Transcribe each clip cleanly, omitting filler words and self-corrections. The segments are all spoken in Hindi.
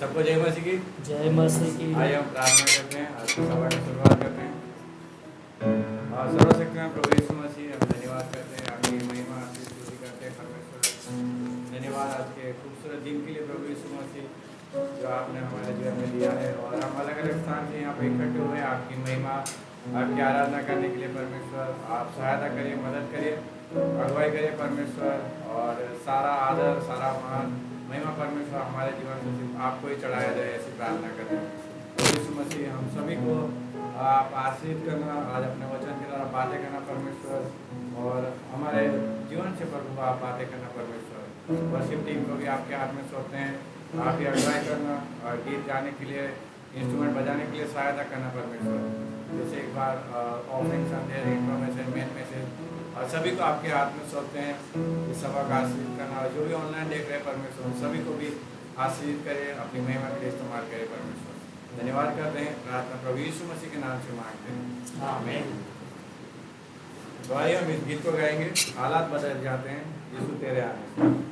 सबको जय मसीह की। जय मसीह की। आइए हम प्रार्थना करते हैं, आज की सभा की शुरुआत करते हैं। और सर्वशक्तिमान प्रभु यीशु मसीह, हम धन्यवाद करते हैं, आपकी महिमा आपकी स्तुति करते हैं परमेश्वर। धन्यवाद आज के खूबसूरत दिन के लिए प्रभु यीशु मसीह, जो आपने हमारे जीवन में दिया है। और हम अलग अलग स्थान से यहाँ पे इकट्ठे हुए हैं आपकी महिमा आपकी आराधना करने के लिए परमेश्वर। आप सहायता करिए, मदद करिए, अगुवाई करिए परमेश्वर। और सारा आदर सारा मान महिमा परमेश्वर हमारे जीवन में सिर्फ आपको ही चढ़ाया जाए, ऐसी प्रार्थना करते हैं यीशु मसीह। हम सभी को आप आशीर्वाद करना, आज अपने वचन के द्वारा बातें करना परमेश्वर, और हमारे जीवन से प्रभु आप बातें करना परमेश्वर। वर्शिप टीम को भी आपके हाथ में सौंपते हैं, आप ही अगुवाई करना और गीत गाने के लिए, इंस्ट्रूमेंट बजाने के लिए सहायता करना परमेश्वर। जैसे एक बार ऑफरिंग संदेश, इंफॉर्मेशन, मेन मैसेज, और सभी को आपके हाथ में सौंपते हैं। इस सभा का आशीर्वाद करना, और जो भी ऑनलाइन देख रहे हैं परमेश्वर, उन सभी को भी आशीर्वाद करें, अपनी महिमा के लिए इस्तेमाल करें परमेश्वर। धन्यवाद करते हैं, प्रार्थना प्रभु यीशु मसीह के नाम से मांगते हैं, आमीन। तो आइए हम इस गीत को गाएंगे, हालात बदल जाते हैं यीशु तेरे आने से।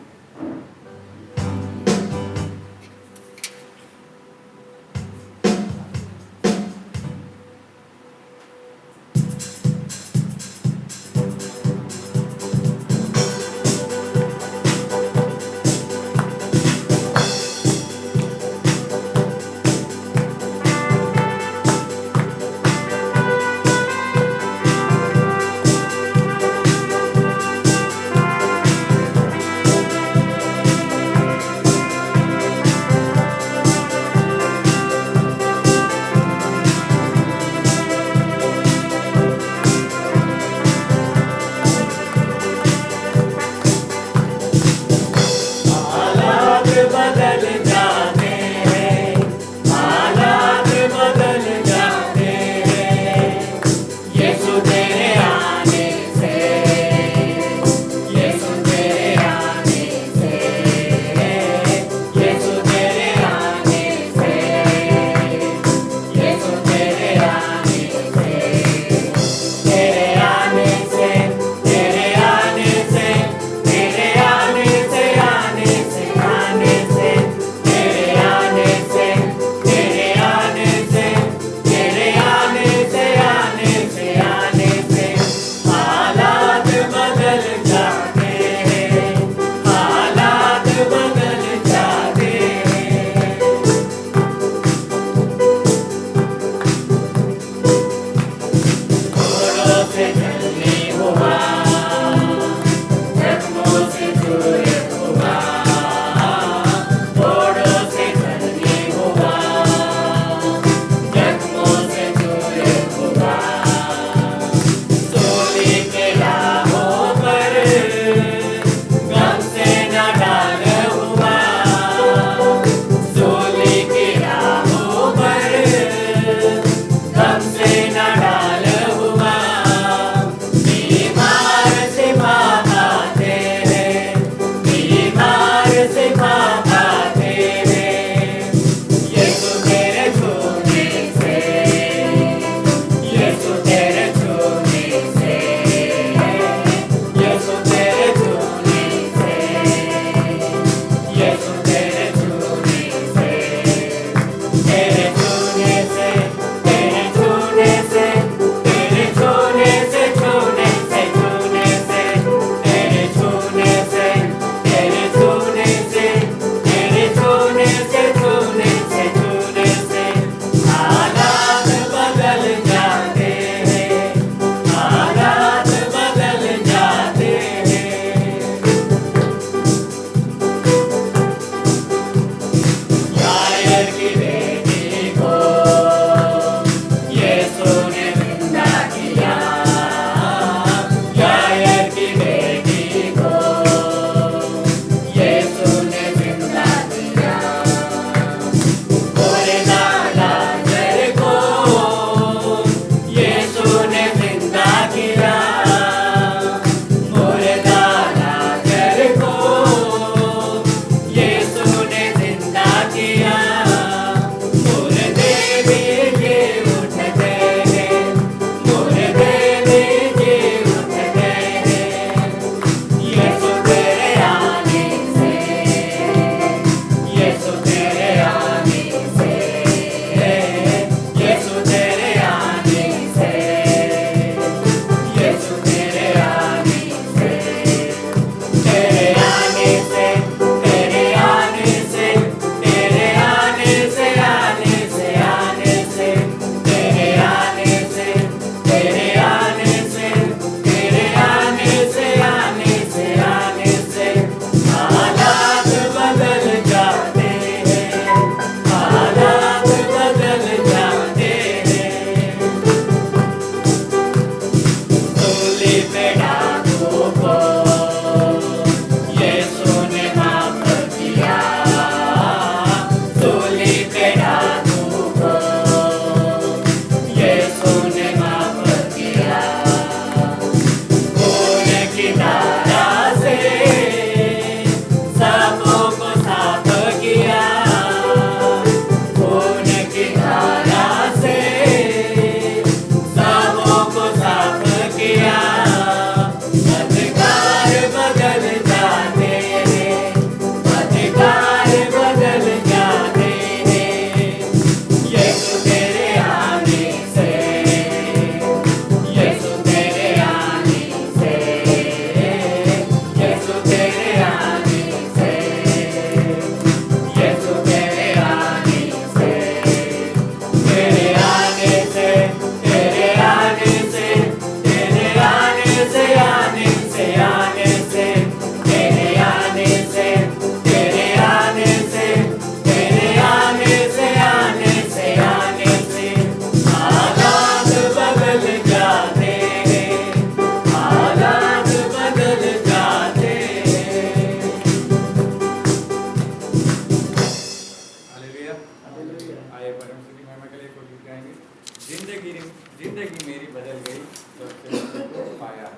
जिंदगी मेरी बदल गई जब से तुझको पाया।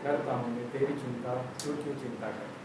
करता हूँ मैं तेरी चिंता, तू क्यों चिंता कर।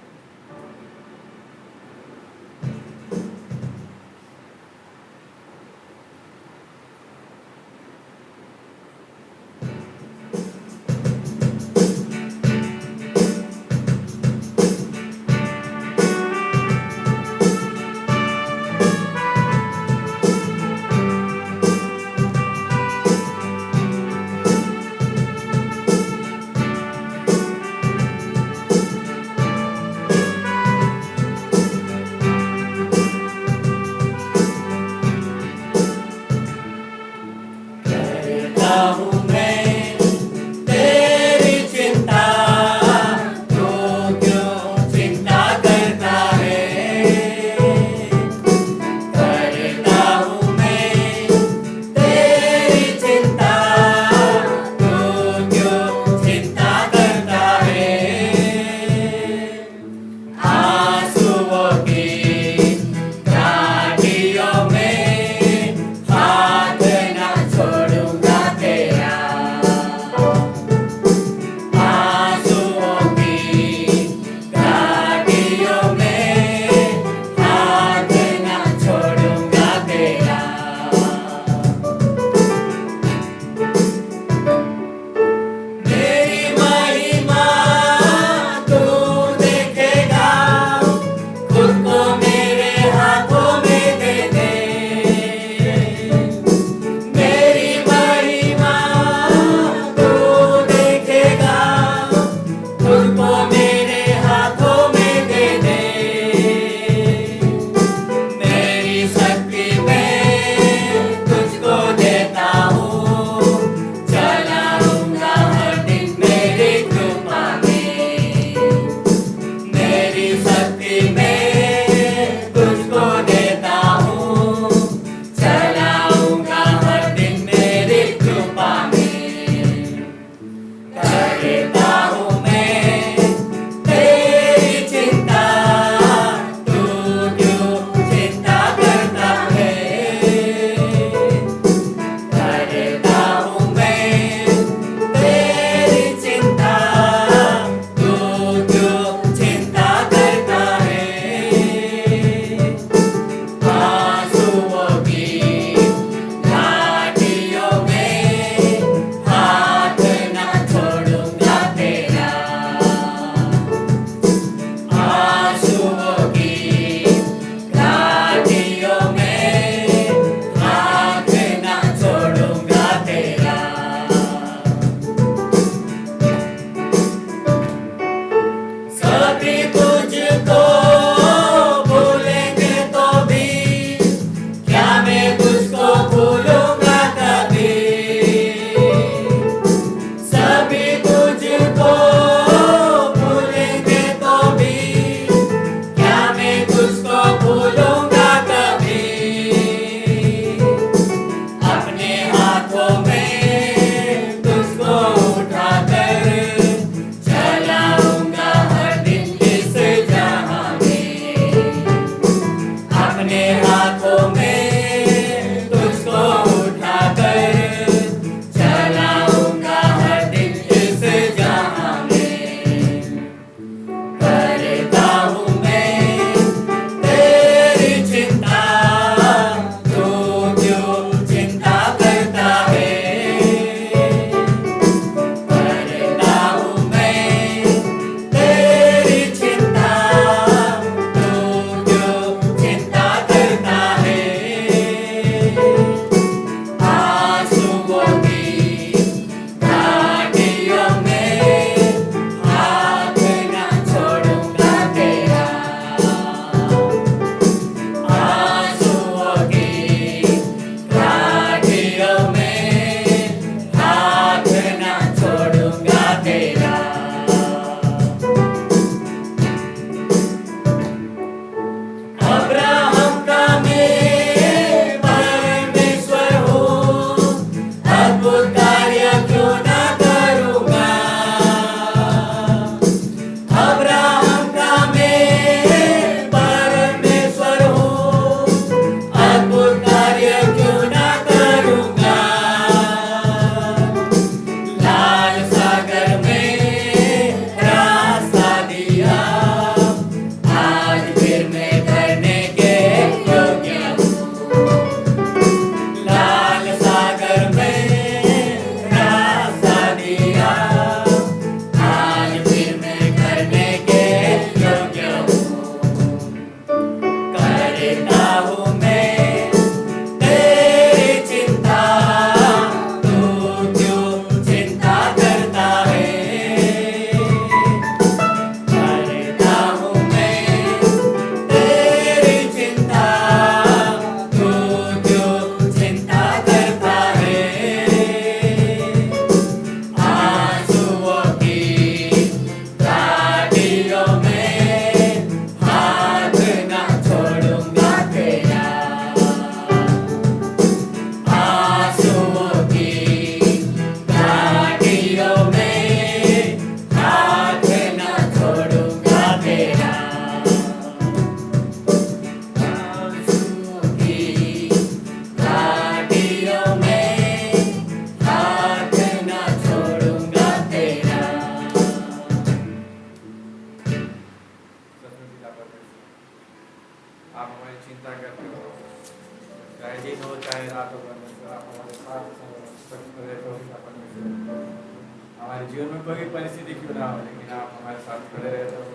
हमारे जीवन में कोई भी परिस्थिति क्यों ना हो, लेकिन आप हमारे साथ खड़े रहते हो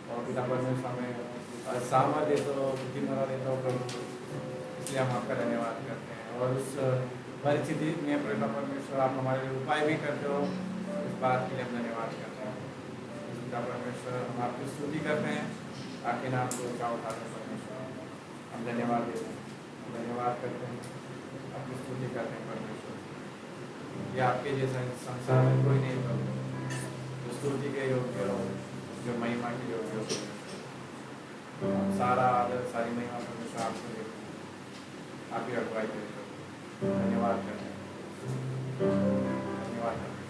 और पिता परमेश्वर हमें सामर्थ्य देते हो, बुद्धिमत्ता देते हो प्रभु, इसलिए हम आपका धन्यवाद करते हैं। और उस परिस्थिति में पिता परमेश्वर आप हमारे लिए उपाय भी करते हो, इस बात के लिए हम धन्यवाद करते हैं। पिता परमेश्वर हम आपकी स्तुति करते हैं, आपके नाम को ऊंचा उठाते हैं परमेश्वर, हम धन्यवाद देते हैं, धन्यवाद करते हैं, आपकी स्तुति करते हैं परमेश्वर। ये आपके जैसा संसार में कोई नहीं प्रभु, जो स्तुति के योग्य हो, जो महिमा के योग्य हो। सारा आदर सारी महिमा परमेश्वर आपको देते हैं, आप ही अगुवाई करते हो। धन्यवाद करते हैं, धन्यवाद करते हैं।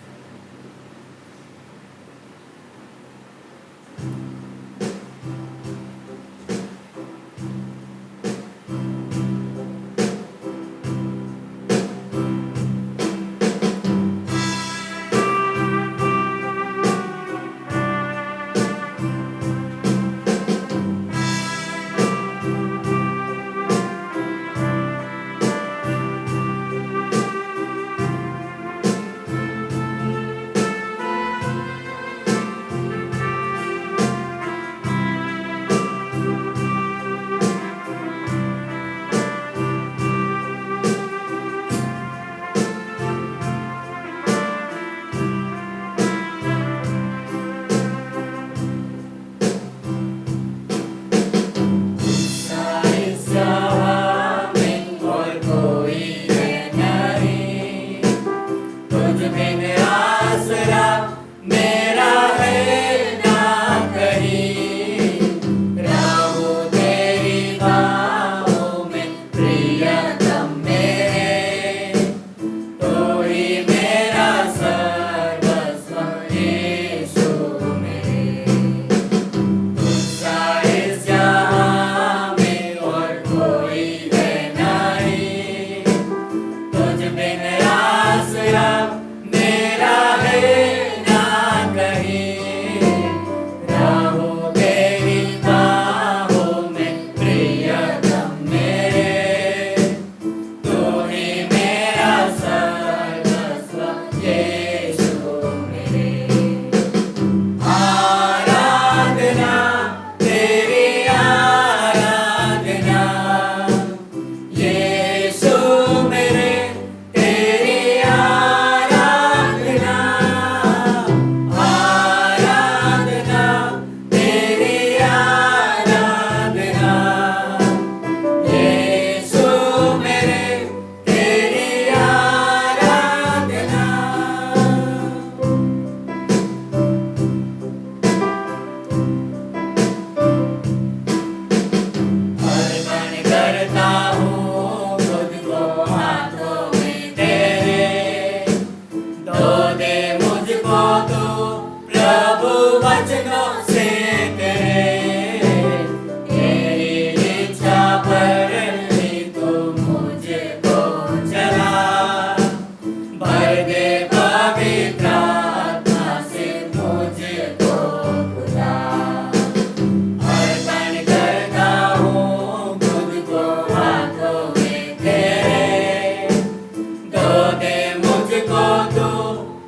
मुझको तू प्रभु वचनों से तेरी इच्छा पर ही तू मुझको चला, भर दे पवित्र आत्मा से मुझको खुदा। अर्पण करता हूँ खुद को हाथों में तेरे, दो दे मुझको तू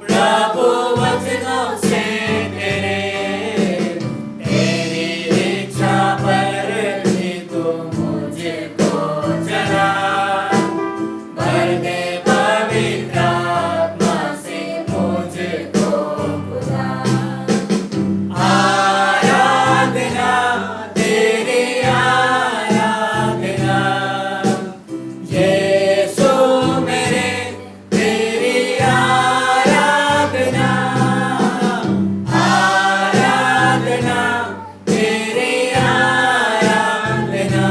प्रभु वचनों से तेरी इच्छा पर ही तू मुझको चला, भर दे पवित्र आत्मा से मुझको खुदा। आराधना तेरी आराधना यीशु मेरे, तेरी आराधना, आराधना तेरी आराधना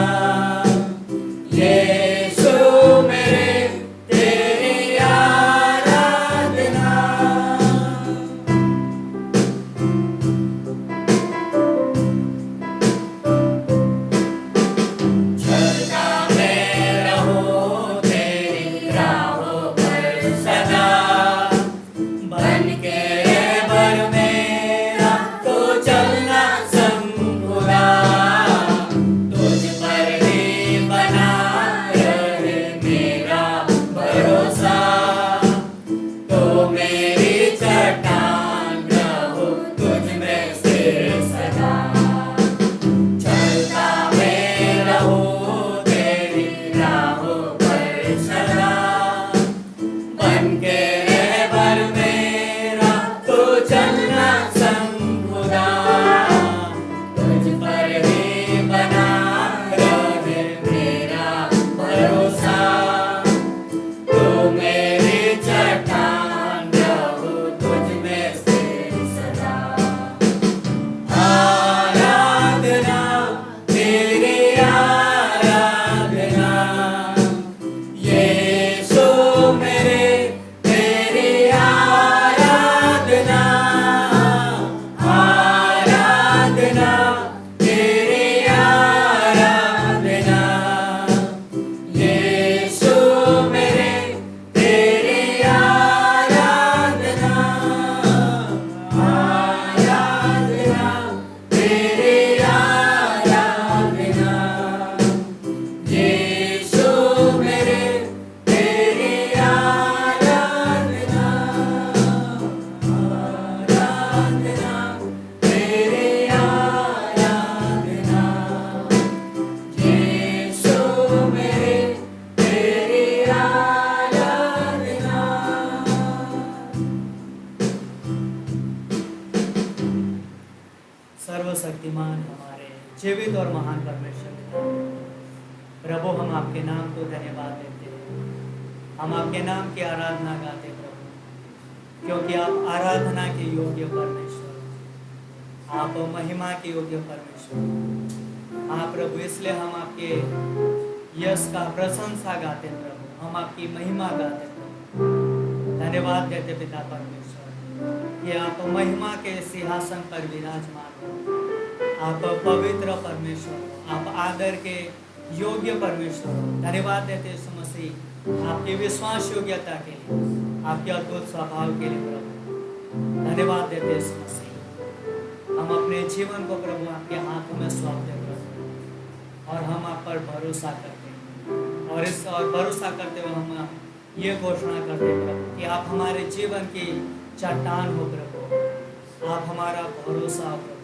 यीशु मेरे, तेरी आराधना। चलता मैं रहूं तेरी राहों पर सदा, बन के बर मेरा तो चलना संग खुदा। तुझ पर ही बना रहे मेरा भरोसा, तो मेरी चट्टान रहो तुझ में स्थिर सदा। चलता मैं रहूं तेरी राहों पर सदा, बन के रहबर मेरा तो चलना संग खुदा। तुझ पर ही बना रहे मेरा भरोसा, तो मेरी चट्टान रहो तुझ में स्थिर सदा। आराधना तेरी आराधना यीशु मेरे, तेरी आराधना, आराधना तेरी आराधना यीशु मेरे, तेरी आराधना, आराधना तेरी आराधना यीशु मेरे, तेरी आराधना, आराधना तेरी आराधना यीशु मेरे, तेरी आराधना। सर्वशक्तिमान हमारे जीवित और महान परमेश्वर पिता, प्रभु हम आपके नाम को धन्यवाद देते हैं, हम आपके नाम की आराधना गाते हैं प्रभु, क्योंकि आप आराधना के योग्य परमेश्वर, आप महिमा के योग्य परमेश्वर। हाँ प्रभु, इसलिए हम आपके यश का प्रशंसा गाते हैं प्रभु, हम आपकी महिमा गाते हैं प्रभु। धन्यवाद देते पिता परमेश्वर कि आप महिमा के सिंहासन पर विराजमान हो, आप पवित्र परमेश्वर हो, आप आदर के योग्य परमेश्वर हो। धन्यवाद देते यीशु मसीह आपकी विश्वास योग्यता के लिए, आपके अद्भुत स्वभाव के लिए प्रभु। धन्यवाद देते यीशु मसीह, हम अपने जीवन को प्रभु आपके हाथों में सौंपते हैं प्रभु, और हम आप पर भरोसा करते हैं, और इस और भरोसा करते हुए हम ये घोषणा करते हैं प्रभु कि आप हमारे जीवन की चट्टान हो प्रभु, आप हमारा भरोसा हो प्रभु।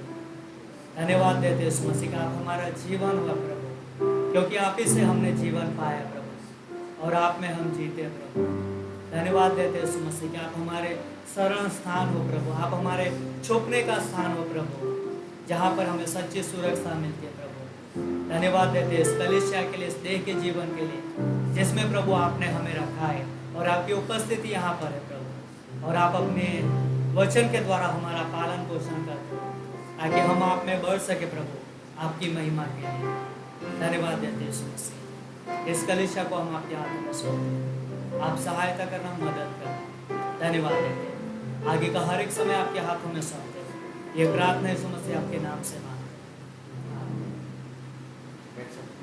धन्यवाद देते यीशु मसीह का आप हमारा जीवन हुआ प्रभु, क्योंकि आप ही से हमने जीवन पाया प्रभु, और आप में हम जीते प्रभु। धन्यवाद देते यीशु मसीह कि आप हमारे शरण स्थान हो प्रभु, आप हमारे छुपने का स्थान हो प्रभु, जहाँ पर हमें सच्ची सुरक्षा मिलती है प्रभु। धन्यवाद देते इस कलीसिया के लिए, इस देह के जीवन के लिए, जिसमें प्रभु आपने हमें रखा है, और आपकी उपस्थिति यहाँ पर है प्रभु, और आप अपने वचन के द्वारा हमारा पालन पोषण करते हो, ताकि हम आप में बढ़ सके प्रभु, आपकी महिमा के लिए। धन्यवाद देते यीशु मसीह, इस कलीसिया को हम आपके हाथों में सौंपते हैं, आप सहायता करना, मदद करना। धन्यवाद देते हैं आगे का हर एक समय आपके हाथों में सौंपते हैं। ये प्रार्थना यीशु मसीह आपके नाम से मांगते बैठ सकते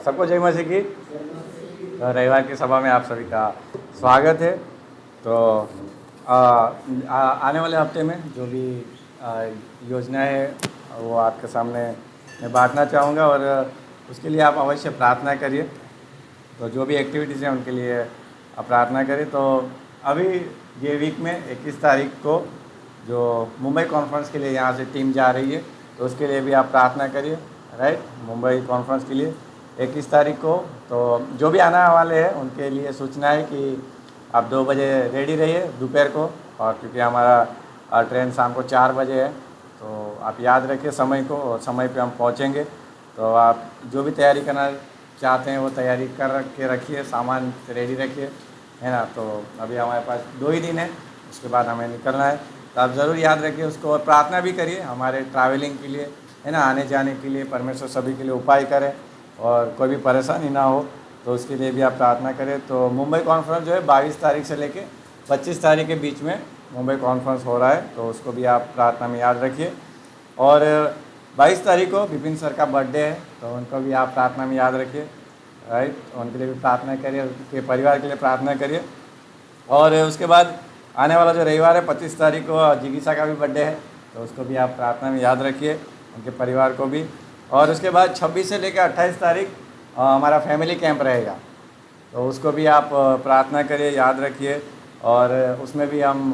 सबको जय मसीह की। तो रविवार की सभा में आप सभी का स्वागत है। तो आने वाले हफ्ते में जो भी योजनाएं है वो आपके सामने मैं बांटना चाहूँगा और उसके लिए आप अवश्य प्रार्थना करिए। तो जो भी एक्टिविटीज़ हैं उनके लिए आप प्रार्थना करिए। तो अभी ये वीक में 21 तारीख को जो मुंबई कॉन्फ्रेंस के लिए यहाँ से टीम जा रही है, तो उसके लिए भी आप प्रार्थना करिए। राइट, मुंबई कॉन्फ्रेंस के लिए 21 तारीख को। तो जो भी आने वाले हैं उनके लिए सूचना है कि आप 2 बजे रेडी रहिए दोपहर को, और क्योंकि हमारा ट्रेन शाम को 4 बजे है, तो आप याद रखिए समय को, और समय पे हम पहुँचेंगे। तो आप जो भी तैयारी करना चाहते हैं वो तैयारी कर के रखिए, सामान रेडी रखिए, है ना। तो अभी हमारे पास 2 ही दिन है, उसके बाद हमें निकलना है। तो आप ज़रूर याद रखिए उसको, और प्रार्थना भी करिए हमारे ट्रैवलिंग के लिए, है ना, आने जाने के लिए। परमेश्वर सभी के लिए उपाय करें और कोई भी परेशानी ना हो, तो उसके लिए भी आप प्रार्थना करें। तो मुंबई कॉन्फ्रेंस जो है 22 तारीख से लेके 25 तारीख के बीच में मुंबई कॉन्फ्रेंस हो रहा है, तो उसको भी आप प्रार्थना में याद रखिए। और 22 तारीख को विपिन सर का बर्थडे है, तो उनको भी आप प्रार्थना में याद रखिए। राइट, उनके लिए भी प्रार्थना करिए, उनके परिवार के लिए प्रार्थना करिए। और उसके बाद आने वाला जो रविवार है 25 तारीख को जिगीसा का भी बर्थडे है, तो उसको भी आप प्रार्थना में याद रखिए, उनके परिवार को भी। और उसके बाद 26 से लेकर 28 तारीख हमारा फैमिली कैंप रहेगा, तो उसको भी आप प्रार्थना करिए, याद रखिए। और उसमें भी हम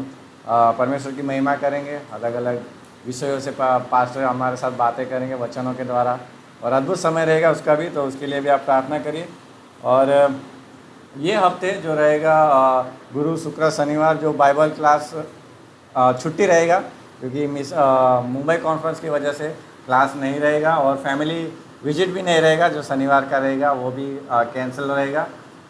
परमेश्वर की महिमा करेंगे, अलग अलग विषयों से पास्टर हमारे साथ बातें करेंगे वचनों के द्वारा, और अद्भुत समय रहेगा उसका भी, तो उसके लिए भी आप प्रार्थना करिए। और ये हफ्ते जो रहेगा गुरु शुक्र शनिवार जो बाइबल क्लास छुट्टी रहेगा, क्योंकि मुंबई कॉन्फ्रेंस की वजह से क्लास नहीं रहेगा, और फैमिली विजिट भी नहीं रहेगा जो शनिवार का रहेगा, वो भी कैंसिल रहेगा।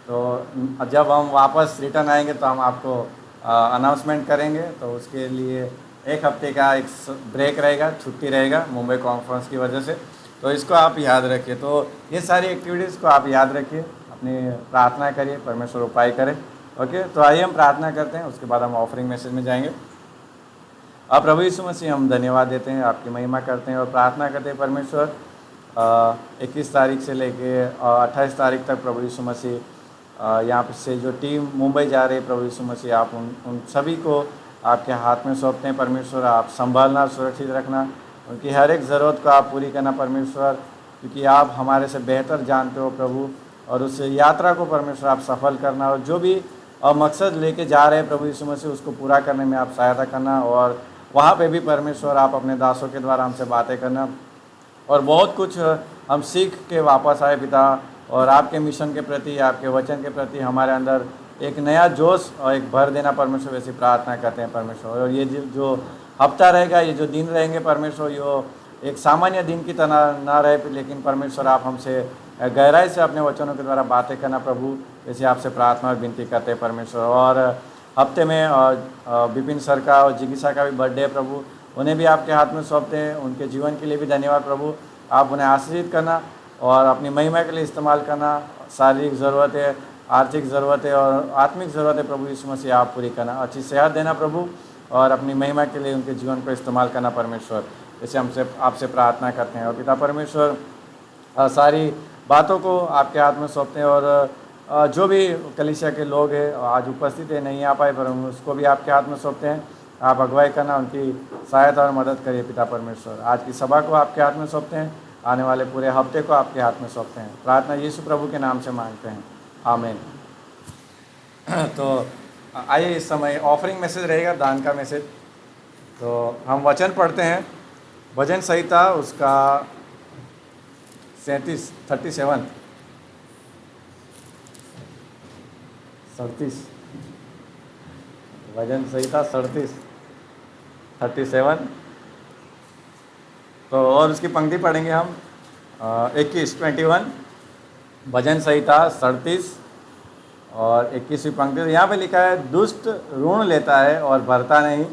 तो जब हम वापस रिटर्न आएंगे तो हम आपको अनाउंसमेंट करेंगे। तो उसके लिए एक हफ्ते का एक ब्रेक रहेगा, छुट्टी रहेगा मुंबई कॉन्फ्रेंस की वजह से, तो इसको आप याद रखिए। तो ये सारी एक्टिविटीज़ को आप याद रखिए, अपनी प्रार्थना करिए, परमेश्वर उपाय करें। ओके, तो आइए हम प्रार्थना करते हैं, उसके बाद हम ऑफरिंग मैसेज में जाएंगे। आप प्रभु यीशु मसीह हम धन्यवाद देते हैं, आपकी महिमा करते हैं और प्रार्थना करते हैं परमेश्वर 21 तारीख से लेके 28 तारीख तक प्रभु यीशु मसीह यहाँ से जो टीम मुंबई जा रही है, प्रभु यीशु मसीह आप उन सभी को आपके हाथ में सौंपते हैं परमेश्वर। आप संभालना, सुरक्षित रखना, उनकी हर एक ज़रूरत को आप पूरी करना परमेश्वर, क्योंकि आप हमारे से बेहतर जानते हो प्रभु। और उस यात्रा को परमेश्वर आप सफल करना, और जो भी मकसद लेके जा रहे हैं प्रभु यीशु मसीह उसको पूरा करने में आप सहायता करना। और वहाँ पे भी परमेश्वर आप अपने दासों के द्वारा हमसे बातें करना, और बहुत कुछ हम सीख के वापस आए पिता, और आपके मिशन के प्रति, आपके वचन के प्रति हमारे अंदर एक नया जोश और एक भर देना परमेश्वर, वैसी प्रार्थना करते हैं परमेश्वर। और ये जो हफ्ता रहेगा, ये जो दिन रहेंगे परमेश्वर, ये एक सामान्य दिन की तरह ना रहे, लेकिन परमेश्वर आप हमसे गहराई से अपने वचनों के द्वारा बातें करना प्रभु, वैसे आपसे प्रार्थना और विनती करते हैं परमेश्वर। और हफ्ते में विपिन सर का और जिगीसा का भी बर्थडे है प्रभु, उन्हें भी आपके हाथ में सौंपते हैं। उनके जीवन के लिए भी धन्यवाद प्रभु, आप उन्हें आशीर्वाद करना और अपनी महिमा के लिए इस्तेमाल करना। शारीरिक ज़रूरतें, आर्थिक ज़रूरतें और आत्मिक ज़रूरतें प्रभु यीशु मसीह आप पूरी करना, अच्छी सेहत देना प्रभु, और अपनी महिमा के लिए उनके जीवन को इस्तेमाल करना परमेश्वर, जैसे हमसे आपसे प्रार्थना करते हैं। और पिता परमेश्वर सारी बातों को आपके हाथ में सौंपते हैं, और जो भी कलीसिया के लोग हैं आज उपस्थित है, नहीं आ पाए, पर उसको भी आपके हाथ में सौंपते हैं। आप अगुवाई करना, उनकी सहायता और मदद करिए पिता परमेश्वर। आज की सभा को आपके हाथ में सौंपते हैं, आने वाले पूरे हफ्ते को आपके हाथ में सौंपते हैं। प्रार्थना यीशु प्रभु के नाम से मांगते हैं, आमीन। तो आइए इस समय ऑफरिंग मैसेज रहेगा, दान का मैसेज। तो हम वचन पढ़ते हैं, भजन संहिता उसका 37 भजन संहिता 37 तो और उसकी पंक्ति पढ़ेंगे हम 21 भजन संहिता 37 और 21वीं पंक्ति। तो यहाँ पे लिखा है, दुष्ट ऋण लेता है और भरता नहीं,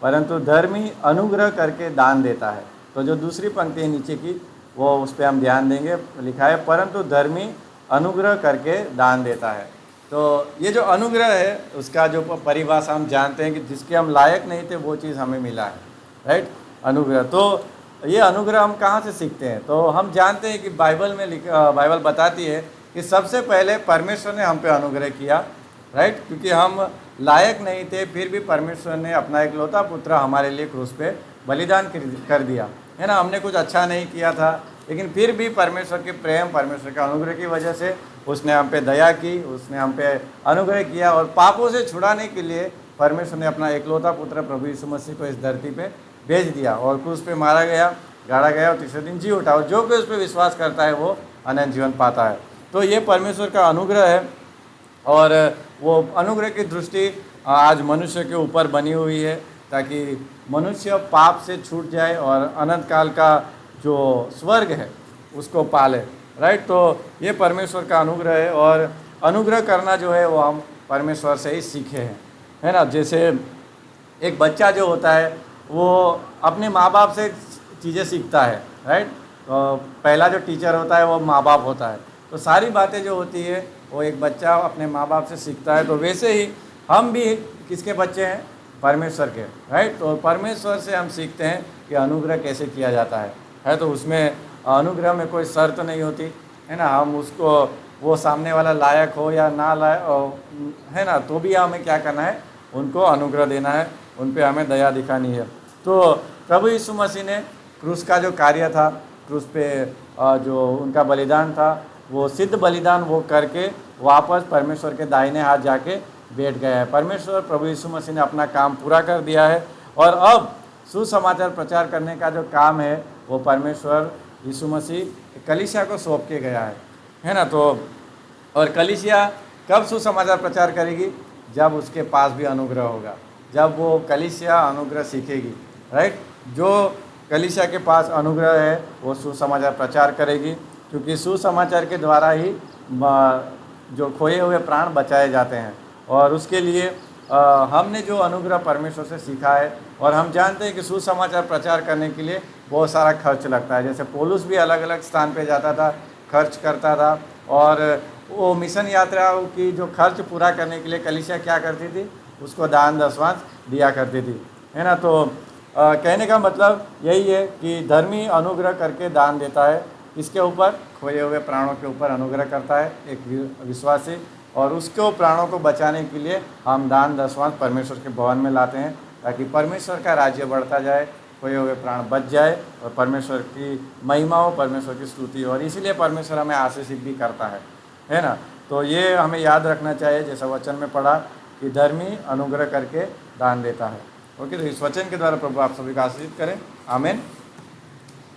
परंतु धर्मी अनुग्रह करके दान देता है। तो जो दूसरी पंक्ति है नीचे की, वो उस पर हम ध्यान देंगे। लिखा है, परंतु धर्मी अनुग्रह करके दान देता है। तो ये जो अनुग्रह है उसका जो परिभाषा हम जानते हैं कि जिसके हम लायक नहीं थे वो चीज़ हमें मिला है, राइट, अनुग्रह। तो ये अनुग्रह हम कहाँ से सीखते हैं? तो हम जानते हैं कि बाइबल बताती है कि सबसे पहले परमेश्वर ने हम पे अनुग्रह किया, राइट, क्योंकि हम लायक नहीं थे, फिर भी परमेश्वर ने अपना इकलौता पुत्र हमारे लिए क्रूस पे बलिदान कर दिया, है ना। हमने कुछ अच्छा नहीं किया था, लेकिन फिर भी परमेश्वर के प्रेम, परमेश्वर के अनुग्रह की वजह से उसने हम पे दया की, उसने हम पे अनुग्रह किया और पापों से छुड़ाने के लिए परमेश्वर ने अपना इकलौता पुत्र प्रभु यीशु मसीह को इस धरती पे भेज दिया और क्रूस पे मारा गया, गाड़ा गया और तीसरे दिन जी उठा। और जो कोई उस पर विश्वास करता है वो अनंत जीवन पाता है। तो ये परमेश्वर का अनुग्रह है और वो अनुग्रह की दृष्टि आज मनुष्य के ऊपर बनी हुई है, ताकि मनुष्य पाप से छूट जाए और अनंत काल का जो स्वर्ग है उसको पाले, राइट। तो ये परमेश्वर का अनुग्रह है और अनुग्रह करना जो है वो हम परमेश्वर से ही सीखे हैं, है ना। जैसे एक बच्चा जो होता है वो अपने माँ बाप से चीज़ें सीखता है, राइट। तो पहला जो टीचर होता है वो माँ बाप होता है। तो सारी बातें जो होती है वो एक बच्चा अपने माँ बाप से सीखता है। तो वैसे ही हम भी किसके बच्चे हैं? परमेश्वर के, राइट। तो परमेश्वर से हम सीखते हैं कि अनुग्रह कैसे किया जाता है। तो उसमें अनुग्रह में कोई शर्त नहीं होती, है ना। हम उसको, वो सामने वाला लायक हो या ना लायक है ना, तो भी हमें क्या करना है? उनको अनुग्रह देना है, उन पर हमें दया दिखानी है। तो प्रभु यीशु मसीह ने क्रूस का जो कार्य था, क्रूस पे जो उनका बलिदान था, वो सिद्ध बलिदान वो करके वापस परमेश्वर के दाहिने हाथ जाके बैठ गया है। परमेश्वर प्रभु यीशु मसीह ने अपना काम पूरा कर दिया है और अब सुसमाचार प्रचार करने का जो काम है वो परमेश्वर यीशु मसीह कलीसिया को सौंप के गया है ना। तो और कलीसिया कब सुसमाचार प्रचार करेगी? जब उसके पास भी अनुग्रह होगा, जब वो कलीसिया अनुग्रह सीखेगी, राइट। जो कलीसिया के पास अनुग्रह है वो सुसमाचार प्रचार करेगी, क्योंकि सुसमाचार के द्वारा ही जो खोए हुए प्राण बचाए जाते हैं। और उसके लिए हमने जो अनुग्रह परमेश्वर से सीखा है, और हम जानते हैं कि सुसमाचार प्रचार करने के लिए बहुत सारा खर्च लगता है। जैसे पौलुस भी अलग अलग स्थान पे जाता था, खर्च करता था, और वो मिशन यात्रा की जो खर्च पूरा करने के लिए कलीसिया क्या करती थी? उसको दान दशवांश दिया करती थी, है ना। तो कहने का मतलब यही है कि धर्मी अनुग्रह करके दान देता है। इसके ऊपर? खोए हुए प्राणों के ऊपर अनुग्रह करता है एक विश्वासी, और उसको प्राणों को बचाने के लिए हम दान दशवांश परमेश्वर के भवन में लाते हैं, ताकि परमेश्वर का राज्य बढ़ता जाए, खोए हुए प्राण बच जाए और परमेश्वर की महिमा हो, परमेश्वर की स्तुति हो। और इसीलिए परमेश्वर हमें आशीषित भी करता है ना। तो ये हमें याद रखना चाहिए, जैसा वचन में पढ़ा कि धर्मी अनुग्रह करके दान देता है। ओके, तो इस वचन के द्वारा प्रभु आप सभी को आशीषित करें, आमीन।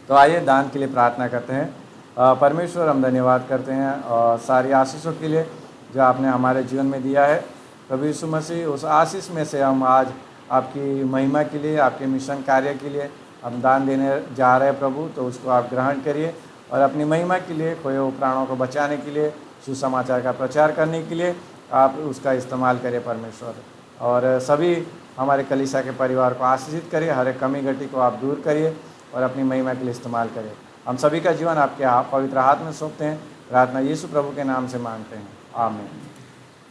तो आइए दान के लिए प्रार्थना करते हैं। परमेश्वर, हम धन्यवाद करते हैं और सारी आशीषों के लिए जो आपने हमारे जीवन में दिया है। प्रभु यीशु मसीह, उस आशीष में से हम आज आपकी महिमा के लिए, आपके मिशन कार्य के लिए हम दान देने जा रहे हैं प्रभु। तो उसको आप ग्रहण करिए और अपनी महिमा के लिए, खोए हुए प्राणों को बचाने के लिए, सुसमाचार का प्रचार करने के लिए आप उसका इस्तेमाल करिए परमेश्वर। और सभी हमारे कलीसिया के परिवार को आशीषित करिए, हर एक कमी घटी को आप दूर करिए और अपनी महिमा के लिए इस्तेमाल करिए। हम सभी का जीवन आपके पवित्र हाथ में सौंपते हैं, प्रार्थना यीशु प्रभु के नाम से मांगते हैं, आमीन।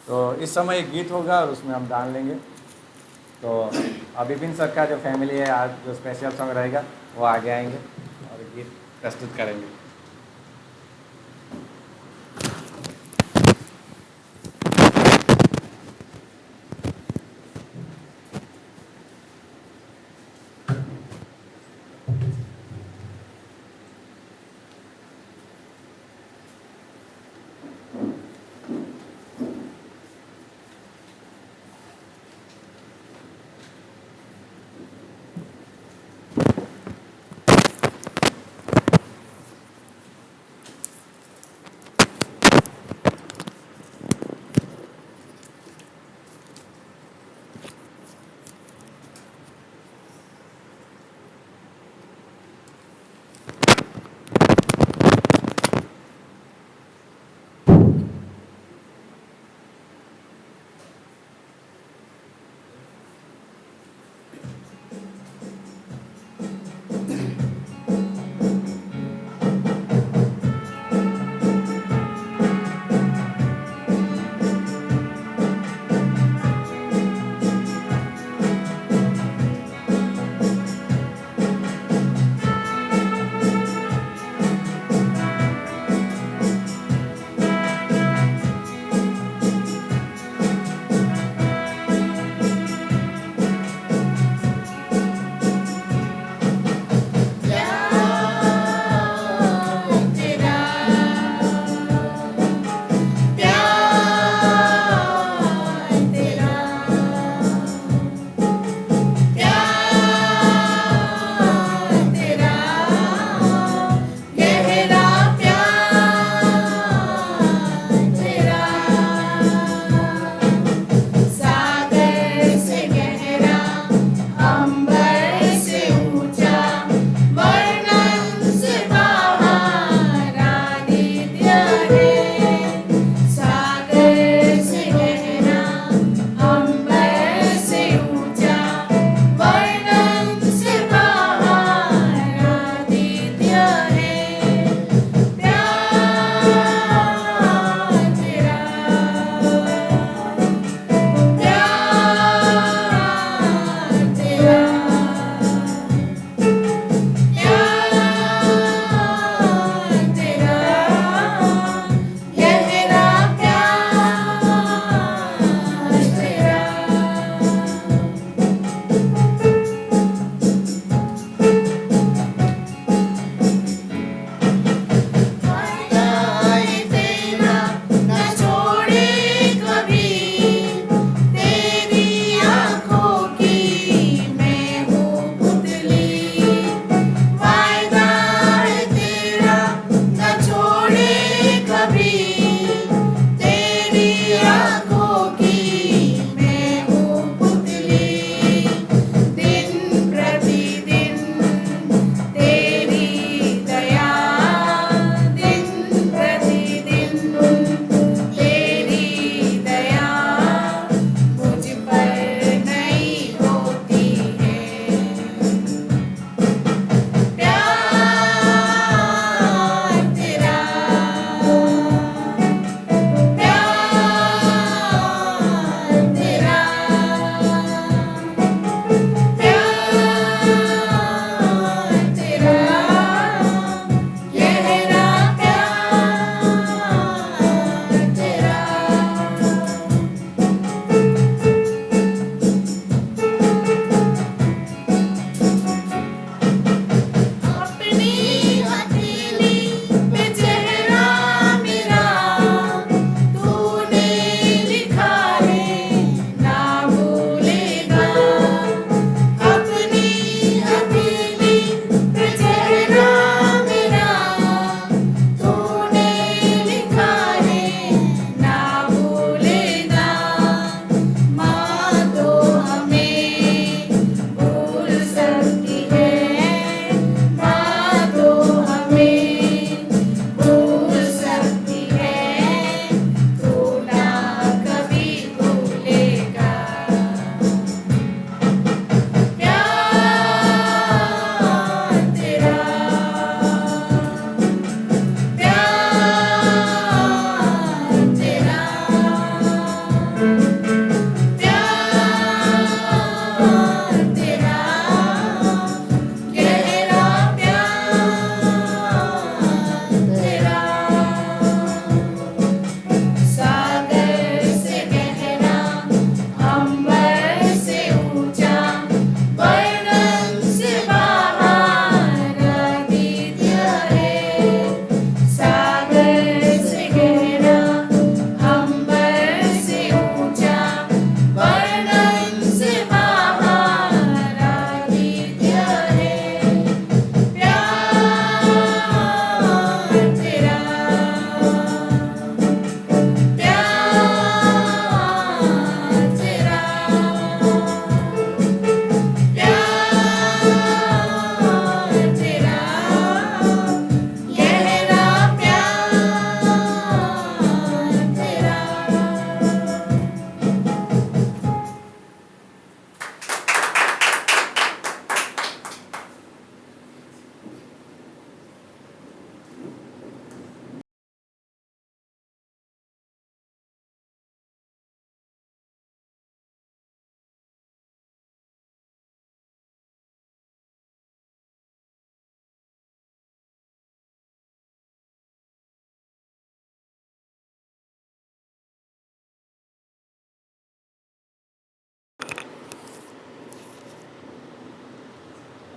तो इस समय एक गीत होगा और उसमें हम दान लेंगे। तो विपिन सर का जो फैमिली है, आज जो स्पेशल सॉन्ग रहेगा वो आगे आएंगे और गीत प्रस्तुत करेंगे।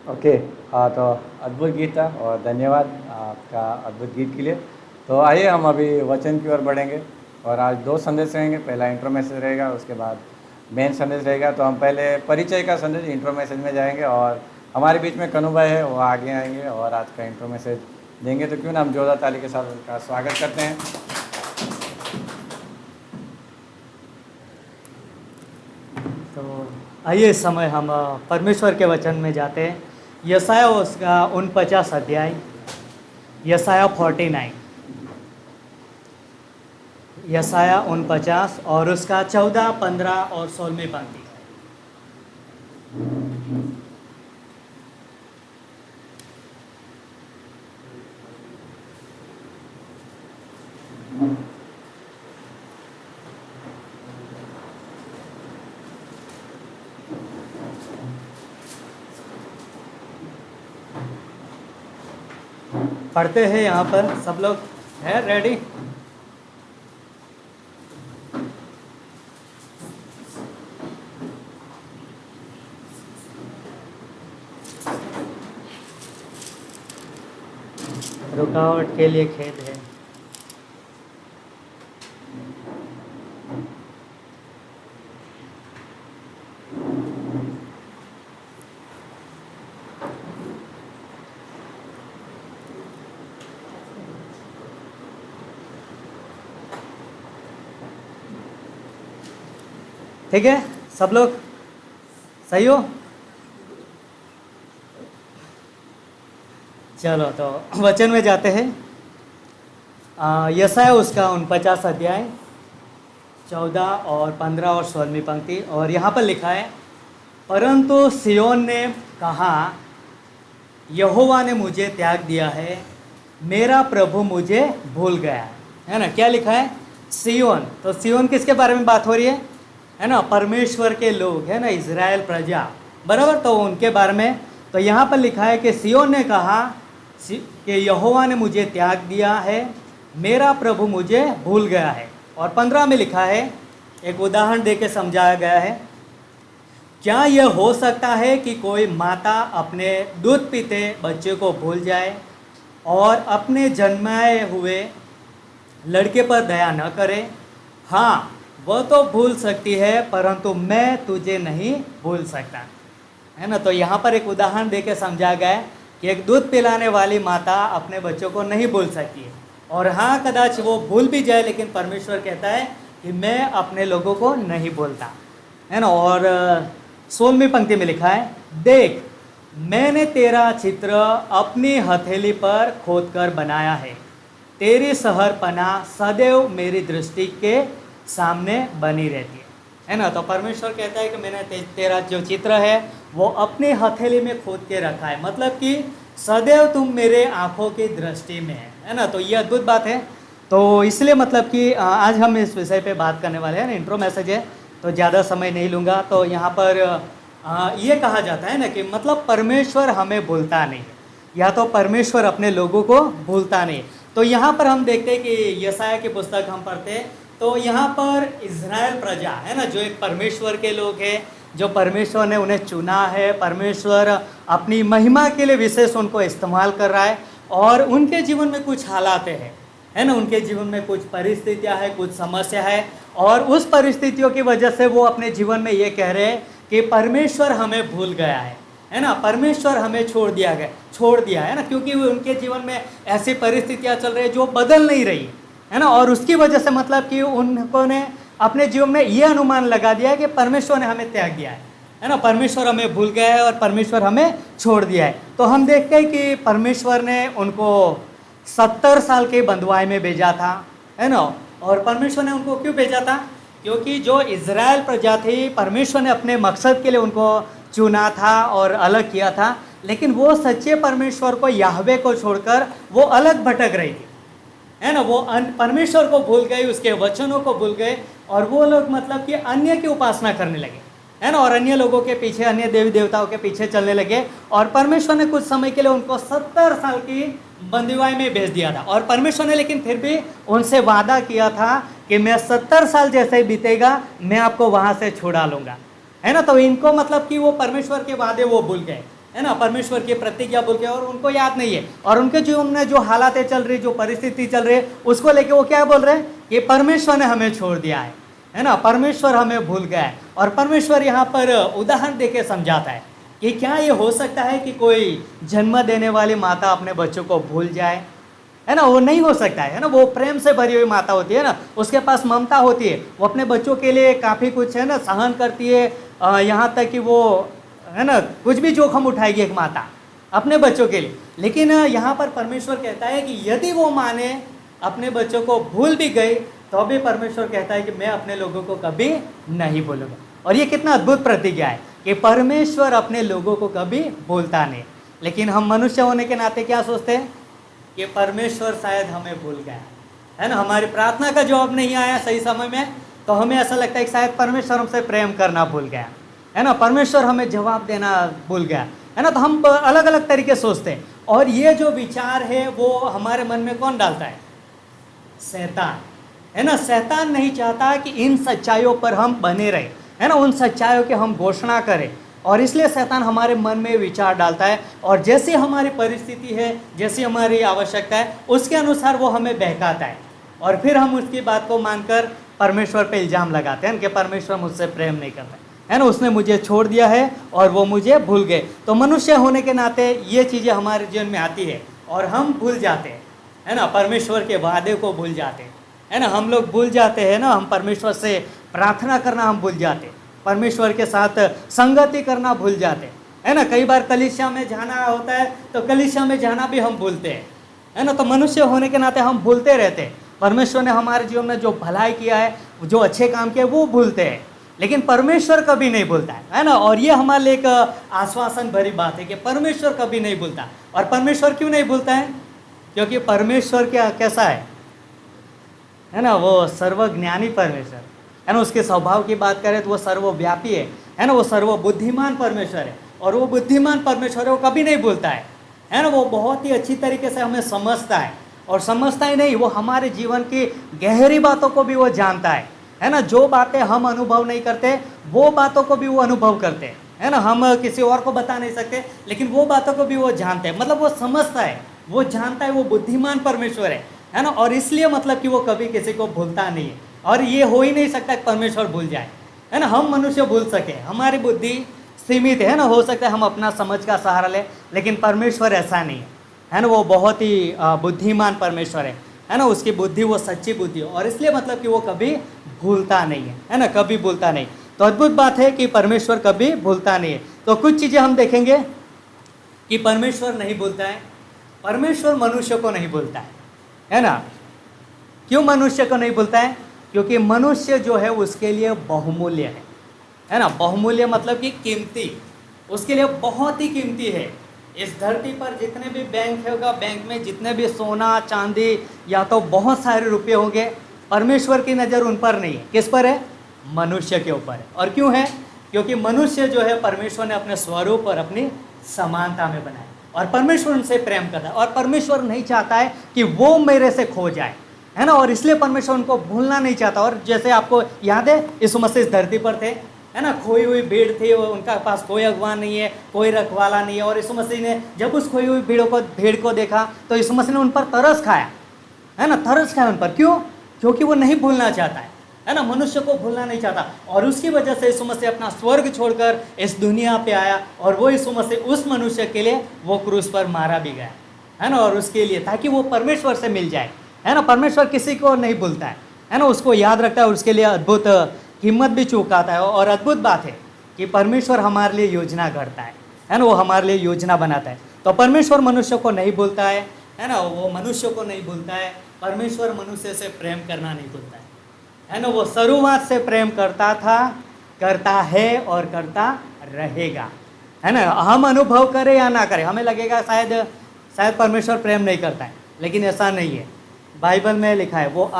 ओके। हाँ, तो अद्भुत गीत था और धन्यवाद आपका अद्भुत गीत के लिए। तो आइए हम अभी वचन की ओर बढ़ेंगे और आज दो संदेश रहेंगे। पहला इंट्रो मैसेज रहेगा, उसके बाद मेन संदेश रहेगा। तो हम पहले परिचय का संदेश इंट्रो मैसेज में जाएंगे और हमारे बीच में कनु भाई है, वो आगे आएंगे और आज का इंट्रो मैसेज देंगे। तो क्यों ना हम जोरदार ताली के साथ उनका स्वागत करते हैं। तो आइए इस समय हम परमेश्वर के वचन में जाते हैं। यशाया उसका 49 अध्याय, यशाया 49, यशाया 49 और उसका 14, 15 और 16 पंक्ति। पढ़ते हैं यहाँ पर, सब लोग है रेडी? रुकावट के लिए खेद है। ठीक है, सब लोग सही हो? चलो तो वचन में जाते हैं। यशाया उसका 49 अध्याय 14 और 15 और 16 पंक्ति। और यहाँ पर लिखा है, परंतु सियोन ने कहा, यहोवा ने मुझे त्याग दिया है, मेरा प्रभु मुझे भूल गया है ना। क्या लिखा है? सियोन। तो सियोन किसके बारे में बात हो रही है ना? परमेश्वर के लोग है ना, इज़राइल प्रजा, बराबर। तो उनके बारे में तो यहाँ पर लिखा है कि सियोन ने कहा कि यहोवा ने मुझे त्याग दिया है, मेरा प्रभु मुझे भूल गया है। और 15 में लिखा है, एक उदाहरण देके समझाया गया है, क्या यह हो सकता है कि कोई माता अपने दूध पीते बच्चे को भूल जाए और अपने जन्माए हुए लड़के पर दया न करे? हाँ, वह तो भूल सकती है, परंतु मैं तुझे नहीं भूल सकता, है ना। तो यहाँ पर एक उदाहरण देके समझा गया है कि एक दूध पिलाने वाली माता अपने बच्चों को नहीं भूल सकती है। और हाँ, कदाच वो भूल भी जाए, लेकिन परमेश्वर कहता है कि मैं अपने लोगों को नहीं भूलता, है ना। और 16वीं पंक्ति में लिखा है, देख मैंने तेरा चित्र अपनी हथेली पर खोद कर बनाया है, तेरी शहरपना सदैव मेरी दृष्टि के सामने बनी रहती है ना। तो परमेश्वर कहता है कि मैंने तेरा जो चित्र है वो अपनी हथेली में खोद के रखा है, मतलब कि सदैव तुम मेरे आँखों की दृष्टि में है ना। तो ये अद्भुत बात है। तो इसलिए मतलब कि आज हम इस विषय पे बात करने वाले हैं ना। इंट्रो मैसेज है तो ज़्यादा समय नहीं लूँगा। तो यहाँ पर ये कहा जाता है ना कि मतलब परमेश्वर हमें भूलता नहीं, या तो परमेश्वर अपने लोगों को भूलता नहीं। तो यहाँ पर हम देखते हैं कि यशाया की पुस्तक हम पढ़ते हैं, तो यहाँ पर इज़राइल प्रजा है ना, जो एक परमेश्वर के लोग हैं, जो परमेश्वर ने उन्हें चुना है, परमेश्वर अपनी महिमा के लिए विशेष उनको इस्तेमाल कर रहा है। और उनके जीवन में कुछ हालात है ना, उनके जीवन में कुछ परिस्थितियाँ हैं, कुछ समस्या है, और उस परिस्थितियों की वजह से वो अपने जीवन में ये कह रहे हैं कि परमेश्वर हमें भूल गया है ना, परमेश्वर हमें छोड़ दिया है ना, क्योंकि उनके जीवन में ऐसी परिस्थितियाँ चल रही है जो बदल नहीं रही है ना। और उसकी वजह से मतलब कि उनको ने अपने जीवन में ये अनुमान लगा दिया है कि परमेश्वर ने हमें त्याग दिया है ना, परमेश्वर हमें भूल गया है और परमेश्वर हमें छोड़ दिया है। तो हम देखते हैं कि परमेश्वर ने उनको 70 साल के बंधुआई में भेजा था, है ना। और परमेश्वर ने उनको क्यों भेजा था? क्योंकि जो इज़राइल प्रजा थी, परमेश्वर ने अपने मकसद के लिए उनको चुना था और अलग किया था, लेकिन वो सच्चे परमेश्वर को, याहवे को छोड़कर वो अलग भटक रही थी, है ना। वो परमेश्वर को भूल गए, उसके वचनों को भूल गए, और वो लोग मतलब कि अन्य की उपासना करने लगे, है ना, और अन्य लोगों के पीछे, अन्य देवी देवताओं के पीछे चलने लगे। और परमेश्वर ने कुछ समय के लिए उनको 70 साल की बंदीवाई में भेज दिया था। और परमेश्वर ने लेकिन फिर भी उनसे वादा किया था कि मैं 70 साल जैसे ही बीतेगा मैं आपको वहाँ से छुड़ा लूँगा, है ना। तो इनको मतलब कि वो परमेश्वर के वादे वो भूल गए, है ना, परमेश्वर की प्रतिज्ञा बोल के, और उनको याद नहीं है। और उनके जीवन में जो हालातें चल रही, जो परिस्थिति चल रही है, उसको लेके वो क्या बोल रहे हैं कि परमेश्वर ने हमें छोड़ दिया है ना, परमेश्वर हमें भूल गया है। और परमेश्वर यहाँ पर उदाहरण देके समझाता है कि क्या ये हो सकता है कि कोई जन्म देने वाली माता अपने बच्चों को भूल जाए, है ना, वो नहीं हो सकता है ना। वो प्रेम से भरी हुई माता होती है ना, उसके पास ममता होती है, वो अपने बच्चों के लिए काफ़ी कुछ है ना सहन करती है, यहाँ तक कि वो है ना कुछ भी जोखम उठाएगी एक माता अपने बच्चों के लिए। लेकिन यहाँ पर परमेश्वर कहता है कि यदि वो माँ ने अपने बच्चों को भूल भी गई तो भी परमेश्वर कहता है कि मैं अपने लोगों को कभी नहीं भूलूंगा। और ये कितना अद्भुत प्रतिज्ञा है कि परमेश्वर अपने लोगों को कभी भूलता नहीं। लेकिन हम मनुष्य होने के नाते क्या सोचते हैं कि परमेश्वर शायद हमें भूल गया है ना, हमारी प्रार्थना का जवाब नहीं आया सही समय में, तो हमें ऐसा लगता है कि शायद परमेश्वर हमसे प्रेम करना भूल गया है ना, परमेश्वर हमें जवाब देना भूल गया है ना। तो हम अलग अलग तरीके सोचते हैं। और ये जो विचार है वो हमारे मन में कौन डालता है? शैतान, है ना। शैतान नहीं चाहता कि इन सच्चाइयों पर हम बने रहें, है ना, उन सच्चाइयों की हम घोषणा करें। और इसलिए शैतान हमारे मन में विचार डालता है, और जैसी हमारी परिस्थिति है, जैसी हमारी आवश्यकता है, उसके अनुसार वो हमें बहकाता है। और फिर हम उसकी बात को मानकर परमेश्वर पे इल्ज़ाम लगाते हैं कि परमेश्वर मुझसे प्रेम नहीं करता है ना, उसने मुझे छोड़ दिया है और वो मुझे भूल गए। तो मनुष्य होने के नाते ये चीज़ें हमारे जीवन में आती है और हम भूल जाते हैं, है ना, परमेश्वर के वादे को भूल जाते हैं, है ना। हम लोग भूल जाते हैं ना, हम परमेश्वर से प्रार्थना करना हम भूल जाते हैं, परमेश्वर के साथ संगति करना भूल जाते हैं, है ना। कई बार कलीसिया में जाना होता है तो कलीसिया में जाना भी हम भूलते हैं, है ना। तो मनुष्य होने के नाते हम भूलते रहते हैं। परमेश्वर ने हमारे जीवन में जो भलाई किया है, जो अच्छे काम किए, वो भूलते हैं, लेकिन परमेश्वर कभी नहीं भूलता है ना। और ये हमारे लिए एक आश्वासन भरी बात है कि परमेश्वर कभी नहीं भूलता। और परमेश्वर क्यों नहीं भूलता है? क्योंकि परमेश्वर क्या कैसा है ना, वो सर्वज्ञानी परमेश्वर है ना। उसके स्वभाव की बात करें तो वो सर्वव्यापी है ना, वो सर्वबुद्धिमान परमेश्वर है। और वो बुद्धिमान परमेश्वर है, वो कभी नहीं भूलता है ना। वो बहुत ही अच्छी तरीके से हमें समझता है, और समझता ही नहीं, वो हमारे जीवन की गहरी बातों को भी वो जानता है ना। जो बातें हम अनुभव नहीं करते वो बातों को भी वो अनुभव करते हैं, है ना। हम किसी और को बता नहीं सकते, लेकिन वो बातों को भी वो जानते हैं, मतलब वो समझता है, वो जानता है, वो बुद्धिमान परमेश्वर है ना। और इसलिए मतलब कि वो कभी किसी को भूलता नहीं है। और ये हो ही नहीं सकता कि परमेश्वर भूल जाए, है ना। हम मनुष्य भूल सके, हमारी बुद्धि सीमित है ना, हो सकता है हम अपना समझ का सहारा लें, लेकिन परमेश्वर ऐसा नहीं है ना। वो बहुत ही बुद्धिमान परमेश्वर है ना। उसकी बुद्धि वो सच्ची बुद्धि है, और इसलिए मतलब कि वो कभी भूलता नहीं है ना, कभी भूलता नहीं। तो अद्भुत बात है कि परमेश्वर कभी भूलता नहीं है। तो कुछ चीज़ें हम देखेंगे कि परमेश्वर नहीं भूलता है। परमेश्वर मनुष्य को नहीं भूलता है ना। क्यों मनुष्य को नहीं भूलता है? क्योंकि मनुष्य जो है उसके लिए बहुमूल्य है ना। बहुमूल्य मतलब कि कीमती, उसके लिए बहुत ही कीमती है। इस धरती पर जितने भी बैंक होगा, बैंक में जितने भी सोना चांदी या तो बहुत सारे रुपये होंगे, परमेश्वर की नज़र उन पर नहीं है। किस पर है? मनुष्य के ऊपर है। और क्यों है? क्योंकि मनुष्य जो है परमेश्वर ने अपने स्वरूप और अपनी समानता में बनाया, और परमेश्वर उनसे प्रेम करता है, और परमेश्वर नहीं चाहता है कि वो मेरे से खो जाए, है ना। और इसलिए परमेश्वर उनको भूलना नहीं चाहता। और जैसे आपको याद है, यीशु मसीह इस धरती पर थे, है ना, खोई हुई भीड़ थी, उनका पास कोई अगुवान नहीं है, कोई रखवाला नहीं है। और यीशु मसीह ने जब उस खोई हुई भीड़ को देखा तो यीशु मसीह ने उन पर तरस खाया, है ना, तरस खाया उन पर। क्यों? क्योंकि वो नहीं भूलना चाहता है ना, मनुष्य को भूलना नहीं चाहता। और उसकी वजह से यीशु मसीह अपना स्वर्ग छोड़कर इस दुनिया पे आया, और वो यीशु मसीह उस मनुष्य के लिए वो क्रूस पर मारा भी गया, है ना। और उसके लिए ताकि वो परमेश्वर से मिल जाए, है ना। परमेश्वर किसी को नहीं भूलता है ना, उसको याद रखता है, उसके लिए अद्भुत कीमत भी चुकाता है। और अद्भुत बात है कि परमेश्वर हमारे लिए योजना घड़ता है ना, वो हमारे लिए योजना बनाता है। तो परमेश्वर मनुष्य को नहीं भूलता है ना, वो मनुष्य को नहीं भूलता है। परमेश्वर मनुष्य से प्रेम करना नहीं भूलता है ना। वो शुरुआत से प्रेम करता था, करता है और करता रहेगा, है ना। हम अनुभव करें या ना करें, हमें लगेगा शायद परमेश्वर प्रेम नहीं करता है, लेकिन ऐसा नहीं है। बाइबल में लिखा है वो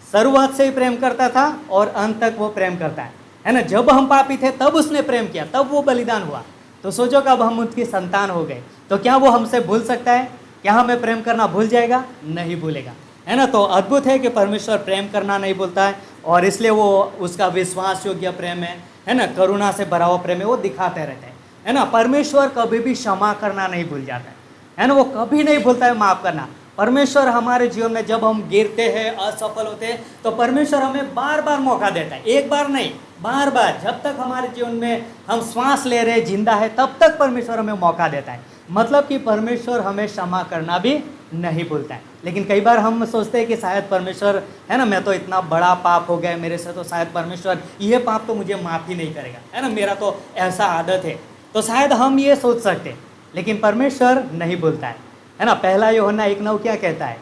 शुरुआत से ही प्रेम करता था और अंत तक वो प्रेम करता है ना। जब हम पापी थे तब उसने प्रेम किया, तब वो बलिदान हुआ। तो सोचो कब हम उसकी संतान हो गए, तो क्या वो हमसे भूल सकता है? क्या हमें प्रेम करना भूल जाएगा? नहीं भूलेगा, है ना। तो अद्भुत है कि परमेश्वर प्रेम करना नहीं भूलता है, और इसलिए वो उसका विश्वास योग्य प्रेम है ना, करुणा से भरा हुआ प्रेम है, वो दिखाते रहते हैं। है ना। परमेश्वर कभी भी क्षमा करना नहीं भूल जाता है ना, वो कभी नहीं भूलता है माफ़ करना। परमेश्वर हमारे जीवन में जब हम गिरते हैं, असफल होते हैं, तो परमेश्वर हमें बार बार मौका देता है, एक बार नहीं बार बार। जब तक हमारे जीवन में हम श्वास ले रहे जिंदा है तब तक परमेश्वर हमें मौका देता है। मतलब कि परमेश्वर हमें क्षमा करना भी नहीं भूलता है। लेकिन कई बार हम सोचते हैं कि शायद परमेश्वर, है ना, मैं तो इतना बड़ा पाप हो गया मेरे से, तो शायद परमेश्वर ये पाप तो मुझे माफ़ ही नहीं करेगा, है ना, मेरा तो ऐसा आदत है, तो शायद हम ये सोच सकते हैं। लेकिन परमेश्वर नहीं भूलता है ना। पहला यूहन्ना 1:9 क्या कहता है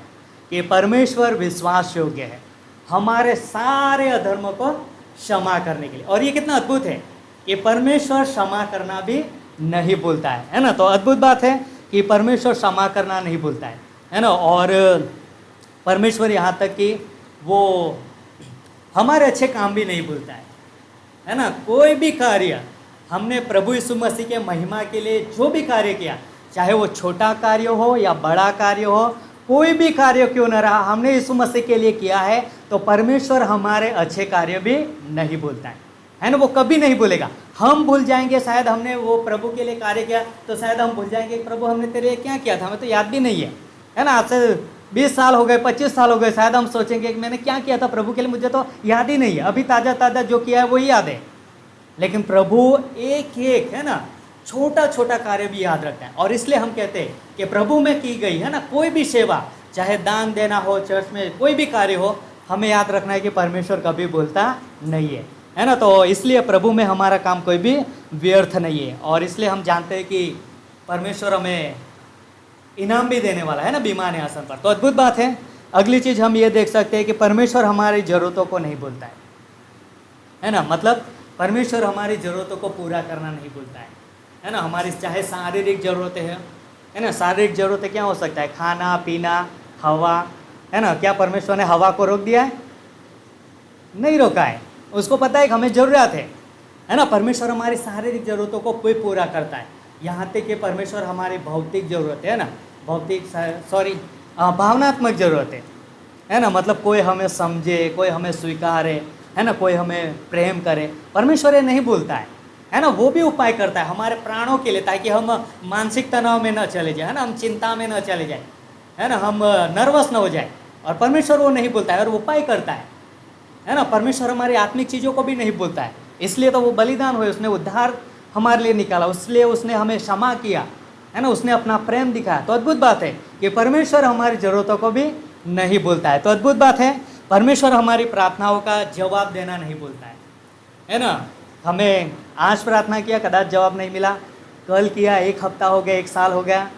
कि परमेश्वर विश्वास योग्य है हमारे सारे अधर्मों को क्षमा करने के लिए। और ये कितना अद्भुत है कि परमेश्वर क्षमा करना भी नहीं भूलता है ना। तो अद्भुत बात है कि परमेश्वर क्षमा करना नहीं भूलता है ना। और परमेश्वर यहाँ तक कि वो हमारे अच्छे काम भी नहीं भूलता है ना। कोई भी कार्य हमने प्रभु यीशु मसीह के महिमा के लिए जो भी कार्य किया, चाहे वो छोटा कार्य हो या बड़ा कार्य हो, कोई भी कार्य क्यों न रहा, हमने यीशु मसीह के लिए किया है, तो परमेश्वर हमारे अच्छे कार्य भी नहीं भूलता है ना। वो कभी नहीं भूलेगा। हम भूल जाएंगे, शायद हमने वो प्रभु के लिए कार्य किया तो शायद हम भूल जाएंगे प्रभु हमने तेरे लिए क्या किया था, हमें तो याद भी नहीं है ना। आज से 20 साल हो गए, 25 साल हो गए, शायद हम सोचेंगे कि मैंने क्या किया था प्रभु के लिए, मुझे तो याद ही नहीं है, अभी ताज़ा ताज़ा जो किया है वही याद है। लेकिन प्रभु एक एक, है ना, छोटा छोटा कार्य भी याद रखता है। और इसलिए हम कहते हैं कि प्रभु में की गई, है ना, कोई भी सेवा, चाहे दान देना हो, चर्च में कोई भी कार्य हो, हमें याद रखना है कि परमेश्वर कभी भूलता नहीं है ना। तो इसलिए प्रभु में हमारा काम कोई भी व्यर्थ नहीं है। और इसलिए हम जानते हैं कि परमेश्वर हमें इनाम भी देने वाला है ना बीमार आसन पर। तो अद्भुत बात है। अगली चीज़ हम ये देख सकते हैं कि परमेश्वर हमारी ज़रूरतों को नहीं भूलता है ना। मतलब परमेश्वर हमारी ज़रूरतों को पूरा करना नहीं भूलता है ना। हमारी चाहे शारीरिक ज़रूरतें हैं, है ना, शारीरिक ज़रूरतें क्या हो सकता है, खाना पीना, हवा, है ना। क्या परमेश्वर ने हवा को रोक दिया है? नहीं रोका है। उसको पता है कि हमें ज़रूरत है ना। परमेश्वर हमारी शारीरिक ज़रूरतों को भी पूरा करता है। यहाँ तक कि परमेश्वर हमारी भौतिक ज़रूरत है ना, भावनात्मक ज़रूरत है ना। मतलब कोई हमें समझे, कोई हमें स्वीकारे, है ना, कोई हमें प्रेम करे, परमेश्वर ये नहीं भूलता है ना। वो भी उपाय करता है हमारे प्राणों के लिए, ताकि हम मानसिक तनाव में न चले जाए, है ना, हम चिंता में न चले जाए, है ना, हम नर्वस न हो जाए। और परमेश्वर वो नहीं भूलता है और उपाय करता है ना। परमेश्वर हमारी आत्मिक चीज़ों को भी नहीं भूलता है। इसलिए तो वो बलिदान हुए, उसने उद्धार हमारे लिए निकाला, इसलिए उसने हमें क्षमा किया, है ना, उसने अपना प्रेम दिखाया। तो अद्भुत बात है कि परमेश्वर हमारी ज़रूरतों को भी नहीं भूलता है। तो अद्भुत बात है, परमेश्वर हमारी प्रार्थनाओं का जवाब देना नहीं भूलता है ना। हमें आज प्रार्थना किया, कदाच जवाब नहीं मिला, कल किया, 1 हफ्ता हो गया, 1 साल हो गया,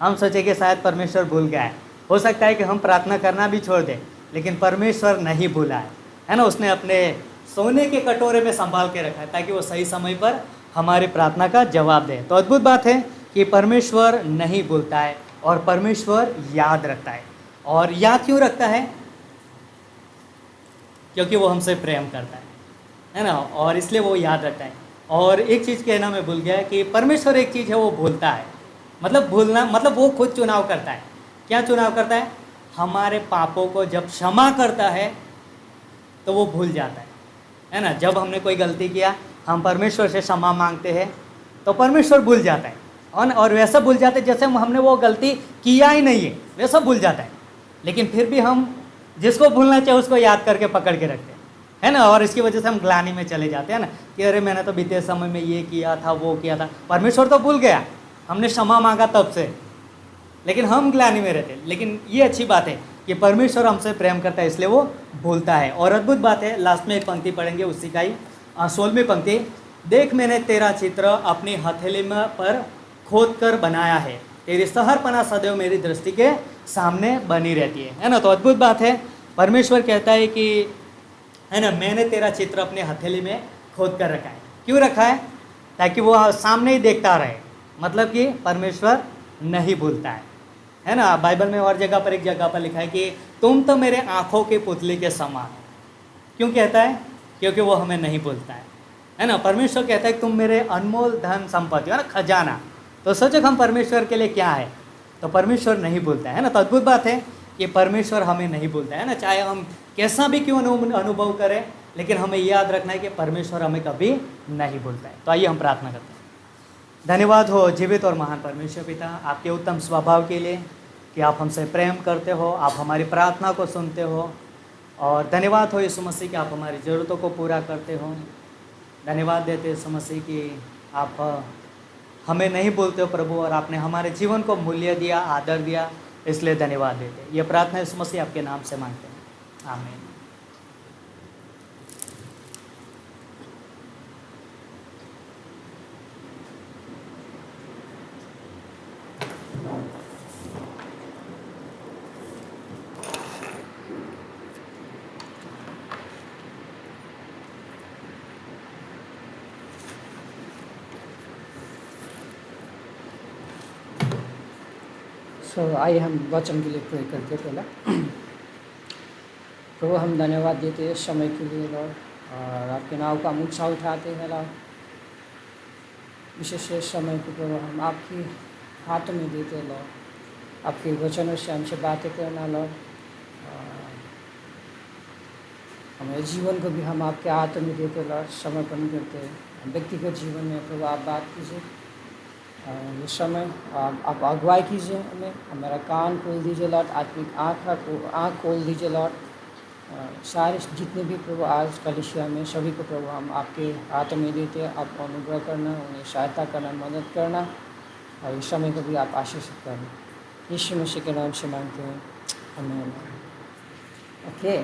हम सोचे कि शायद परमेश्वर भूल गया है। हो सकता है कि हम प्रार्थना करना भी छोड़ दें, लेकिन परमेश्वर नहीं भूला है ना। उसने अपने सोने के कटोरे में संभाल के रखा है ताकि वो सही समय पर हमारी प्रार्थना का जवाब दे। तो अद्भुत बात है कि परमेश्वर नहीं भूलता है और परमेश्वर याद रखता है। और याद क्यों रखता है? क्योंकि वो हमसे प्रेम करता है ना, और इसलिए वो याद रखता है। और एक चीज़ कहना मैं भूल गया कि परमेश्वर एक चीज़ है, वो भूलता है। मतलब भूलना मतलब वो खुद चुनाव करता है। क्या चुनाव करता है? हमारे पापों को जब क्षमा करता है तो वो भूल जाता है ना। जब हमने कोई गलती किया, हम परमेश्वर से क्षमा मांगते हैं तो परमेश्वर भूल जाता है। और वैसा भूल जाता है जैसे हमने वो गलती किया ही नहीं है, वैसा भूल जाता है। लेकिन फिर भी हम जिसको भूलना चाहिए उसको याद करके पकड़ के रखते हैं ना। और इसकी वजह से हम ग्लानि में चले जाते हैं ना कि अरे मैंने तो बीते समय में ये किया था, वो किया था। परमेश्वर तो भूल गया, हमने क्षमा मांगा तब से, लेकिन हम ग्लानि में रहते। लेकिन ये अच्छी बात है कि परमेश्वर हमसे प्रेम करता है, इसलिए वो भूलता है। और अद्भुत बात है, लास्ट में एक पंक्ति पढ़ेंगे उसी का ही, 16वीं पंक्ति। देख मैंने तेरा चित्र अपनी हथेली में पर खोद कर बनाया है, तेरी सहरपना सदैव मेरी दृष्टि के सामने बनी रहती है ना। तो अद्भुत बात है, परमेश्वर कहता है कि, है ना, मैंने तेरा चित्र अपने हथेली में खोद कर रखा है। क्यों रखा है? ताकि वो सामने ही देखता रहे। मतलब कि परमेश्वर नहीं भूलता है ना। बाइबल में और जगह पर, एक जगह पर लिखा है कि तुम तो मेरे आँखों के पुतले के समान। क्यों कहता है? क्योंकि वो हमें नहीं भूलता है ना। परमेश्वर कहता है कि तुम मेरे अनमोल धन संपत्ति, है ना, खजाना। तो सोचो हम परमेश्वर के लिए क्या है, तो परमेश्वर नहीं भूलता है ना। तो अद्भुत बात है कि परमेश्वर हमें नहीं भूलता है ना। चाहे हम कैसा भी क्यों अनुभव करें, लेकिन हमें याद रखना है कि परमेश्वर हमें कभी नहीं भूलता है। तो आइए हम प्रार्थना करते हैं। धन्यवाद हो जीवित और महान परमेश्वर पिता, आपके उत्तम स्वभाव के लिए कि आप हमसे प्रेम करते हो, आप हमारी प्रार्थना को सुनते हो। और धन्यवाद हो यीशु मसीह कि आप हमारी ज़रूरतों को पूरा करते हो। धन्यवाद देते यीशु मसीह कि आप हमें नहीं बोलते हो प्रभु, और आपने हमारे जीवन को मूल्य दिया, आदर दिया, इसलिए धन्यवाद देते। ये प्रार्थना यीशु मसीह आपके नाम से मांगते हैं, आमीन। तो आइए हम वचन के लिए प्रे करते पहला। प्रभु हम धन्यवाद देते हैं समय के लिए लॉर्ड, और आपके नाम का हम उत्साह उठाते हैं लॉर्ड। विशेष समय को प्रभु हम आपके हाथों में देते हैं लॉर्ड। आपके वचनों से हमसे बातें करना लॉर्ड, हमारे जीवन को भी हम आपके हाथों में देते हैं लॉर्ड, समर्पण करते हैं। व्यक्तिगत जीवन में प्रभु आप बात कीजिए, ये समय आप अगुवाई कीजिए, हमारा कान खोल दीजिए लॉर्ड, आत्मिक आँख खोल दीजिए लॉर्ड। सारे जितने भी प्रभु आज कलीसिया में सभी को प्रभु हम आपके हाथों में देते हैं। आप अनुग्रह करना, उन्हें सहायता करना, मदद करना, और इस समय को भी आप आशीषित करना। यीशु मसीह के नाम से मांगते हैं, आमीन। ओके,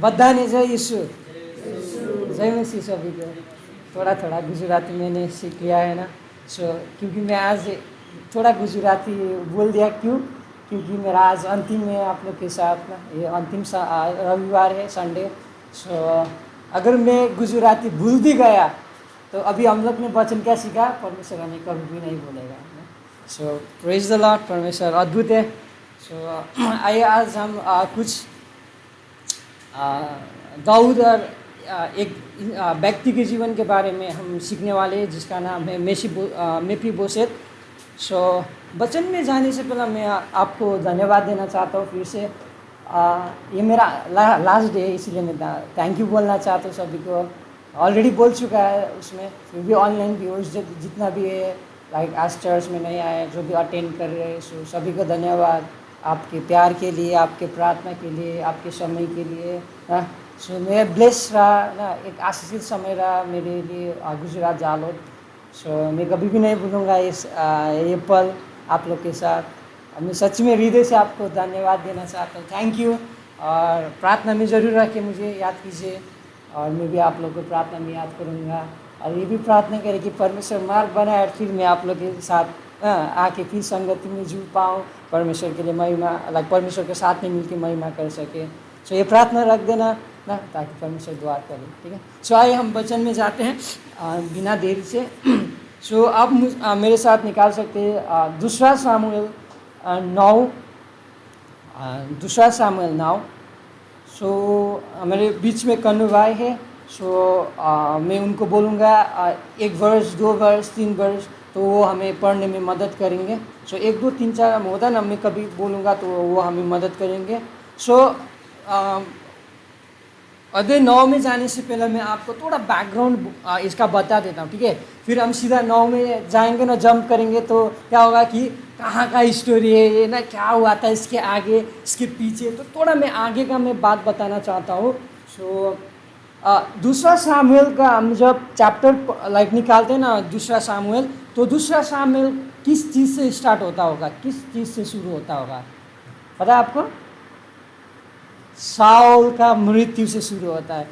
बधाई जय यीशु, जय मसीह सभी को। थोड़ा थोड़ा गुजराती मैंने सीख लिया है ना, क्योंकि मैं आज थोड़ा गुजराती बोल दिया। क्योंकि मेरा आज अंतिम है आप लोग के साथ ना, ये अंतिम रविवार है, संडे। अगर मैं गुजराती भूल भी गया तो अभी हम लोग ने वचन क्या सीखा, परमेश्वर हमें कभी भी नहीं भूलेगा। प्रेज द लॉर्ड, परमेश्वर अद्भुत है। आइए आज हम कुछ दाऊद और एक व्यक्ति के जीवन के बारे में हम सीखने वाले हैं, जिसका नाम है मेफीबोशेत। वचन में जाने से पहले मैं आपको धन्यवाद देना चाहता हूँ फिर से। ये मेरा लास्ट डे है, इसीलिए मैं थैंक यू बोलना चाहता हूँ सभी को। ऑलरेडी बोल चुका है उसमें, फिर भी ऑनलाइन व्यूअर्स जितना भी है, लाइक आज चर्च में नहीं आए, जो भी अटेंड कर रहे हैं, सभी को धन्यवाद आपके प्यार के लिए, आपके प्रार्थना के लिए, आपके समय के लिए। मैं ब्लेस रहा ना, एक आशीषित समय रहा मेरे लिए गुजरात जालोर। मैं कभी भी नहीं भूलूंगा ये पल आप लोग के साथ। मैं सच में हृदय से आपको धन्यवाद देना चाहता हूँ, थैंक यू। और प्रार्थना में ज़रूर रख के मुझे याद कीजिए, और मैं भी आप लोग को प्रार्थना में याद करूँगा। और ये भी प्रार्थना करें कि परमेश्वर मार्ग बनाए, फिर मैं आप लोग के साथ आके फिर संगति में जुड़ पाऊँ, परमेश्वर के लिए महिमा, लाइक परमेश्वर के साथ में मिलकर महिमा कर सके। ये प्रार्थना रख देना ना, ताकि परमेश्वर दुआ करें, ठीक है। आइए हम वचन में जाते हैं बिना देरी से। आप मेरे साथ निकाल सकते हैं दूसरा सामुएल 9। मेरे बीच में कन्नू भाई है, मैं उनको बोलूँगा 1 वर्ष, 2 वर्ष, 3 वर्ष, तो वो हमें पढ़ने में मदद करेंगे। 1, 2, 3, 4 होता ना, मैं कभी बोलूँगा तो वो हमें मदद करेंगे। अध्याय 9 में जाने से पहले मैं आपको थोड़ा बैकग्राउंड इसका बता देता हूँ, ठीक है। फिर हम सीधा 9 में जाएंगे ना, जंप करेंगे तो क्या होगा कि कहाँ का स्टोरी है ये ना, क्या हुआ था इसके आगे इसके पीछे, तो थोड़ा मैं आगे का मैं बात बताना चाहता हूँ। दूसरा सामुएल का हम जब चैप्टर लाइक निकालते हैं ना, दूसरा सामुएल, तो दूसरा सामुएल किस चीज़ से स्टार्ट होता होगा, किस चीज़ से शुरू होता होगा, पता है आपको? शाऊल का मृत्यु से शुरू होता है।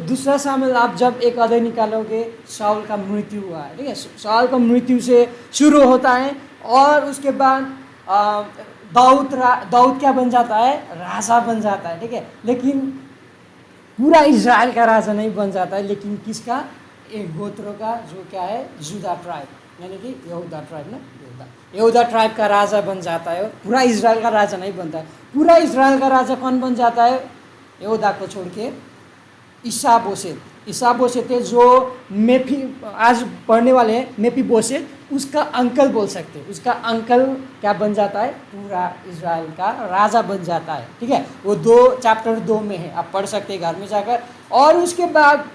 दूसरा सामुएल आप जब एक अध्याय निकालोगे, शाऊल का मृत्यु हुआ है, ठीक है। शाऊल का मृत्यु से शुरू होता है, और उसके बाद दाऊद क्या बन जाता है, राजा बन जाता है, ठीक है। लेकिन पूरा इजराइल का राजा नहीं बन जाता है, लेकिन किसका, एक गोत्रों का, जो क्या है, यहूदा ट्राइब, यानी कि यहूदा ट्राइब ना, यहूदा ट्राइब का राजा बन जाता है। पूरा इजराइल का राजा नहीं बनता है। पूरा इजराइल का राजा कौन बन जाता है, यहूदा को छोड़ के ईसा-बोशेत है, जो आज पढ़ने वाले हैं मेफीबोशेत, उसका अंकल बोल सकते हैं। उसका अंकल क्या बन जाता है, पूरा इजराइल का राजा बन जाता है, ठीक है। वो चैप्टर 2 में है, आप पढ़ सकते हैं घर में जाकर। और उसके बाद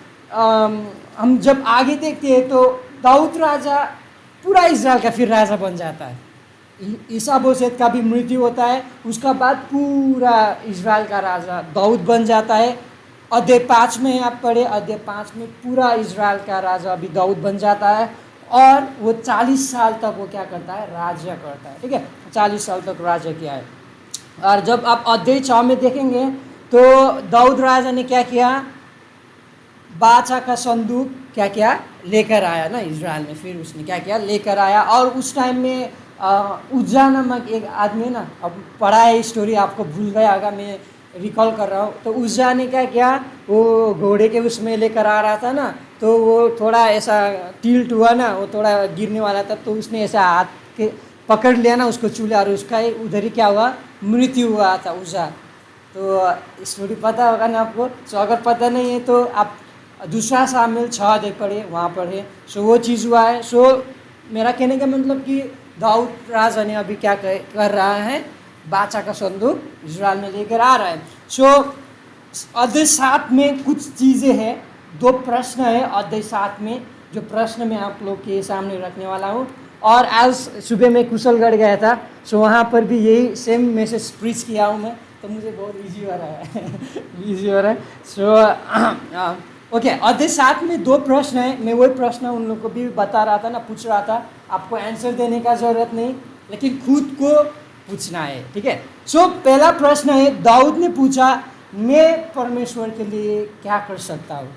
हम जब आगे देखते हैं तो दाऊद राजा पूरा इजराइल का फिर राजा बन जाता है। ईसा बोसेत का भी मृत्यु होता है, उसका बाद पूरा इजराइल का राजा दाऊद बन जाता है। अध्याय 5 में आप पढ़े, अध्याय 5 में पूरा इजराइल का राजा अभी दाऊद बन जाता है और वो 40 साल तक वो क्या करता है, राज्य करता है। ठीक है, 40 साल तक राज्य किया है। और जब आप अध्याय 6 में देखेंगे तो दाऊद राजा ने क्या किया, बाचा का संदूक क्या किया लेकर आया ना इजराइल में। फिर उसने क्या किया लेकर आया, और उस टाइम में उज्जा नामक एक आदमी ना, अब पढ़ा है स्टोरी, आपको भूल गया होगा, मैं रिकॉल कर रहा हूँ। तो उज्जा ने क्या किया, वो घोड़े के उसमें लेकर आ रहा था ना, तो वो थोड़ा ऐसा टिल्ट हुआ ना, वो थोड़ा गिरने वाला था, तो उसने ऐसा हाथ के पकड़ लिया ना उसको चूल्हा, और उसका उधर ही क्या हुआ, मृत्यु हुआ था उज्जा। तो स्टोरी पता होगा ना आपको। सो अगर पता नहीं है तो आप दूसरा शामिल 6 अध्याय पढ़े, वहाँ पढ़े। सो वो चीज़ हुआ है। सो मेरा कहने का मतलब कि दाऊद राजा ने अभी क्या कर रहा है, बाचा का संदूक इजराइल में लेकर आ रहा है। सो अध्याय 7 में कुछ चीज़ें हैं, 2 प्रश्न है अध्याय 7 में, जो प्रश्न मैं आप लोग के सामने रखने वाला हूँ। और आज सुबह मैं कुशलगढ़ गया था, सो वहाँ पर भी यही सेम मैसेज प्रीच किया हूँ मैं, तो मुझे बहुत इजी हो रहा है इजी हो रहा है। सो ओके, अध्याय 7 में 2 प्रश्न है। मैं वही प्रश्न उन लोग को भी बता रहा था ना, पूछ रहा था। आपको आंसर देने का ज़रूरत नहीं, लेकिन खुद को पूछना है। ठीक है। सो पहला प्रश्न है, दाऊद ने पूछा, मैं परमेश्वर के लिए क्या कर सकता हूँ।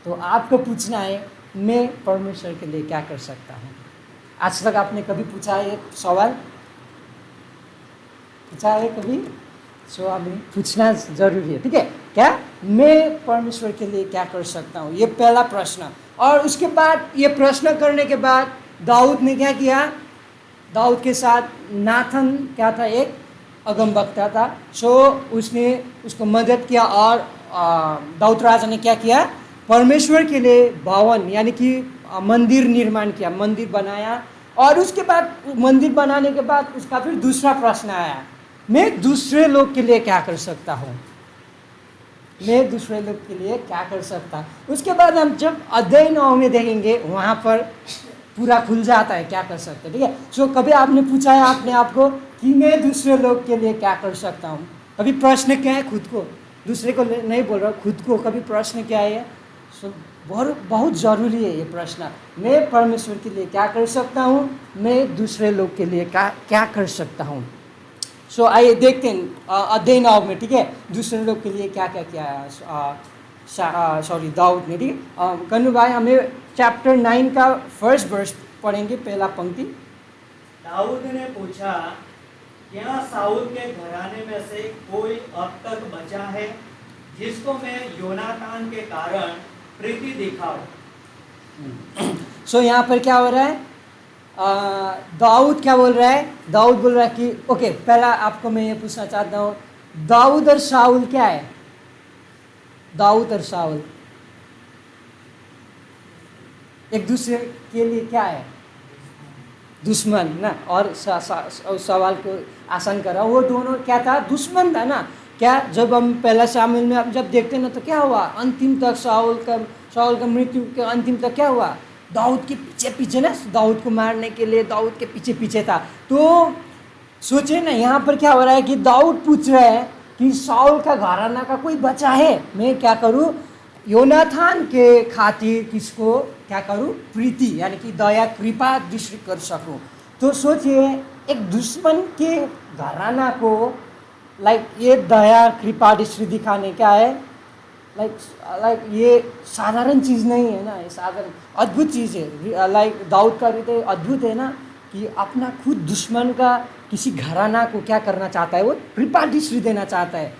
तो आपको पूछना है, मैं परमेश्वर के लिए क्या कर सकता हूँ। आज तक आपने कभी पूछा है सवाल, पूछा है कभी? सो अभी पूछना जरूरी है। ठीक है, क्या मैं परमेश्वर के लिए क्या कर सकता हूँ, ये पहला प्रश्न। और उसके बाद ये प्रश्न करने के बाद दाऊद ने क्या किया, दाऊद के साथ नाथन क्या था, एक अगमवक्ता था। सो उसने उसको मदद किया, और दाऊद राजा ने क्या किया, परमेश्वर के लिए भवन यानी कि मंदिर निर्माण किया, मंदिर बनाया। और उसके बाद मंदिर बनाने के बाद उसका फिर दूसरा प्रश्न आया, मैं दूसरे लोग के लिए क्या कर सकता हूँ, मैं दूसरे लोग के लिए क्या कर सकता। उसके बाद हम जब अध्याय 9 में देखेंगे, वहाँ पर पूरा खुल जाता है क्या कर सकते। ठीक है। सो कभी आपने पूछा है अपने आप को कि मैं दूसरे लोग के लिए क्या कर सकता हूँ। कभी प्रश्न क्या है खुद को, दूसरे को नहीं बोल रहा, खुद को कभी प्रश्न क्या है। सो बहुत ज़रूरी है ये प्रश्न, मैं परमेश्वर के लिए क्या कर सकता हूँ, मैं दूसरे लोग के लिए क्या कर सकता हूँ। सो आइए देखते हैं अध्याय 9 में। ठीक है, दूसरे लोग के लिए क्या क्या किया सॉरी दाऊद ने। ठीक है, कन्नू भाई हमें चैप्टर 9 का फर्स्ट वर्स पढ़ेंगे, पहला पंक्ति। दाऊद ने पूछा, क्या साउल के घराने में से कोई अब तक बचा है जिसको मैं योनातान के कारण प्रीति दिखाऊं। सो यहाँ पर क्या हो रहा है, दाऊद क्या बोल रहा है, दाऊद बोल रहा है कि ओके, पहला आपको मैं ये पूछना चाहता हूँ, दाऊद और शाऊल क्या है, दाऊद और शाऊल एक दूसरे के लिए क्या है, दुश्मन ना। और सवाल को आसान करा, वो दोनों क्या था, दुश्मन था ना। क्या जब हम पहला शामिल में जब देखते हैं ना, तो क्या हुआ, अंतिम तक शाऊल का मृत्यु के अंतिम तक क्या हुआ, दाऊद के पीछे पीछे ना, दाऊद को मारने के लिए दाऊद के पीछे पीछे था। तो सोचे ना, यहाँ पर क्या हो रहा है कि दाऊद पूछ रहा है कि शाऊल का घराना का कोई बचा है, मैं क्या करूँ, योनाथान के खातिर किसको क्या करूँ, प्रीति यानी कि दया कृपा दृष्टि कर सकूँ। तो सोचिए, एक दुश्मन के घराना को लाइक ये दया कृपा दृष्टि दिखाने क्या है, लाइक ये साधारण चीज़ नहीं है ना, ये साधारण अद्भुत चीज़ है। लाइक दाऊद का भी तो अद्भुत है ना, कि अपना खुद दुश्मन का किसी घराना को क्या करना चाहता है, वो कृपा दृष्टि देना चाहता है।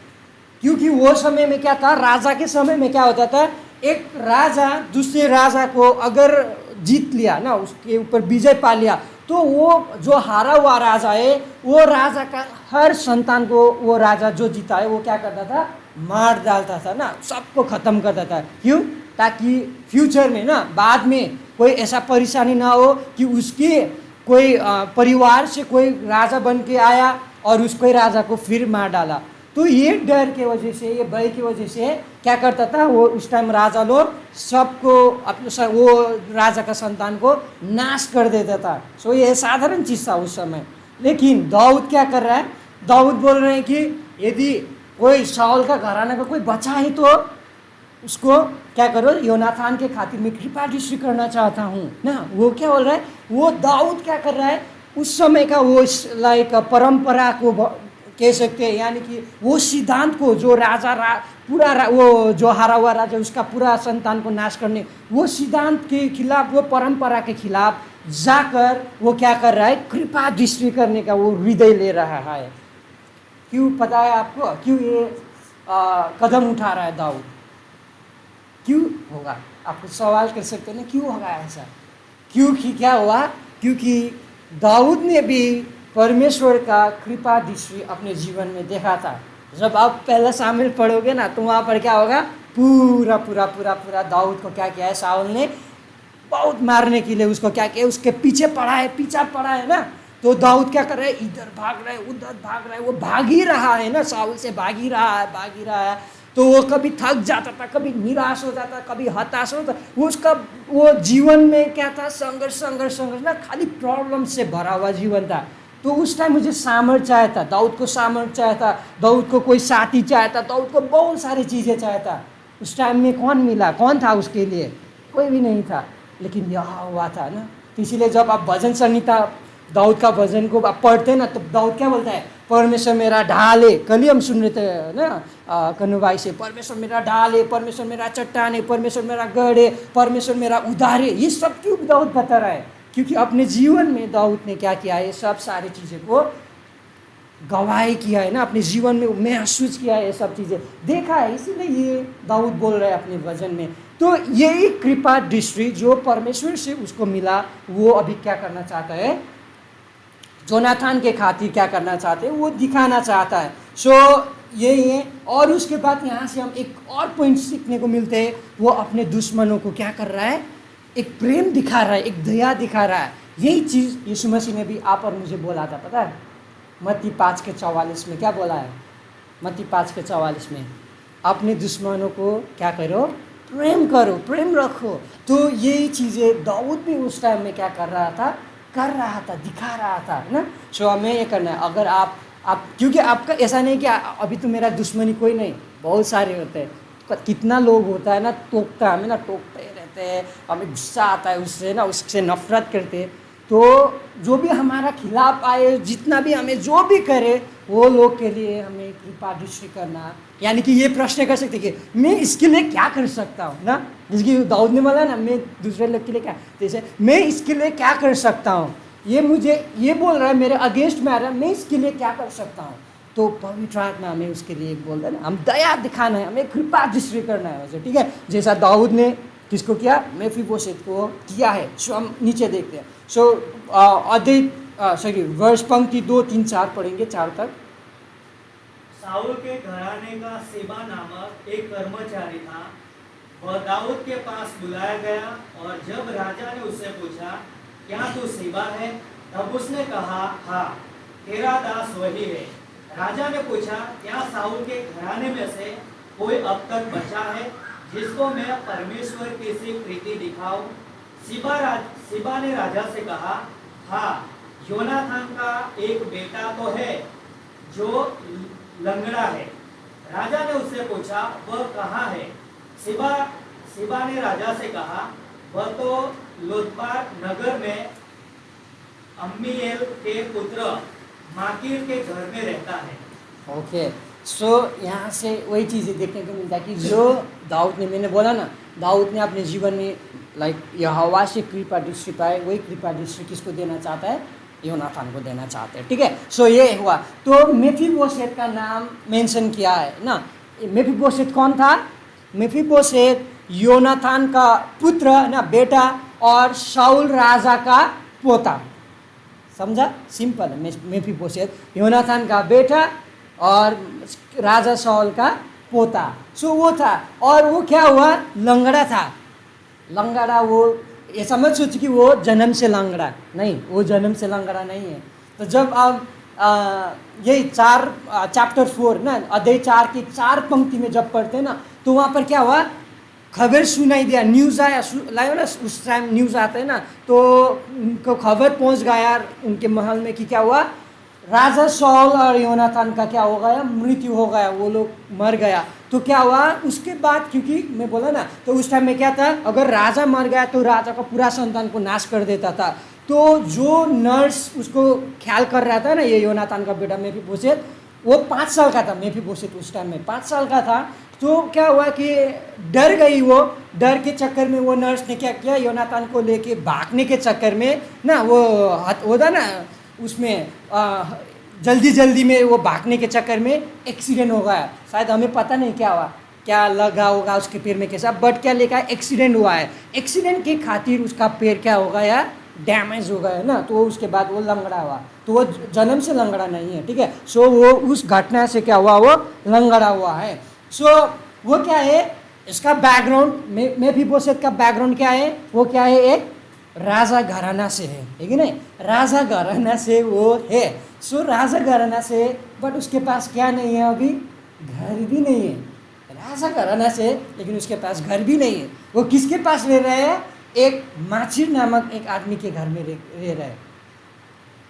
क्योंकि वो समय में क्या था, राजा के समय में क्या होता था, एक राजा दूसरे राजा को अगर जीत लिया ना, उसके ऊपर विजय पा लिया, तो वो जो हारा हुआ राजा है, वो राजा का हर संतान को वो राजा जो जीता है वो क्या करता था, मार डालता था ना, सबको ख़त्म करता था। क्यों, ताकि फ्यूचर में ना, बाद में कोई ऐसा परेशानी ना हो कि उसके कोई परिवार से कोई राजा बन के आया और उसको राजा को फिर मार डाला। तो ये डर के वजह से, ये भय की वजह से क्या करता था वो, उस टाइम राजा लोग सबको अपने वो राजा का संतान को नाश कर देता था। सो ये साधारण चीज़ था उस समय। लेकिन दाऊद क्या कर रहा है, दाऊद बोल रहे हैं कि यदि कोई शाऊल का घराना का कोई बचा है तो उसको क्या करो, योनाथान के खातिर मैं कृपा दृष्टि करना चाहता हूँ ना। वो क्या बोल रहा है, वो दाऊद क्या कर रहा है, उस समय का वो लाइक परंपरा को कह सकते हैं, यानी कि वो सिद्धांत को जो वो जो हारा हुआ राजा उसका पूरा संतान को नाश करने, वो सिद्धांत के खिलाफ, वो परंपरा के खिलाफ जाकर वो क्या कर रहा है, कृपा दृष्टि करने का वो हृदय ले रहा है। क्यों पता है आपको, क्यों ये कदम उठा रहा है दाऊद? क्यों होगा, आप सवाल कर सकते हैं ना, क्यों होगा ऐसा? क्योंकि क्या हुआ, क्योंकि दाऊद ने भी परमेश्वर का कृपा दृष्टि अपने जीवन में देखा था। जब आप पहला शामिल पढ़ोगे ना तो वहाँ पर क्या होगा, पूरा पूरा पूरा पूरा दाऊद को क्या किया है, शाऊल ने बहुत मारने के लिए उसको क्या किया, उसके पीछे पीछा पड़ा है ना। तो दाऊद क्या कर रहा है, इधर भाग रहा है, उधर भाग रहा है, वो भाग ही रहा है ना, शाऊल से भाग ही रहा है। तो वो कभी थक जाता था, कभी निराश हो जाता, कभी हताश होता। वो जीवन में क्या था, संघर्ष ना, खाली प्रॉब्लम से भरा हुआ जीवन था। तो उस टाइम मुझे सामर्थ्य चाहिए था, दाऊद को सामर्थ्य चाहिए था, दाऊद को कोई साथी चाहिए था, दाऊद को बहुत सारी चीज़ें चाहिए था। उस टाइम में कौन था उसके लिए? कोई भी नहीं था। लेकिन यह हुआ था ना। तो इसीलिए जब आप भजन संहिता, दाऊद का भजन को आप पढ़ते ना, तो दाऊद क्या बोलता है, परमेश्वर मेरा ढाल है। कल ही हम सुन रहे थे ना कन्नू भाई से, परमेश्वर मेरा ढाल है, परमेश्वर मेरा चट्टान है, परमेश्वर मेरा गढ़ है, परमेश्वर मेरा उद्धार है। ये सब क्यों दाऊद बता रहा है? क्योंकि अपने जीवन में दाऊद ने क्या किया है, सब सारी चीज़ें को गवाही किया है ना, अपने जीवन में महसूस किया है, ये सब चीज़ें देखा है, इसीलिए ये दाऊद बोल रहा है अपने वचन में। तो यही कृपा दृष्टि जो परमेश्वर से उसको मिला, वो अभी क्या करना चाहता है, जोनाथान के खातिर क्या करना चाहते हैं, वो दिखाना चाहता है। सो यही है। और उसके बाद यहाँ से हम एक और पॉइंट सीखने को मिलते हैं, वो अपने दुश्मनों को क्या कर रहा है, एक प्रेम दिखा रहा है, एक दया दिखा रहा है। यही चीज़ यीशु मसीह ने भी आप और मुझे बोला था, पता है, मत्ती 5:44 में क्या बोला है, मत्ती 5:44 में, अपने दुश्मनों को क्या करो, प्रेम करो, प्रेम रखो। तो यही चीज़ें दाऊद भी उस टाइम में क्या कर रहा था, दिखा रहा था ना। सो हमें ये करना है, अगर आप क्योंकि आपका ऐसा नहीं कि अभी तो मेरा दुश्मनी कोई नहीं, बहुत सारे होते हैं। कितना लोग होता है ना, टोकता है हमें ना, टोकते रहते हैं, हमें गुस्सा आता है उससे ना, उससे नफरत करते हैं। तो जो भी हमारा खिलाफ आए, जितना भी हमें जो भी करे, वो लोग के लिए हमें कृपा दृष्टि करना, यानी कि ये प्रश्न कर सकते कि मैं इसके लिए क्या कर सकता हूँ ना, जिसकी दाऊद ने बोला ना, मैं दूसरे लोग के लिए क्या, जैसे मैं इसके लिए क्या कर सकता हूँ, ये मुझे ये बोल रहा है मेरे अगेंस्ट में आ रहा है, मैं इसके लिए क्या कर सकता हूँ। तो पवित्र आत्मा हमें उसके लिए बोल रहा है ना, हम दया दिखाना है, हमें कृपा दृष्टि करना है वैसे, ठीक है, जैसा दाऊद ने किसको किया, मेफीबोशेत को किया है। सो हम नीचे देखते हैं। सो वर्ष पंक्ति 2, 3, 4 पढ़ेंगे, 4 तक। साउल के घराने का सीबा नामक एक कर्मचारी था, वह दाऊद के पास बुलाया गया, और जब राजा ने उससे पूछा, क्या तू सीबा है, तब उसने कहा, हाँ, तेरा दास वही है। राजा ने पूछा, क्या साउल के घराने में से कोई अब तक बचा है जिसको मैं परमेश्वर की सी प्रीति दिखाऊं? सीबा ने राजा से कहा, हाँ, योनाथान का एक बेटा तो है जो लंगड़ा है। राजा ने उससे पूछा, वह कहाँ है? सीबा ने राजा से कहा, वह तो लोदबार नगर में अम्मीएल के पुत्र माकीर के घर में रहता है। ओके, सो यहाँ से वही चीज़ें देखने को मिलता है कि जो दाऊद ने, मैंने बोला ना, दाऊद ने अपने जीवन में यहोवा से कृपा दृष्टि पाए, वही कृपा दृष्टि किसको देना चाहता है, योनाथान को देना चाहते हैं, ठीक है। सो ये हुआ। तो मेफीबोशेत का नाम मेंशन किया है ना। मेफीबोशेत कौन था? मेफीबोशेत योनाथान का पुत्र ना, बेटा, और शाऊल राजा का पोता। समझा? सिंपल है। मेफीबोशेत योनाथान का बेटा और राजा शाऊल का पोता। सो वो था, और वो क्या हुआ, लंगड़ा था। लंगड़ा, वो ऐसा मत सोच कि वो जन्म से लंगड़ा नहीं, वो जन्म से लंगड़ा नहीं है। तो जब आप यही 4 चैप्टर 4 ना, अध्याय 4 की 4 पंक्ति में जब पढ़ते हैं ना, तो वहाँ पर क्या हुआ, खबर सुनाई दिया, न्यूज़ आया, लाया ना, उस टाइम न्यूज़ आता है ना, तो उनको खबर पहुँच गया उनके महल में कि क्या हुआ, राजा शाऊल और योनातान का क्या हो गया, मृत्यु हो गया, वो लोग मर गया। तो क्या हुआ उसके बाद, क्योंकि मैं बोला ना, तो उस टाइम में क्या था, अगर राजा मर गया तो राजा का पूरा संतान को नाश कर देता था। तो जो नर्स उसको ख्याल कर रहा था ना, ये योनातान का बेटा मेफीबोशेत, वो 5 साल का था। मेफीबोशेत उस टाइम में 5 साल का था। तो क्या हुआ कि डर गई वो, डर के चक्कर में वो नर्स ने क्या किया, योनातान को लेके भागने के चक्कर में ना, वो था ना उसमें जल्दी जल्दी में वो भागने के चक्कर में एक्सीडेंट हो गया। शायद हमें पता नहीं क्या हुआ, क्या लगा होगा उसके पैर में कैसा, बट क्या लिखा है, एक्सीडेंट हुआ है। एक्सीडेंट के खातिर उसका पैर क्या हो गया, डैमेज हो गया ना, तो उसके बाद वो लंगड़ा हुआ। तो वो जन्म से लंगड़ा नहीं है, ठीक है। सो वो उस घटना से क्या हुआ, वो लंगड़ा हुआ है। सो वो क्या है, इसका बैकग्राउंड, मेफीबोशेत का बैकग्राउंड क्या है, वो क्या है, एक राजा घराना से है कि नहीं, राजा घराना से वो है। सो राजा घराना से, बट उसके पास क्या नहीं है, अभी घर भी नहीं है। राजा घराना से, लेकिन उसके पास घर भी नहीं है। वो किसके पास रह रहे हैं, एक माचिर नामक एक आदमी के घर में रह रहे हैं।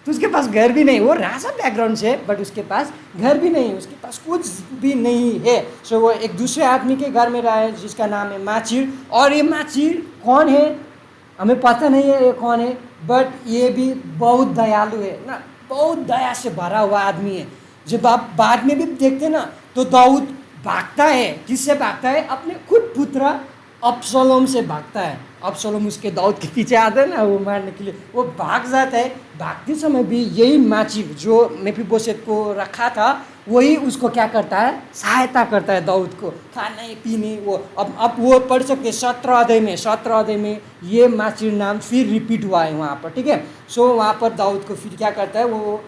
तो उसके पास घर भी नहीं, वो राजा बैकग्राउंड से, बट उसके पास घर भी नहीं, उसके पास कुछ भी नहीं है। सो वो एक दूसरे आदमी के घर में रहा है जिसका नाम है माचिर। और ये माचिर कौन है हमें पता नहीं है ये कौन है, बट ये भी बहुत दयालु है ना, बहुत दया से भरा हुआ आदमी है। जब आप बाद में भी देखते ना, तो दाऊद भागता है, किससे भागता है, अपने खुद पुत्र अब्सलोम से भागता है। अब्सलोम उसके दाऊद के पीछे आता है ना, वो मारने के लिए, वो भाग जाता है। भागते समय भी यही माचिर जो मेफीबोशेत को रखा था, वही उसको क्या करता है, सहायता करता है दाऊद को, खाने पीने। वो अब वो पढ़ सकते 17 अध्याय में ये माचिर नाम फिर रिपीट हुआ है वहाँ पर, ठीक है। सो वहाँ पर दाऊद को फिर क्या करता है, वो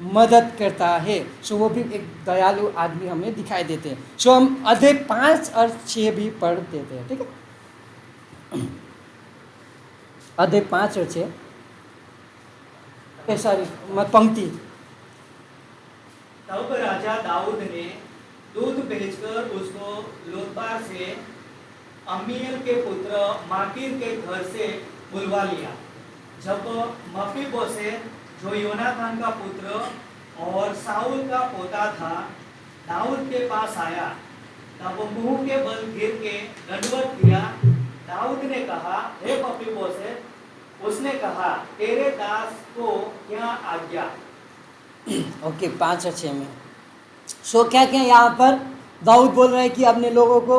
मदद करता है। सो वो भी एक दयालु आदमी हमें दिखाई देते हैं। सो हम अध्याय 5 और 6 भी पढ़ देते हैं, ठीक है। अध्याय 5 और 6, सॉरी पंक्ति। तब राजा दाऊद ने दूत भेजकर उसको लोदबार से अम्मीएल के पुत्र माकीर के घर से बुलवा लिया। जब मेफीबोशेत जो योनातान का पुत्र और साउल का पोता था दाऊद के पास आया, तब मुंह के बल गिर के दंडवत किया। दाऊद ने कहा, हे मेफीबोशेत। उसने कहा, तेरे दास को क्या आज्ञा। ओके 5 और 6 में सो क्या क्या यहाँ पर दाऊद बोल रहा है कि अपने लोगों को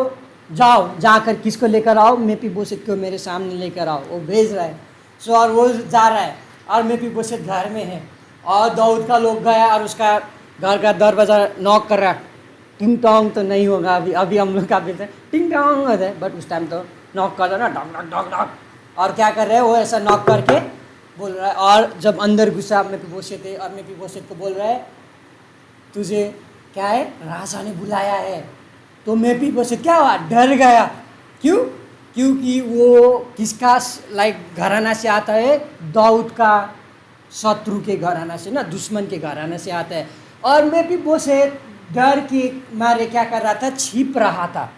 जाओ, जाकर किसको लेकर आओ, मेफीबोशेत को मेरे सामने लेकर आओ। वो भेज रहा है। सो और वो जा रहा है और मेफीबोशेत घर में है, और दाऊद का लोग गया और उसका घर का दरवाज़ा नॉक कर रहा। टिंग टोंग तो नहीं होगा अभी हम लोग का बोलते हैं टिंग टोंग होता है, बट उस टाइम तो नॉक कर रहा ना, डॉक डॉक डॉक डॉक। और क्या कर रहे हैं, वो ऐसा नॉक करके बोल रहा है। और जब अंदर घुसा मेफीबोशेत है, और मेफीबोशेत को बोल रहा है, तुझे क्या है, राजा ने बुलाया है। तो मेफीबोशेत क्या हुआ, डर गया। क्यों, क्योंकि वो किसका घराना से आता है, दाऊद का शत्रु के घराना से ना, दुश्मन के घराना से आता है। और मेफीबोशेत डर के मारे क्या कर रहा था, छिप रहा था।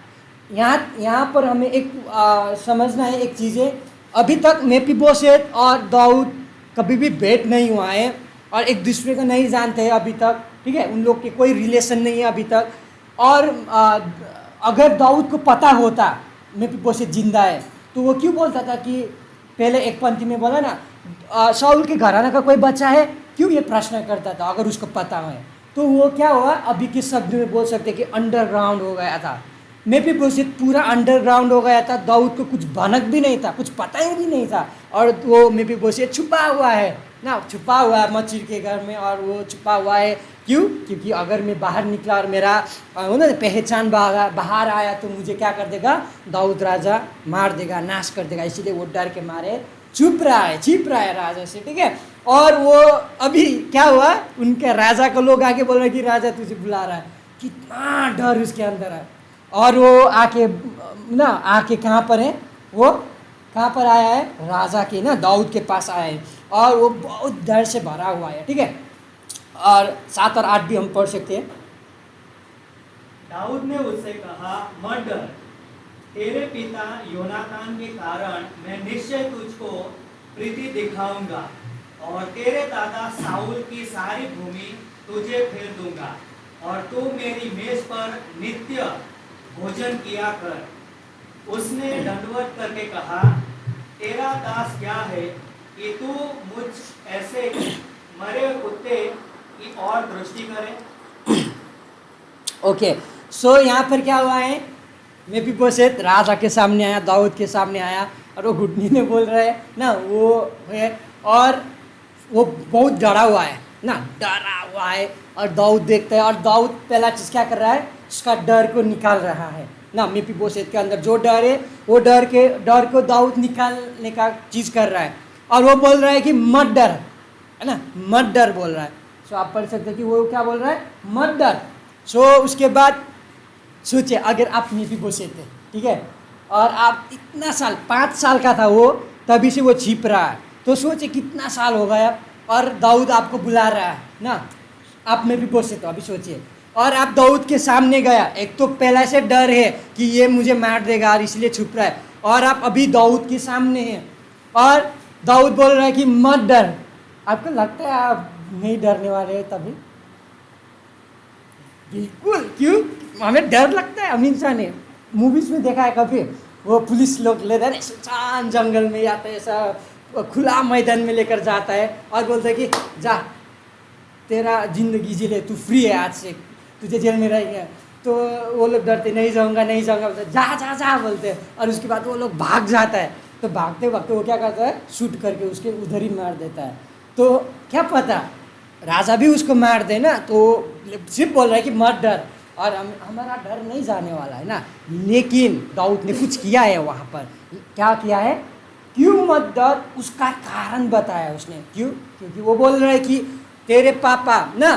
यहाँ पर हमें एक समझना है एक चीज़ है, अभी तक मेफीबोशेत और दाऊद कभी भी भेंट नहीं हुआ है, और एक दूसरे को नहीं जानते हैं अभी तक, ठीक है। उन लोग के कोई रिलेशन नहीं है अभी तक। और अगर दाऊद को पता होता मेफीबोशेत जिंदा है, तो वो क्यों बोलता था कि पहले एक पंक्ति में बोला ना, शाऊल के घराना का कोई बच्चा है, क्यों ये प्रश्न करता था अगर उसको पता है। तो वो क्या हुआ, अभी के शब्द में बोल सकते कि अंडरग्राउंड हो गया था। मेफीबोशेत पूरा अंडरग्राउंड हो गया था, दाऊद को कुछ भनक भी नहीं था, कुछ पता ही भी नहीं था। और वो मेफीबोशेत छुपा हुआ है ना, छुपा हुआ है मचिर के घर में। और वो छुपा हुआ है क्यों, क्योंकि अगर मैं बाहर निकला और मेरा ना पहचान बाहर आया तो मुझे क्या कर देगा, दाऊद राजा मार देगा, नाश कर देगा। इसीलिए वो डर के मारे छिप रहा है राजा से, ठीक है। और वो अभी क्या हुआ, उनके राजा को लोग आके बोल रहे कि राजा तुझे बुला रहा है। कितना डर उसके अंदर है। और वो आके कहाँ पर है, वो कहाँ पर आया है, राजा के ना, दाऊद के पास आया है। और वो बहुत डर से भरा हुआ है, ठीक है। और 7 और 8 भी हम पढ़ सकते हैं। दाऊद ने उससे कहा, मत डर, तेरे पिता योनातान के कारण मैं निश्चय तुझको प्रीति दिखाऊंगा और तेरे दादा साउल की सारी भूमि तुझे फेर दूंगा और तू मेरी मेज पर नित्य भोजन किया कर। उसने दंडवत करके कहा, तेरा दास क्या है कि तू मुझ ऐसे मरे कुत्ते की और दृष्टि करे। ओके, सो यहाँ पर क्या हुआ है, मेफीबोशेत राजा के सामने आया, दाऊद के सामने आया और वो घुटनी में बोल रहा है ना, वो है और वो बहुत डरा हुआ है ना, डरा हुआ है। और दाऊद देखता है और दाऊद पहला चीज़ क्या कर रहा है, उसका डर को निकाल रहा है ना। मेफीबोशेत के अंदर जो डर है वो डर को दाऊद निकालने का चीज़ कर रहा है और वो बोल रहा है कि मत डर, है ना, मत डर बोल रहा है। सो आप पढ़ सकते हैं कि वो क्या बोल रहा है, मत डर। सो उसके बाद सोचिए, अगर आप मेफीबोशेत थे, ठीक है, और आप इतना साल 5 साल का था वो, तभी से वो छिप रहा है, तो सोचिए कितना साल हो गया और दाऊद आपको बुला रहा है ना, आप मेफीबोशेत हो, अभी सोचिए, और आप दाऊद के सामने गया, एक तो पहले से डर है कि ये मुझे मार देगा और इसलिए छुप रहा है, और आप अभी दाऊद के सामने हैं और दाऊद बोल रहा है कि मत डर। आपको लगता है आप नहीं डरने वाले हैं तभी? बिल्कुल, क्यों? हमें डर लगता है, हम इंसान है। मूवीज में देखा है कभी, वो पुलिस लोग लेकर सुनसान जंगल में जाते हैं, ऐसा खुला मैदान में लेकर जाता है और बोलता है कि जा, तेरा जिंदगी जी ले, तू फ्री है, आज से तुझे जेल में रहेगा। तो वो लोग डरते, नहीं जाऊँगा नहीं जाऊँगा, बोलते जा जा जा बोलते हैं, और उसके बाद वो लोग भाग जाता है। तो भागते वक्त वो क्या करता है, शूट करके उसके उधर ही मार देता है। तो क्या पता राजा भी उसको मार दे ना, तो सिर्फ बोल रहा है कि मत डर, और हमारा डर नहीं जाने वाला है ना। लेकिन दाऊद ने कुछ किया है वहाँ पर, क्या किया है, क्यों मत डर, उसका कारण बताया उसने। क्यों? क्योंकि वो बोल रहा है कि तेरे पापा ना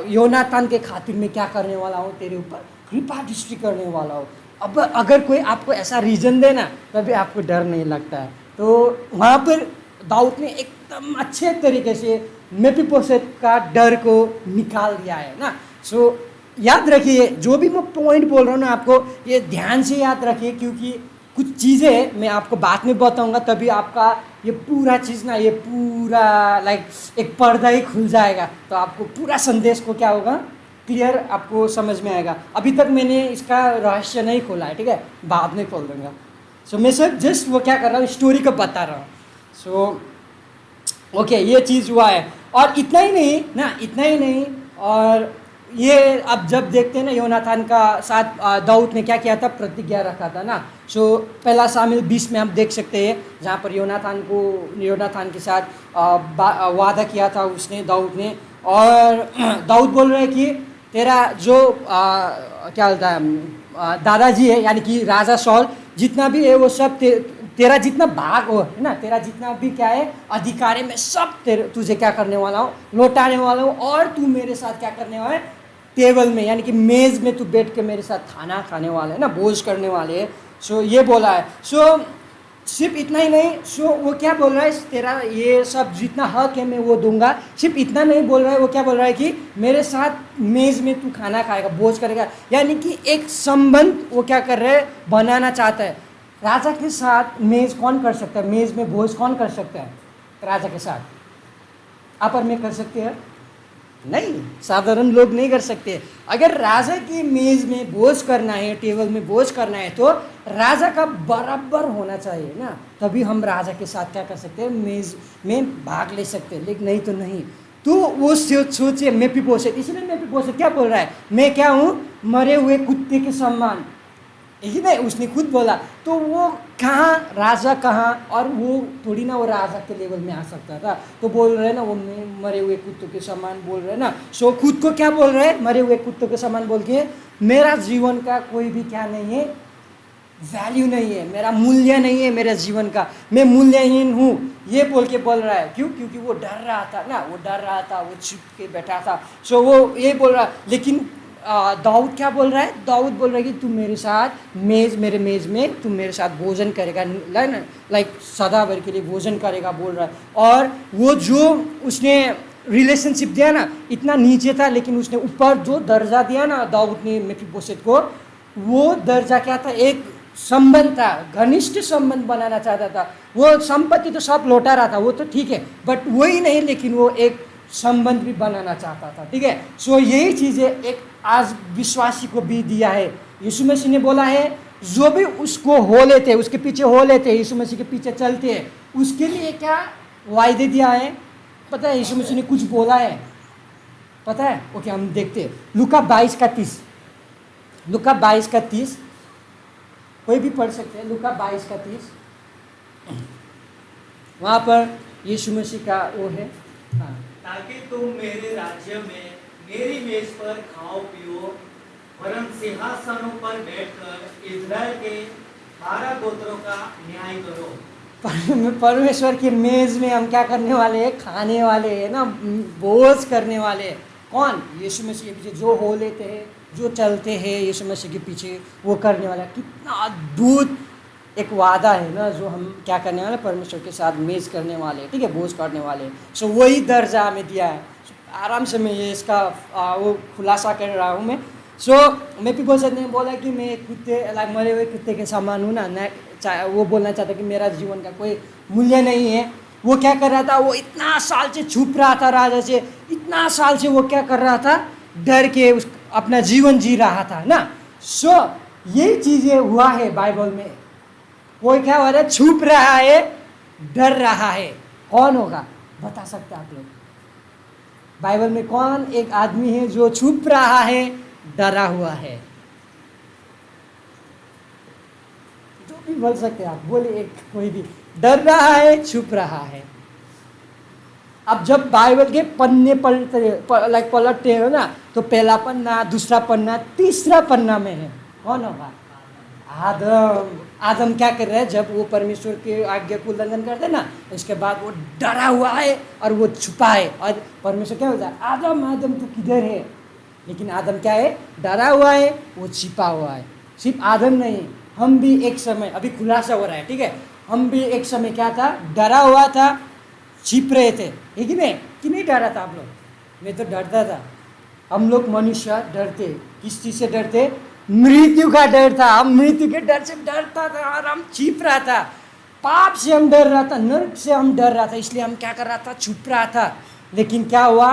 योनातान के खातिर में क्या करने वाला हूँ, तेरे ऊपर कृपा दृष्टि करने वाला हूँ। अब अगर कोई आपको ऐसा रीजन देना, तभी आपको डर नहीं लगता है। तो वहाँ पर दाऊद ने एकदम अच्छे तरीके से मेफीबोशेत का डर को निकाल दिया है ना। सो याद रखिए, जो भी मैं पॉइंट बोल रहा हूँ ना आपको, ये ध्यान से याद रखिए, क्योंकि कुछ चीज़ें मैं आपको बाद में बताऊंगा, तभी आपका ये पूरा चीज़ ना, ये पूरा लाइक एक पर्दा ही खुल जाएगा, तो आपको पूरा संदेश को क्या होगा, क्लियर आपको समझ में आएगा। अभी तक मैंने इसका रहस्य नहीं खोला है, ठीक है, बाद में खोल दूंगा। सो मैं सिर्फ जस्ट वो क्या कर रहा हूँ, स्टोरी को बता रहा हूँ। सो ओके, ये चीज़ हुआ है, और इतना ही नहीं ना, इतना ही नहीं, और ये अब जब देखते हैं ना, योनातान का साथ दाऊद ने क्या किया था, प्रतिज्ञा रखा था ना। सो पहला शामिल 20 में हम देख सकते हैं, जहाँ पर योनातान के साथ वादा किया था उसने, दाऊद ने, और दाऊद बोल रहे हैं कि तेरा जो क्या बोलता है दादाजी है, यानी कि राजा शॉल, जितना भी है वो सब तेरा जितना भाग हो है ना, तेरा जितना भी क्या है अधिकार है, मैं सब तुझे क्या करने वाला हूँ, लौटाने वाला हूँ, और तू मेरे साथ क्या करने वाला है, टेबल में यानी कि मेज़ में तू बैठ के मेरे साथ खाना खाने वाले है ना, भोज करने वाले है। सो ये बोला है। सो सिर्फ इतना ही नहीं, सो वो क्या बोल रहा है, तेरा ये सब जितना हक है मैं वो दूंगा। सिर्फ इतना नहीं बोल रहा है, वो क्या बोल रहा है कि मेरे साथ मेज़ में तू खाना खाएगा, भोज करेगा, यानी कि एक संबंध वो क्या कर रहा है, बनाना चाहता है। राजा के साथ मेज़ कौन कर सकता है, मेज़ में भोज कौन कर सकता है राजा के साथ? आप और मैं कर सकते हैं? नहीं, साधारण लोग नहीं कर सकते। अगर राजा की मेज़ में भोज करना है, टेबल में भोज करना है, तो राजा का बराबर होना चाहिए ना, तभी हम राजा के साथ क्या कर सकते हैं, मेज़ में भाग ले सकते हैं, लेकिन नहीं तो नहीं। तो वो सोचिए मेफीबोशेत, इसलिए मेफीबोशेत क्या बोल रहा है, मैं क्या हूँ, मरे हुए कुत्ते के समान, यही नहीं उसने खुद बोला। तो वो कहाँ, राजा कहाँ, और वो थोड़ी ना वो राजा के लेवल में आ सकता था। तो बोल रहे ना वो मरे हुए कुत्तों के समान बोल रहे ना। सो खुद को क्या बोल रहे हैं, मरे हुए कुत्तों के समान बोल के, मेरा जीवन का कोई भी क्या नहीं है, वैल्यू नहीं है, मेरा मूल्य नहीं है मेरे जीवन का, मैं मूल्यहीन हूँ, ये बोल के बोल रहा है। क्यों? क्योंकि वो डर रहा था ना, वो डर रहा था, वो छिप के बैठा था। सो वो ये बोल रहा, लेकिन दाऊद क्या बोल रहा है, दाऊद बोल रहा है कि तू मेरे साथ मेरे मेज़ में तू मेरे साथ भोजन करेगा, लाइक सदा भर के लिए भोजन करेगा बोल रहा है। और वो जो उसने रिलेशनशिप दिया ना, इतना नीचे था, लेकिन उसने ऊपर जो दर्जा दिया ना दाऊद ने मेफीबोशेत को, वो दर्जा क्या था? एक संबंध था, घनिष्ठ संबंध बनाना चाहता था। वो संपत्ति तो सब लौटा रहा था, वो तो ठीक है, बट वही नहीं, लेकिन वो एक संबंध भी बनाना चाहता था। ठीक है, सो यही चीज़ें एक आज विश्वासी को भी दिया है। यीशु मसीह ने बोला है, जो भी उसको हो लेते, उसके पीछे हो लेते, यीशु मसीह के पीछे चलते हैं, उसके लिए क्या वायदे दिया है पता है? यीशु मसीह ने कुछ बोला है पता है? ओके, हम देखते हैं लूका 22:30। लूका 22:30 कोई भी पढ़ सकते हैं। लूका 22:30 वहाँ पर यीशु मसीह का वो है। हाँ, ताकि तुम मेरे राज्य में मेरी मेज पर खाओ पियो, वरन सिंहासनों पर बैठकर इज़राइल के 12 गोत्रों का न्याय करो। परमेश्वर की मेज में हम क्या करने वाले हैं? खाने वाले हैं ना, भोज करने वाले हैं। कौन? यीशु मसीह के पीछे जो हो लेते हैं, जो चलते हैं यीशु मसीह के पीछे, वो करने वाला। कितना अद्भुत एक वादा है ना, जो हम क्या करने वाले? परमेश्वर के साथ मेज करने वाले, ठीक है, भोज करने वाले। सो वही दर्जा हमें दिया है। आराम से मैं ये इसका वो खुलासा कर रहा हूँ मैं। सो मेफीबोशेत ने बोला कि मैं कुत्ते, लाइक मरे हुए कुत्ते के समान हूँ ना, वो बोलना चाहता कि मेरा जीवन का कोई मूल्य नहीं है। वो क्या कर रहा था? वो इतना साल से छुप रहा था राजा से, इतना साल से वो क्या कर रहा था? डर के अपना जीवन जी रहा था ना। सो ये चीज़ें हुआ है बाइबल में। कोई क्या हो रहा है? छुप रहा है, डर रहा है। कौन होगा? बता सकते आप लोग? बाइबल में कौन एक आदमी है जो छुप रहा है, डरा हुआ है? जो भी बोल सकते हैं आप, बोले एक कोई भी। डर रहा है, छुप रहा है। अब जब बाइबल के पन्ने पलटते हो ना, तो पहला पन्ना, दूसरा पन्ना, तीसरा पन्ना में है कौन होगा? आदम क्या कर रहा है? जब वो परमेश्वर के आज्ञा को उल्लंघन करते ना, इसके बाद वो डरा हुआ है और वो छुपा है। और परमेश्वर क्या होता है? आदम आदम तू किधर है? लेकिन आदम क्या है? डरा हुआ है, वो छिपा हुआ है। सिर्फ आदम नहीं, हम भी एक समय, अभी खुलासा हो रहा है, ठीक है, हम भी एक समय क्या था? डरा हुआ था, छिप रहे थे, है कि नहीं? कि नहीं डरा था आप लोग? मैं तो डरता था। हम लोग मनुष्य डरते, किस चीज़ से डरते? मृत्यु का डर था। हम मृत्यु के डर से डरता था और हम छिप रहा था। पाप से हम डर रहा था, नरक से हम डर रहा था, इसलिए हम क्या कर रहा था? छुप रहा था। लेकिन क्या हुआ?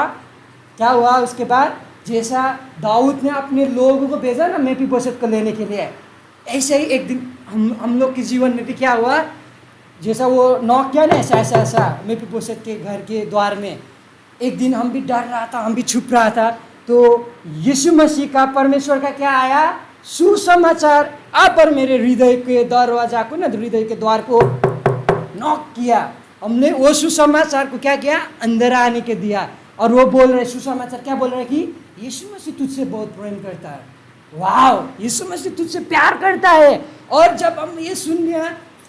क्या हुआ उसके बाद? जैसा दाऊद ने अपने लोगों को भेजा ना मेफीबोशेत को लेने के लिए, ऐसे ही एक दिन हम लोग के जीवन में भी क्या हुआ? जैसा वो नॉक किया ना, ऐसा मेफीबोशेत के घर के द्वार में, एक दिन हम भी डर रहा था, हम भी छुप रहा था। तो यीशु मसीह का, परमेश्वर का क्या आया? सुसमाचार आप और मेरे हृदय के दरवाजा को ना, हृदय के द्वार को नॉक किया। हमने वो सुसमाचार को क्या किया? अंदर आने के दिया। और वो बोल रहे, सुसमाचार क्या बोल रहे कि यीशु मसीह तुझसे बहुत प्रेम करता है। वाह, यीशु मसीह तुझसे प्यार करता है। और जब हम ये सुन लिया,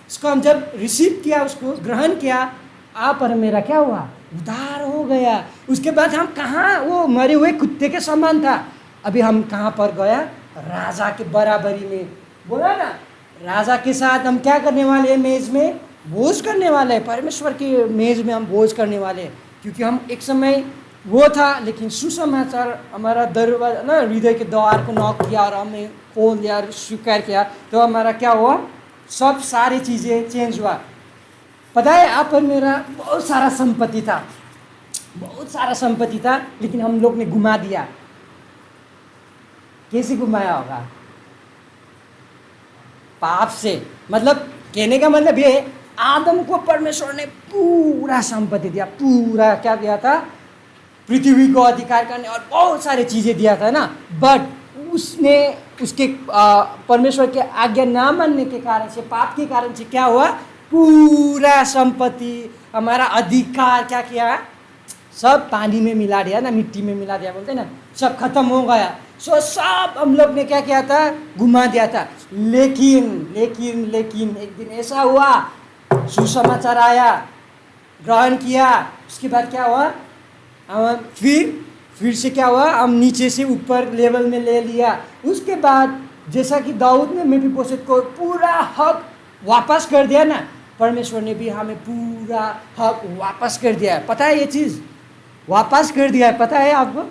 इसको हम जब रिसीव किया, उसको ग्रहण किया, आप और मेरा क्या हुआ? उद्धार हो गया। उसके बाद हम कहाँ? वो मरे हुए कुत्ते के समान था। अभी हम कहाँ पर गया? राजा के बराबरी में। बोला ना, राजा के साथ हम क्या करने वाले हैं? मेज में भोज करने वाले हैं। परमेश्वर की मेज में हम भोज करने वाले हैं। क्योंकि हम एक समय वो था, लेकिन सुसमाचार हमारा दरवाजा ना, हृदय के द्वार को नॉक किया और हमें खोल दिया, स्वीकार किया, तो हमारा क्या हुआ? सब सारी चीज़ें चेंज हुआ। पता है, आप और मेरा बहुत सारा संपत्ति था, बहुत सारा संपत्ति था, लेकिन हम लोग ने घुमा दिया। कैसे घुमाया होगा? पाप से। मतलब कहने का मतलब ये है, आदम को परमेश्वर ने पूरा संपत्ति दिया, पूरा क्या दिया था? पृथ्वी को अधिकार करने और बहुत सारी चीज़ें दिया था ना। बट उसने उसके परमेश्वर के आज्ञा ना मानने के कारण से, पाप के कारण से क्या हुआ? पूरा संपत्ति, हमारा अधिकार क्या किया? सब पानी में मिला दिया ना, मिट्टी में मिला दिया बोलते ना, सब खत्म हो गया। सो सब हम लोग ने क्या किया था? घुमा दिया था। लेकिन एक दिन ऐसा हुआ, सुसमाचार आया, ग्रहण किया, उसके बाद क्या हुआ? फिर से क्या हुआ? हम नीचे से ऊपर लेवल में ले लिया। उसके बाद जैसा कि दाऊद ने मेफीबोशेत को पूरा हक वापस कर दिया ना, परमेश्वर ने भी हमें पूरा हक वापस कर दिया। पता है ये चीज़? वापस कर दिया है, पता है आपको?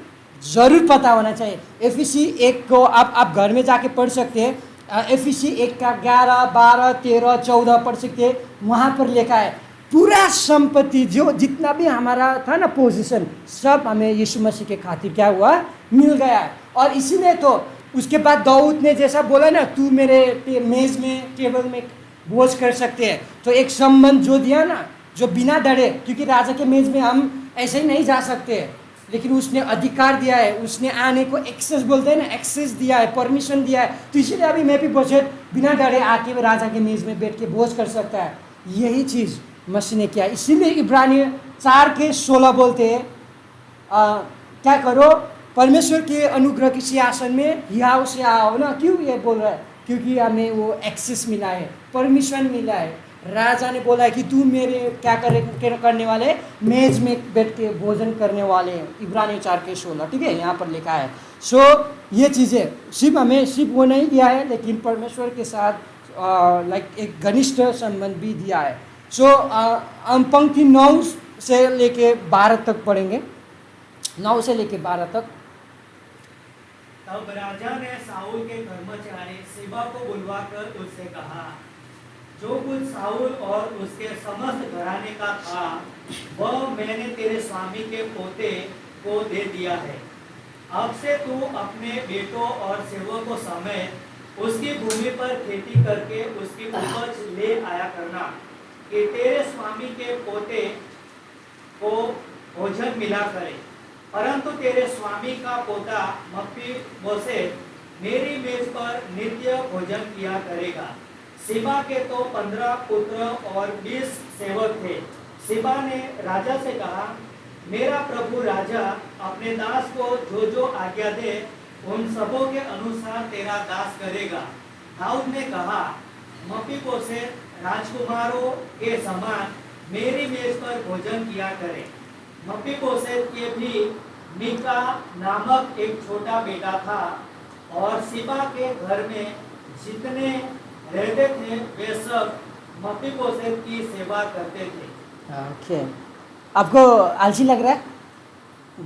ज़रूर पता होना चाहिए। एफिसी 1 को आप घर में जाके पढ़ सकते हैं। एफिसी 1 का 11, 12, 13, 14 पढ़ सकते हैं। वहाँ पर लिखा है पूरा संपत्ति जो जितना भी हमारा था ना पोजीशन, सब हमें यीशु मसीह के खातिर क्या हुआ, मिल गया है। और इसीलिए तो उसके बाद दाऊद ने जैसा बोला ना, तू मेरे मेज़ में टेबल में बोझ कर सकते हैं, तो एक संबंध जो दिया ना, जो बिना डरे, क्योंकि राजा के मेज़ में हम ऐसे ही नहीं जा सकते, लेकिन उसने अधिकार दिया है, उसने आने को एक्सेस बोलते हैं ना, एक्सेस दिया है, परमिशन दिया है। तो इसीलिए अभी मैं भी बोझेट बिना डरे आके राजा के मेज़ में बैठ के बोझ कर सकता है। यही चीज़ मसीह ने किया। इसीलिए इब्रानी 4:16 बोलते हैं क्या करो, परमेश्वर के अनुग्रह के सिंहासन में हियाव से आओ ना। क्यों ये बोल रहा है? क्योंकि हमें वो एक्सेस मिला है, परमिशन मिला है। राजा ने बोला है कि तू मेरे क्या करने वाले, मेज में बैठ के भोजन करने वाले हैं। इब्रानी 4:16, ठीक है, यहाँ पर लिखा है। सो ये चीज़ें सिर्फ हमें सिर्फ वो नहीं दिया है, लेकिन परमेश्वर के साथ लाइक एक घनिष्ठ संबंध भी दिया है। सो हम पंक्ति 9 से लेके 12 तक पढ़ेंगे, 9 से लेके 12 तक। तब राजा ने साउल के कर्मचारी सिबा को बुलवाकर उससे कहा, जो कुछ साउल और उसके समस्त घराने का था वह मैंने तेरे स्वामी के पोते को दे दिया है। अब से तू अपने बेटों और सेवकों समेत उसकी भूमि पर खेती करके उसकी उपज ले आया करना, कि तेरे स्वामी के पोते को भोजन मिला करे। परंतु तेरे स्वामी का पोता मपीबोशेत मेरी मेज पर नित्य भोजन किया करेगा। सिबा के तो 15 पुत्र और 20 सेवक थे। सिबा ने राजा से कहा, मेरा प्रभु राजा अपने दास को जो जो आज्ञा दे उन सबों के अनुसार तेरा दास करेगा। दाऊद ने कहा, मपीबोशेत राजकुमारों के समान मेरी मेज पर भोजन किया करे। मपीबोशेत के भी मीका नामक एक छोटा बेटा था, और सिबा के घर में जितने रहते थे वे सब मपीबोशेत की सेवा करते थे। ओके, आपको आलसी लग रहा है?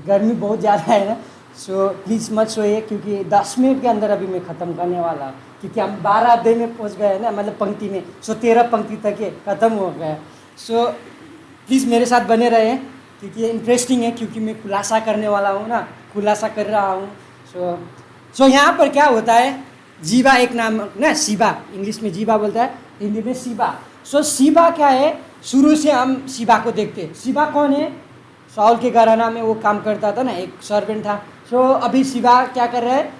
गर्मी बहुत ज़्यादा है ना, सो प्लीज़ मत सोइए, क्योंकि 10 मिनट के अंदर अभी मैं ख़त्म करने वाला हूँ, क्योंकि हम 12 अध्याय में पहुँच गए हैं ना, मतलब पंक्ति में। सो 13 पंक्ति तक ये ख़त्म हो गया। सो प्लीज़ मेरे साथ बने रहे, क्योंकि ये इंटरेस्टिंग है, क्योंकि मैं खुलासा करने वाला हूँ ना, खुलासा कर रहा हूँ। सो यहाँ पर क्या होता है, जीवा एक नाम ना, सीबा, इंग्लिश में जीवा बोलता है, हिंदी में सीबा। सो सीबा क्या है, शुरू से हम सीबा को देखते हैं। सीबा कौन है? साउल के घराना में वो काम करता था ना, एक सर्वेंट था। सो अभी सीबा क्या कर रहा है,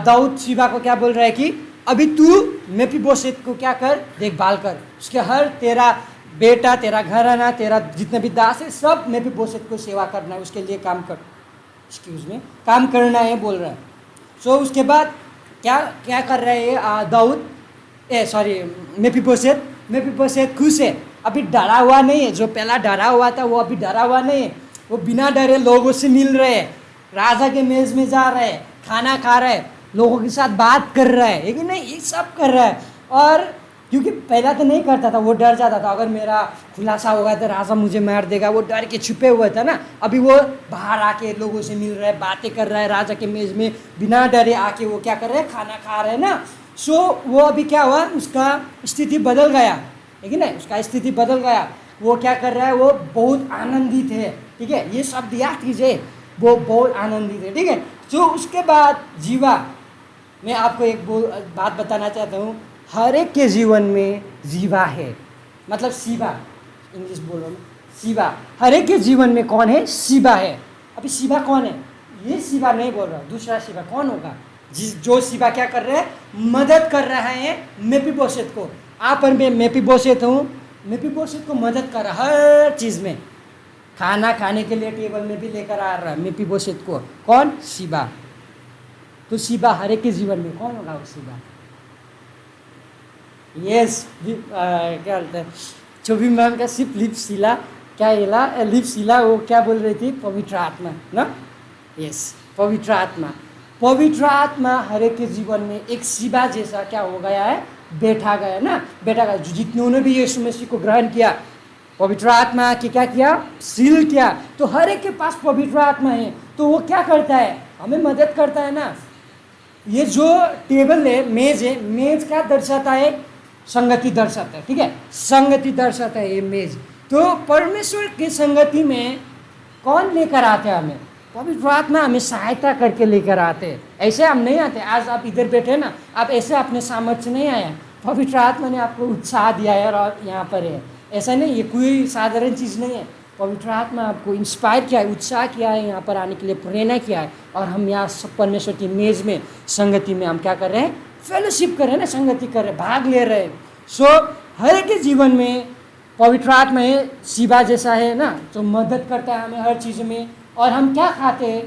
दाऊद सीबा को क्या बोल रहा है कि अभी तू मेफीबोशेत को क्या कर, देखभाल कर, उसके हर तेरा बेटा, तेरा घराना, तेरा जितने भी दास है, सब मेफीबोशेत को सेवा करना है, उसके लिए काम कर, एक्सक्यूज में काम करना है बोल रहा है। सो उसके बाद क्या क्या कर रहे हैं दाऊद, मेफीबोशेत खुश है, अभी डरा हुआ नहीं है। जो पहला डरा हुआ था वो अभी डरा हुआ नहीं है, वो बिना डरे लोगों से मिल रहे हैं, राजा के मेज़ में जा रहे हैं, खाना खा रहे हैं, लोगों के साथ बात कर रहा है, लेकिन नहीं, ये सब कर रहा है। और क्योंकि पहला तो नहीं करता था, वो डर जाता था, अगर मेरा खुलासा होगा तो राजा मुझे मार देगा, वो डर के छुपे हुए था ना। अभी वो बाहर आके लोगों से मिल रहा है, बातें कर रहा है, राजा के मेज़ में बिना डरे आके वो क्या कर रहे हैं, खाना खा रहे हैं ना। सो वो अभी क्या हुआ, उसका स्थिति बदल गया, ठीक है ना, उसका स्थिति बदल गया। वो क्या कर रहा है, वो बहुत आनंदित है, ठीक है, ये सब याद कीजिए, वो बहुत आनंदित है, ठीक है। तो उसके बाद जीवा, मैं आपको एक बात बताना चाहता हूँ, हर एक के जीवन में जीवा है, मतलब सीबा, इंग्लिश बोलो ना, सीबा, हर एक के जीवन में कौन है, सीबा है। अभी सीबा कौन है, ये सीबा नहीं बोल रहा, दूसरा सीबा कौन होगा, जो सीबा क्या कर रहे हैं, मदद कर रहा है मेफीबोशेत को। आप और मैं मेफीबोशेत हूँ, मेफीबोशेत को मदद कर रहा हर चीज़ में, खाना खाने के लिए टेबल में भी लेकर आ रहा है मेफीबोशेत को। कौन, सीबा। तो सीबा हर एक के जीवन में कौन होगा, वो सीबा। यस, क्या बोलते हैं, चौबी मैम का सिर्फ लिपशिला, क्या लिपशिला, वो क्या बोल रही थी, पवित्र आत्मा ना। यस, पवित्र आत्मा, पवित्र आत्मा हर एक के जीवन में एक सीबा जैसा क्या हो गया है, बैठा गया ना, बैठा गया। जितनों ने भी यीशु मसीह को ग्रहण किया, पवित्र आत्मा की क्या किया, सील किया। तो हर एक के पास पवित्र आत्मा है, तो वो क्या करता है, हमें मदद करता है ना। ये जो टेबल है, मेज क्या दर्शाता है, संगति दर्शाता है, ठीक है, संगति दर्शाता है ये मेज। तो परमेश्वर की संगति में कौन लेकर आते हैं हमें, पवित्र आत्मा हमें सहायता करके लेकर आते हैं। ऐसे हम नहीं आते, आज आप इधर बैठे ना, आप ऐसे अपने सामर्थ्य नहीं आए, पवित्र आत्मा ने आपको उत्साह दिया है और यहाँ पर है। ऐसा नहीं, ये कोई साधारण चीज़ नहीं है। पवित्र आत्मा आपको इंस्पायर किया है, उत्साह किया है, यहाँ पर आने के लिए प्रेरणा किया है। और हम यहाँ परमेश्वर की मेज में, संगति में हम क्या कर रहे हैं, फेलोशिप कर रहे हैं ना, संगति कर रहे हैं, भाग ले रहे हैं। सो हर एक के जीवन में पवित्र आत्मा है, शिवा जैसा है ना, जो मदद करता है हमें हर चीज़ में। और हम क्या खाते हैं,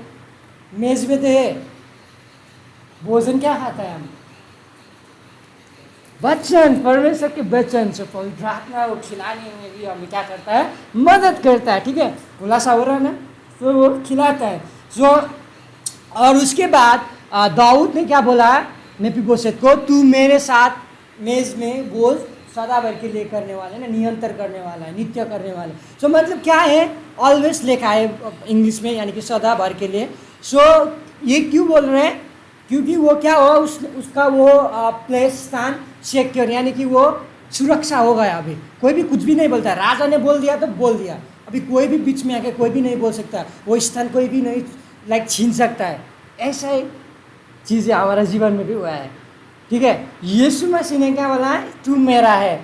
मेज में थे भोजन क्या खाता है, हम वचन, परमेश्वर के वचन से पवित्र आत्मा को खिलाने में भी हमें क्या करता है, मदद करता है, ठीक है, खुलासा हो रहा है ना, तो वो खिलाता है। जो और उसके बाद दाऊद ने क्या बोला मेफीबोशेत को, तू मेरे साथ मेज में बोझ सदा भर के लिए करने वाला है ना, निरंतर करने वाला है, नित्य करने वाला है। सो मतलब क्या है, ऑलवेज लिखा है इंग्लिश में, यानी कि सदा भर के लिए। सो ये क्यों बोल रहे हैं, क्योंकि वो क्या हो, उसका वो प्लेस, स्थान सिक्योर, यानी कि वो सुरक्षा हो गया। अभी कोई भी कुछ भी नहीं बोलता है, राजा ने बोल दिया तो बोल दिया, अभी कोई भी बीच में आके कोई भी नहीं बोल सकता, वो स्थान कोई भी नहीं छीन सकता है। ऐसा ही चीज़ें हमारा जीवन में भी हुआ है, ठीक है। यीशु मसीह ने क्या बोला, तू मेरा है।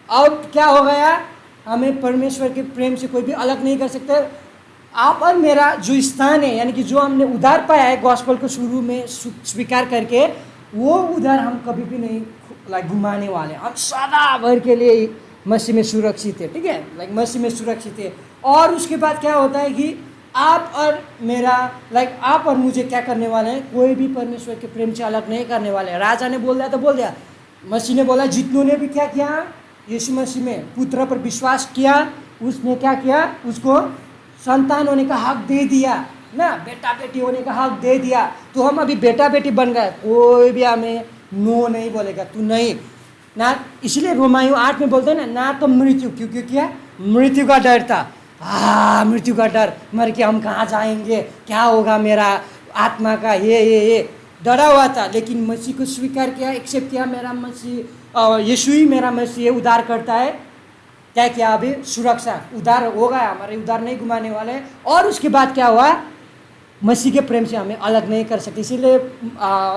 अब क्या हो गया, हमें परमेश्वर के प्रेम से कोई भी अलग नहीं कर सकता। आप और मेरा जो स्थान है, यानी कि जो हमने उधार पाया है गॉस्पेल को शुरू में स्वीकार करके, वो उधार हम कभी भी नहीं घुमाने वाले। हम सदा भर के लिए मसीह में सुरक्षित है, ठीक है, मसीह में सुरक्षित है। और उसके बाद क्या होता है कि आप और मेरा आप और मुझे क्या करने वाले हैं, कोई भी परमेश्वर के प्रेम से अलग नहीं करने वाले। राजा ने बोल दिया तो बोल दिया, मसीह ने बोला, जितनों ने भी क्या किया, यीशु मसीह में पुत्र पर विश्वास किया, उसने क्या किया, उसको संतान होने का हक दे दिया ना, बेटा बेटी होने का हक दे दिया। तो हम अभी बेटा बेटी बन गए, कोई भी हमें नो नहीं बोलेगा, तू नहीं ना। इसलिए रोमायु 8 में बोलते हैं ना तो मृत्यु, क्योंकि क्या, मृत्यु का डर था, मृत्यु का डर, मर के हम कहाँ जाएंगे, क्या होगा मेरा आत्मा का, ये डरा हुआ था। लेकिन मसीह को स्वीकार किया, एक्सेप्ट किया, मेरा मसीह, यीशु ही मेरा मसीह है, उद्धार करता है। क्या किया, अभी सुरक्षा, उद्धार हो गया, हमारे उद्धार नहीं घुमाने वाले। और उसके बाद क्या हुआ, मसीह के प्रेम से हमें अलग नहीं कर सकते। इसीलिए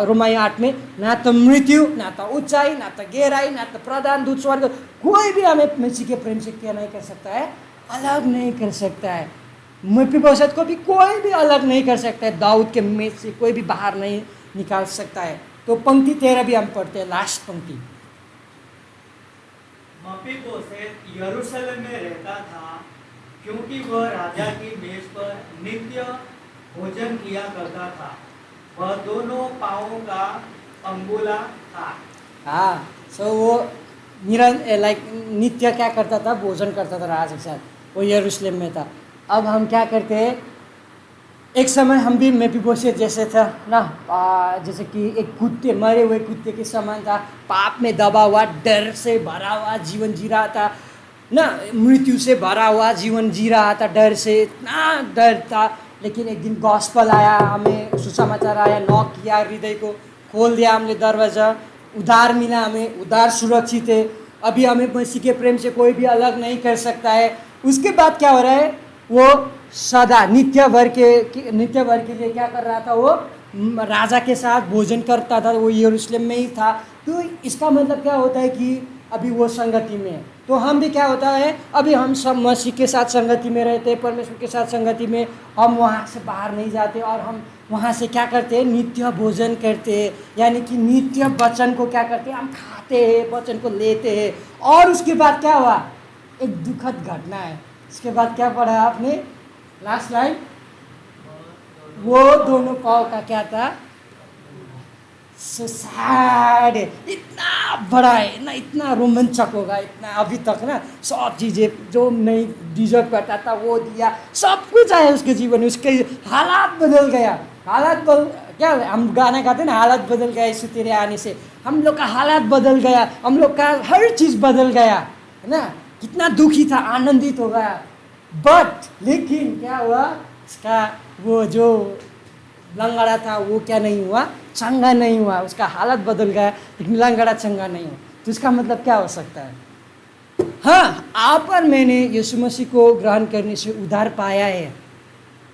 रोमायु 8 में ना तो मृत्यु, ना तो ऊंचाई, ना तो गहराई, ना तो प्रधान दूत, स्वर्ग, कोई भी हमें मसीह के प्रेम से क्या नहीं कर सकता है, अलग नहीं कर सकता है। मेफीबोशेत को भी कोई भी अलग नहीं कर सकता है, दाऊद के मेज से कोई भी बाहर नहीं निकाल सकता है। तो पंक्ति 13 भी हम पढ़ते हैं, लास्ट पंक्ति। मेफीबोशेत यरूशलेम में रहता था, क्योंकि वह राजा की मेज पर नित्य भोजन किया करता था। वह दोनों पाँवों का अंगुला था। हाँ, सो वो नित्य क्या करता था, भोजन करता था राजा के साथ, वो यरूशलेम में था। अब हम क्या करते हैं, एक समय हम भी मेफीबोशेत जैसे था ना, जैसे कि एक कुत्ते, मरे हुए कुत्ते के समान था, पाप में दबा हुआ, डर से भरा हुआ जीवन जी रहा था ना, मृत्यु से भरा हुआ जीवन जी रहा था, डर से, इतना डर था। लेकिन एक दिन गॉस्पेल आया, हमें सुसमाचार आया, नॉक किया, हृदय को खोल दिया हमने दरवाज़ा, उद्धार मिला, हमें उद्धार सुरक्षित है। अभी हमें मसीह के प्रेम से कोई भी अलग नहीं कर सकता है। उसके बाद क्या हो रहा है, वो सदा नित्य भर के लिए क्या कर रहा था, वो राजा के साथ भोजन करता था, वो यरूशलेम में ही था। तो इसका मतलब क्या होता है कि अभी वो संगति में है। तो हम भी क्या होता है, अभी हम सब मसीह के साथ संगति में रहते हैं, परमेश्वर के साथ संगति में, हम वहाँ से बाहर नहीं जाते और हम वहाँ से क्या करते हैं, नित्य भोजन करते हैं, यानी कि नित्य वचन को क्या करते हैं, हम खाते हैं, वचन को लेते हैं। और उसके बाद क्या हुआ, एक दुखद घटना है। इसके बाद क्या पढ़ा आपने, लास्ट लाइन, वो दोनों पाँव का क्या था, सैड, इतना बड़ा है ना, इतना रोमांचक होगा, इतना अभी तक ना सब चीज़ें जो नहीं डिजर्व करता था वो दिया, सब कुछ आया उसके जीवन में, उसके हालात बदल गया। क्या हम गाना गाते ना, हालात बदल गया यीशु तेरे आने से, हम लोग का हालात बदल गया, हम लोग का हर चीज़ बदल गया है ना। कितना दुखी था, आनंदित हो गया। बट लेकिन क्या हुआ, उसका वो जो लंगड़ा था वो क्या नहीं हुआ, चंगा नहीं हुआ। उसका हालत बदल गया, लेकिन लंगड़ा चंगा नहीं हुआ। तो इसका मतलब क्या हो सकता है? हाँ, आप और मैंने यीशु मसीह को ग्रहण करने से उद्धार पाया है,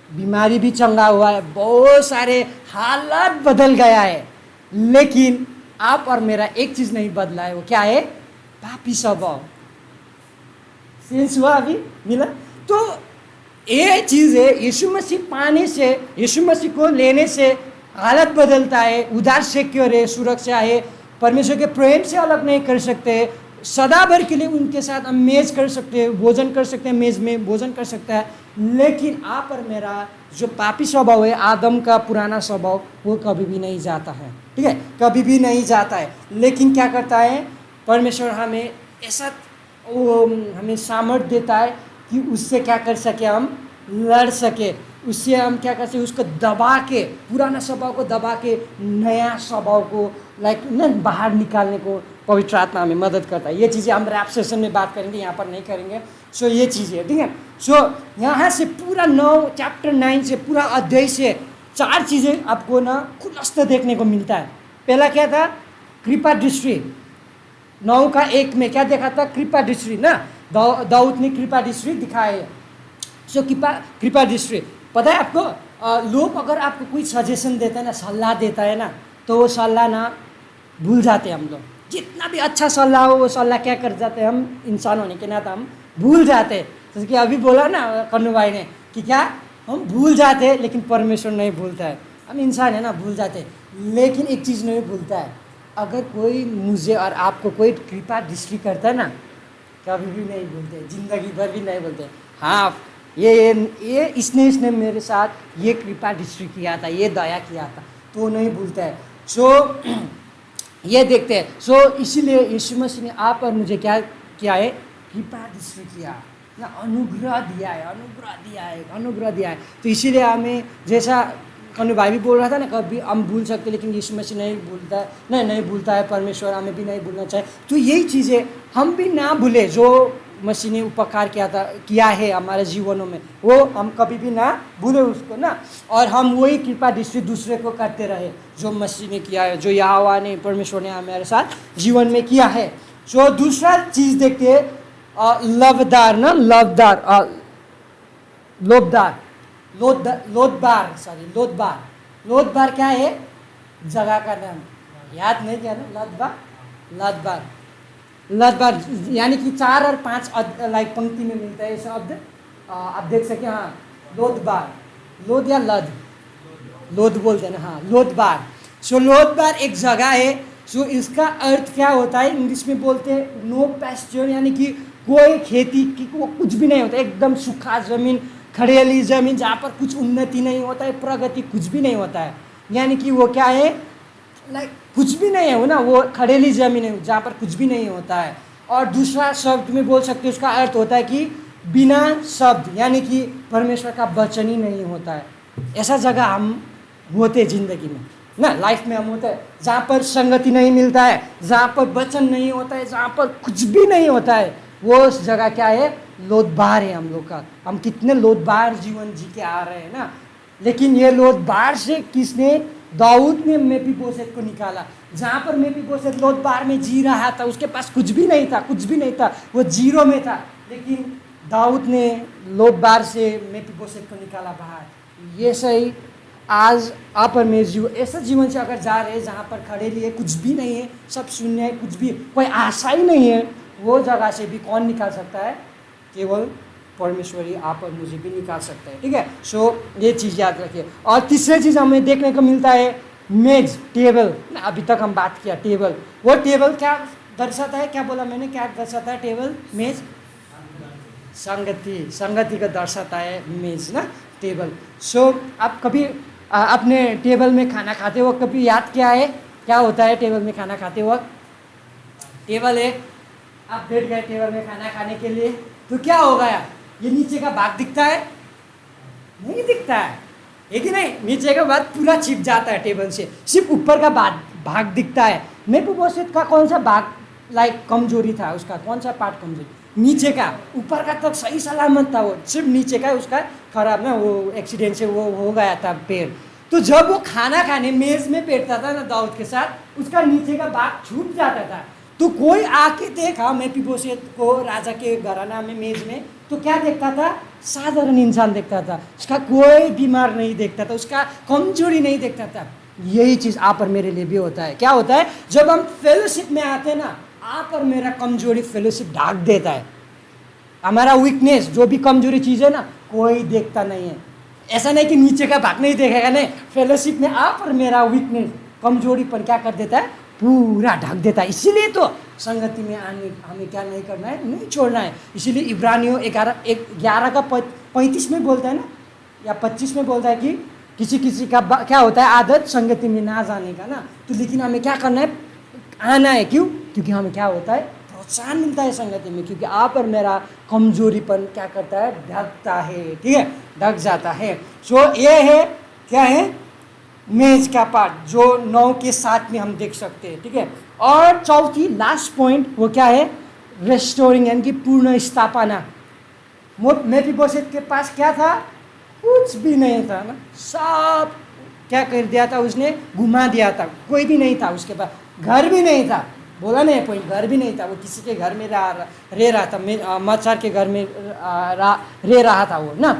बीमारी भी चंगा हुआ है, बहुत सारे हालत बदल गया है, लेकिन आप और मेरा एक चीज नहीं बदला है। वो क्या है? पापी स्वभाव। सेंस हुआ अभी मिला? तो ये चीज है, यीशु मसीह पाने से, यीशु मसीह को लेने से हालत बदलता है, उद्धार सिक्योर है, सुरक्षा है, परमेश्वर के प्रेम से अलग नहीं कर सकते, सदा भर के लिए उनके साथ हम मेज कर सकते हैं, भोजन कर सकते हैं, मेज में भोजन कर सकता है। लेकिन आप और मेरा जो पापी स्वभाव है, आदम का पुराना स्वभाव, वो कभी भी नहीं जाता है। ठीक है, कभी भी नहीं जाता है। लेकिन क्या करता है परमेश्वर? हमें ऐसा वो हमें सामर्थ्य देता है कि उससे क्या कर सके, हम लड़ सके, उससे हम क्या कर सके, उसको दबा के, पुराना स्वभाव को दबा के नया स्वभाव को बाहर निकालने को पवित्र आत्मा हमें मदद करता है। ये चीज़ें हम रैप सेशन में बात करेंगे, यहाँ पर नहीं करेंगे। सो ये चीज़ें, ठीक है। सो यहाँ से पूरा 9 चैप्टर 9 से पूरा अध्याय से 4 चीज़ें आपको ना खुलस्त देखने को मिलता है। पहला क्या था? कृपा दृष्टि। 9 का 1 में क्या देखा था? कृपा दृष्टि ना, दाऊद ने कृपा दृष्टि दिखाए। सो कृपा दृष्टि पता है आपको, लोग अगर आपको कोई सजेशन देता है ना, सलाह देता है ना, तो वो सलाह ना भूल जाते हैं हम लोग। जितना भी अच्छा सलाह हो, वो सलाह क्या कर जाते हैं, हम इंसान होने के नाते हम भूल जाते हैं। जैसे कि अभी बोला ना कन्नू भाई ने कि क्या हम भूल जाते हैं, लेकिन परमेश्वर नहीं भूलता है। हम इंसान है ना, भूल जाते हैं। लेकिन एक चीज़ नहीं भूलता है, अगर कोई मुझे और आपको कोई कृपा दृष्टि करता है ना, कभी भी नहीं भूलते, जिंदगी भर भी नहीं भूलते। हाँ, ये इसने मेरे साथ ये कृपा दृष्टि किया था, ये दया किया था, तो नहीं भूलता है। सो ये देखते हैं। सो इसीलिए यीशु मसीह ने आप और मुझे क्या किया है? कृपा दृष्टि किया ना, अनुग्रह दिया है, अनुग्रह दिया है। तो इसीलिए हमें, जैसा कन्नू भाई भी बोल रहा था ना, कभी हम भूल सकते, लेकिन यीशु मसीह नहीं भूलता है, नहीं भूलता है। परमेश्वर हमें भी नहीं भूलना चाहिए। तो यही चीज़ें हम भी ना भूले, जो मसीह ने उपकार किया है हमारे जीवनों में, वो हम कभी भी ना भूले उसको ना, और हम वही कृपा दृष्टि दूसरे को करते रहे जो मसीह ने किया है, जो यहोवा ने, परमेश्वर ने हमारे साथ जीवन में किया है। सो दूसरा चीज़ देखते हैं, लोदबार क्या है? जगह का नाम, याद नहीं किया ना? लोदबार यानी कि 4 और 5 पंक्ति में मिलता है ये शब्द। आप देख सके, हाँ, लोदबार, लोद या लोद बोलते हैं ना, हाँ, लोदबार। सो लोदबार एक जगह है। सो इसका अर्थ क्या होता है? इंग्लिश में बोलते हैं नो पैस्चर, यानी कि कोई खेती की कुछ भी नहीं होता, एकदम सूखा जमीन, खड़ेली जमीन, जहाँ पर कुछ उन्नति नहीं होता है, प्रगति कुछ भी नहीं होता है। यानी कि वो क्या है? कुछ भी नहीं है वो ना, वो खड़ेली जमीन है जहाँ पर कुछ भी नहीं होता है। और दूसरा शब्द में बोल सकते हैं, उसका अर्थ होता है कि बिना शब्द, यानी कि परमेश्वर का वचन ही नहीं होता है। ऐसा जगह हम होते जिंदगी में ना, लाइफ में हम होते हैं जहाँ पर संगति नहीं मिलता है, जहाँ पर वचन नहीं होता है, जहाँ पर कुछ भी नहीं होता है। वो उस जगह क्या है? लोदबार है हम लोग का। हम कितने लोदबार जीवन जी के आ रहे हैं ना। लेकिन ये लोदबार से किसने? दाऊद ने मेफीबोशेत को निकाला। जहाँ पर मेफीबोशेत लोदबार में जी रहा था, उसके पास कुछ भी नहीं था, वो जीरो में था, लेकिन दाऊद ने लोदबार से मेफीबोशेत को निकाला बाहर। ये सही आज आप और मेरे जीवन, ऐसा जीवन से अगर जा रहे हैं जहाँ पर खड़ेली है, कुछ भी नहीं है, सब शून्य है, कुछ भी कोई आशा ही नहीं है, वो जगह से भी कौन निकाल सकता है? केवल परमेश्वरी आप और मुझे भी निकाल सकता है। ठीक है। सो ये चीज़ याद रखिए। और तीसरी चीज़ हमें देखने को मिलता है मेज, टेबल। अभी तक हम बात किया टेबल। वो टेबल क्या दर्शाता है? क्या बोला मैंने? क्या दर्शाता है टेबल? मेज संगति का दर्शाता है मेज ना, टेबल। सो आप कभी अपने टेबल में खाना खाते वक्त कभी याद किया है क्या होता है टेबल में खाना खाते वक्त? टेबल है, आप बैठ गए टेबल में खाना खाने के लिए, तो क्या हो गया? ये नीचे का भाग दिखता है? नहीं दिखता है कि नहीं? नीचे का भाग पूरा छिप जाता है टेबल से, सिर्फ ऊपर का भाग दिखता है। मेफीबोशेत का कौन सा भाग कमजोरी था? उसका कौन सा पार्ट कमजोरी? नीचे का, ऊपर का तो सही सलामत था, वो सिर्फ नीचे का उसका खराब ना, वो एक्सीडेंट से वो हो गया था पैर। तो जब वो खाना खाने मेज में बैठता था ना दाऊद के साथ, उसका नीचे का भाग छूट जाता था। तो कोई आके देखा मेफीबोशेत को राजा के घराना में मेज में, तो क्या देखता था? साधारण इंसान देखता था, उसका कोई बीमार नहीं देखता था, उसका कमजोरी नहीं देखता था। यही चीज़ आप और मेरे लिए भी होता है। क्या होता है? जब हम फेलोशिप में आते हैं ना, आप और मेरा कमजोरी फेलोशिप ढाक देता है। हमारा वीकनेस, जो भी कमजोरी चीज़ है ना, कोई देखता नहीं है। ऐसा नहीं कि नीचे का भाग नहीं देखेगा, नहीं, फेलोशिप में आप और मेरा वीकनेस, कमजोरी पर क्या कर देता है? पूरा ढक देता है। इसीलिए तो संगति में आने हमें क्या नहीं करना है? नहीं छोड़ना है। इसीलिए इब्रानियों 11 का 35 में बोलता है ना, या 25 में बोलता है कि किसी किसी का क्या होता है? आदत संगति में ना जाने का ना। तो लेकिन हमें क्या करना है? आना है। क्यों? क्योंकि हमें क्या होता है? प्रोत्साहन मिलता है संगति में, क्योंकि आप और मेरा कमजोरीपन क्या करता है? ढकता है। ठीक है, ढक जाता है। सो ये है, क्या है? मेज का पार्ट, जो 9 के 7 में हम देख सकते हैं। ठीक है, और चौथी लास्ट पॉइंट वो क्या है? रेस्टोरिंग, यानी कि पूर्ण स्थापना। मेफीबोशेत के पास क्या था? कुछ भी नहीं था ना, सब क्या कर दिया था उसने? घुमा दिया था। कोई भी नहीं था उसके पास, घर भी नहीं था। बोला नहीं पॉइंट, घर भी नहीं था। वो किसी के घर में रह रहा था, मच्छर के घर में रह रहा था वो ना।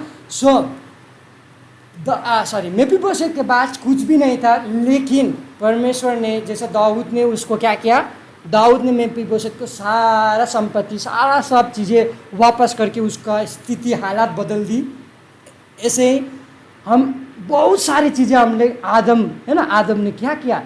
मेफीबोशेत के पास कुछ भी नहीं था, लेकिन परमेश्वर ने, जैसे दाऊद ने उसको क्या किया? दाऊद ने मेफीबोशेत को सारा संपत्ति, सारा सब चीज़ें वापस करके उसका स्थिति, हालात बदल दी। ऐसे ही हम बहुत सारी चीज़ें हमने, आदम है ना, आदम ने क्या किया?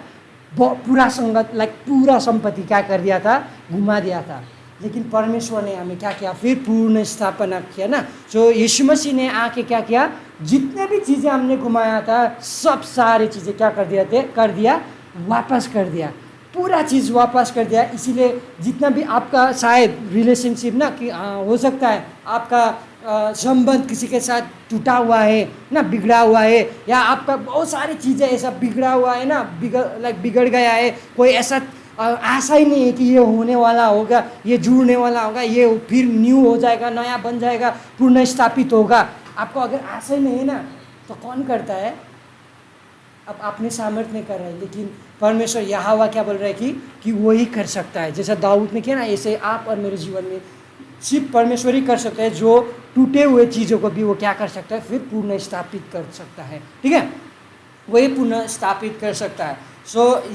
पूरा संगत, पूरा संपत्ति क्या कर दिया था? घुमा दिया था। लेकिन परमेश्वर ने हमें क्या किया? फिर पूर्ण स्थापना किया ना। जो यीशु मसीह ने आके क्या किया? जितने भी चीज़ें हमने घुमाया था, सब सारी चीज़ें क्या कर दिया? वापस कर दिया। पूरा चीज़ वापस कर दिया। इसीलिए जितना भी आपका शायद रिलेशनशिप ना, कि हो सकता है आपका संबंध किसी के साथ टूटा हुआ है ना, बिगड़ा हुआ है, या आपका बहुत सारी चीज़ें ऐसा बिगड़ा हुआ है ना, बिगड़ गया है। कोई ऐसा आशा ही नहीं है कि ये होने वाला होगा, ये जुड़ने वाला होगा, ये फिर न्यू हो जाएगा, नया बन जाएगा, पूर्ण स्थापित होगा। आपको अगर आशा ही नहीं है ना, तो कौन करता है? अब अपने सामर्थ्य नहीं कर रहे हैं, लेकिन परमेश्वर यहोवा क्या बोल रहा है कि वही कर सकता है। जैसा दाऊद ने किया ना, ऐसे आप और मेरे जीवन में सिर्फ परमेश्वर ही कर सकता है। जो टूटे हुए चीज़ों को भी वो क्या कर सकता है? फिर पुनः स्थापित कर सकता है। ठीक है, वही पुनः स्थापित कर सकता है।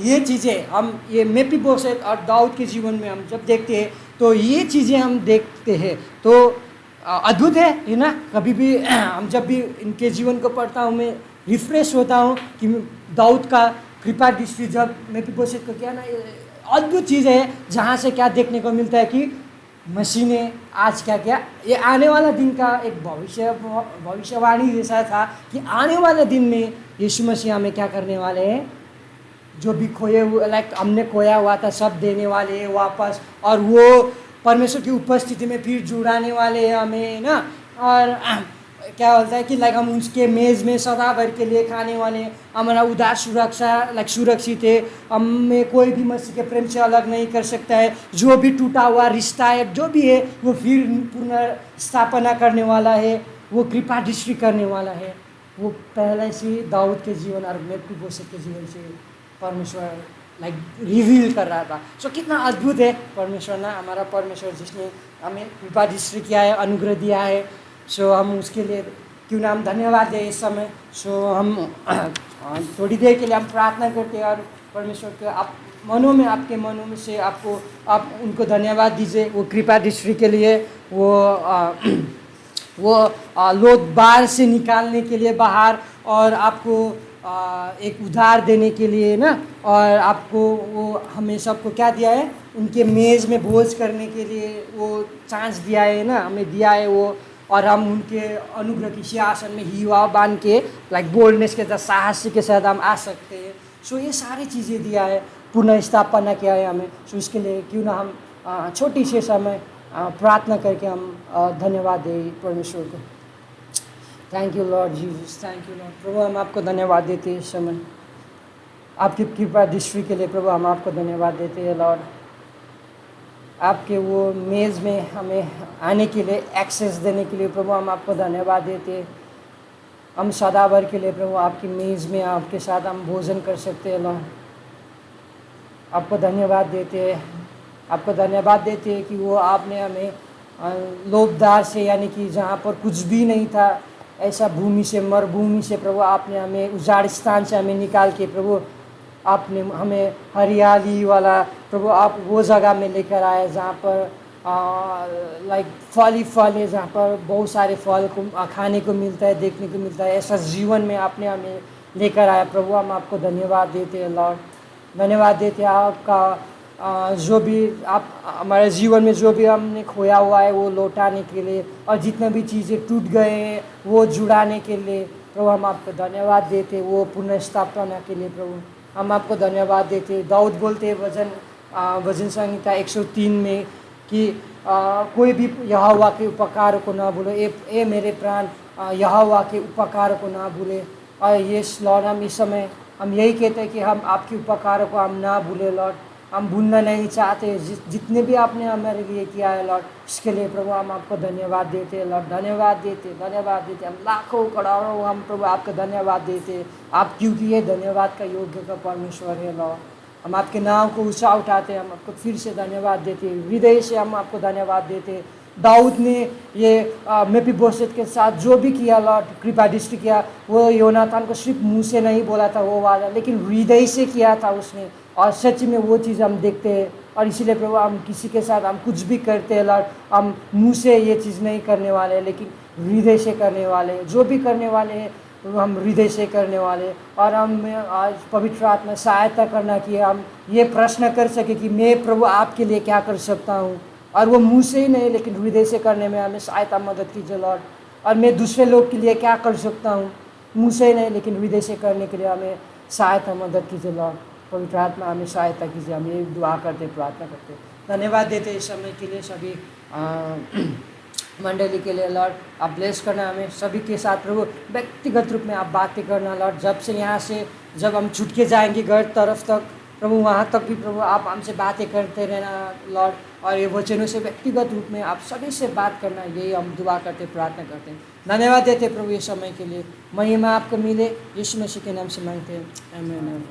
ये चीज़ें हम, ये मेफीबोशेत और दाऊद के जीवन में हम जब देखते हैं, तो ये चीज़ें हम देखते हैं तो अद्भुत है ना। कभी भी हम जब भी इनके जीवन को पढ़ता हूँ, मैं रिफ्रेश होता हूँ कि दाऊद का कृपा दृष्टि जब मेफीबोशेत को किया ना, अद्भुत चीज़ है। जहाँ से क्या देखने को मिलता है कि मसीह ने आज क्या किया? ये आने वाला दिन का एक भविष्यवाणी जैसा था कि आने वाले दिन में यीशु मसीह हमें क्या करने वाले हैं? जो भी खोए हुए, हमने खोया हुआ था, सब देने वाले हैं वापस, और वो परमेश्वर की उपस्थिति में फिर जुड़ाने वाले हैं हमें ना। और क्या होता है कि हम उसके मेज़ में सदा भर के लिए खाने वाले। हमारा उदार सुरक्षा सुरक्षित है। हमें कोई भी मसीह के प्रेम से अलग नहीं कर सकता है। जो भी टूटा हुआ रिश्ता है, जो भी है, वो फिर पुनर्स्थापना करने वाला है। वो कृपा दृष्टि करने वाला है। वो पहले से दाऊद के जीवन और मेफीबोशेत के जीवन से परमेश्वर रिवील कर रहा था। कितना अद्भुत है परमेश्वर ना, हमारा परमेश्वर, जिसने हमें कृपा दृष्टि किया है, अनुग्रह दिया है। हम उसके लिए क्यों ना हम धन्यवाद दें इस समय। हम थोड़ी देर के लिए हम प्रार्थना करते हैं, और परमेश्वर के आप मनों में, आपके मनों में से आप उनको धन्यवाद दीजिए वो कृपा दृष्टि के लिए। वो लोदबार से निकालने के लिए बाहर, और आपको एक उधार देने के लिए ना, और आपको वो हमें सबको क्या दिया है? उनके मेज़ में भोज करने के लिए वो चांस दिया है ना, हमें दिया है वो। और हम उनके अनुग्रह की सिंहासन में हिवा बांध के बोल्डनेस के साथ, साहस के साथ हम आ सकते हैं। ये सारी चीज़ें दिया है, पुनः स्थापना किया है हमें। इसके लिए क्यों ना हम छोटी से समय प्रार्थना करके हम धन्यवाद दें परमेश्वर को। Thank you Lord Jesus, thank you Lord. प्रभु हम आपको धन्यवाद देते हैं इस समय, आपकी कृपा दृष्टि के लिए। प्रभु हम आपको धन्यवाद देते हैं लॉर्ड। आपके वो मेज़ में हमें आने के लिए, एक्सेस देने के लिए प्रभु हम आपको धन्यवाद देते हैं। हम सदाभर के लिए प्रभु आपकी मेज़ में आपके साथ हम भोजन कर सकते हैं लॉर्ड। आपको धन्यवाद देते हैं, आपको धन्यवाद देते हैं कि वो आपने हमें लोभदार से, यानी कि जहाँ पर कुछ भी नहीं था, ऐसा भूमि से, मरुभूमि से प्रभु आपने हमें, उजाड़ स्थान से हमें निकाल के प्रभु आपने हमें हरियाली वाला प्रभु आप वो जगह में लेकर आए जहाँ पर लाइक फल ही फल है, जहाँ पर बहुत सारे फल को खाने को मिलता है, देखने को मिलता है। ऐसा जीवन में आपने हमें लेकर आया प्रभु। हम आपको धन्यवाद देते हैं लॉर्ड, धन्यवाद देते हैं। आपका जो भी आप हमारे जीवन में जो भी हमने खोया हुआ है वो लौटाने के लिए, और जितने भी चीज़ें टूट गए हैं वो जुड़ाने के लिए प्रभु हम आपको धन्यवाद देते हैं, वो पुनर्स्थापना के लिए प्रभु हम आपको धन्यवाद देते हैं। दाऊद बोलते हैं भजन संहिता 103 में कि कोई भी यहोवा के उपकार को ना भूले, ए मेरे प्राण यहोवा के उपकार को ना भूले। और ये लॉर्ड हम इस समय हम यही कहते हैं कि हम आपके उपकारों को हम ना भूले लॉर्ड, हम भूलना नहीं चाहते। जितने भी आपने हमारे लिए किया है लॉर्ड, इसके लिए प्रभु हम आपको धन्यवाद देते हैं लॉर्ड, धन्यवाद देते, धन्यवाद देते। हम लाखों करोड़ों हम प्रभु आपको धन्यवाद देते हैं, आप क्योंकि ये धन्यवाद का योग्य का परमेश्वर है लॉर्ड। हम आपके नाम को ऊँचा उठाते हैं, हम आपको फिर से धन्यवाद देते हैं, हृदय से हम आपको धन्यवाद देते हैं। दाऊद ने ये मेफीबोशेत के साथ जो भी किया लॉर्ड, कृपा दृष्टि किया, वो योनातान को सिर्फ मुंह से नहीं बोला था वो वादा, लेकिन हृदय से किया था उसने। और सच में वो चीज़ हम देखते हैं। और इसीलिए प्रभु हम किसी के साथ हम कुछ भी करते हैं लॉर्ड, हम मुंह से ये चीज़ नहीं करने वाले, लेकिन हृदय से करने वाले। जो भी करने वाले हैं हम हृदय से करने वाले। और हम आज पवित्र आत्मा सहायता करना कि हम ये प्रश्न कर सके कि मैं प्रभु आपके लिए क्या कर सकता हूँ, और वो मुंह से ही नहीं लेकिन हृदय से करने में हमें सहायता मदद कीजिए लॉर्ड। और मैं दूसरे लोग के लिए क्या कर सकता हूँ, मुंह से ही नहीं लेकिन हृदय से करने के लिए हमें सहायता मदद कीजिए लॉर्ड। पवित्र आत्मा हमें सहायता कीजिए, हम ये दुआ करते, प्रार्थना करते, धन्यवाद देते इस समय के लिए सभी मंडली के लिए लॉर्ड। आप ब्लेस करना हमें सभी के साथ प्रभु, व्यक्तिगत रूप में आप बातें करना लॉर्ड। जब से यहाँ से जब हम छूट के जाएंगे घर तरफ तक प्रभु, वहाँ तक भी प्रभु आप हमसे बातें करते रहना लॉर्ड। और ये वचनों से व्यक्तिगत रूप में आप सभी से बात करना, यही हम दुआ करते, प्रार्थना करते हैं, धन्यवाद देते प्रभु ये समय के लिए। महिमा आपको मिले, यीशु मसीह के नाम से मांगते हैं, आमीन।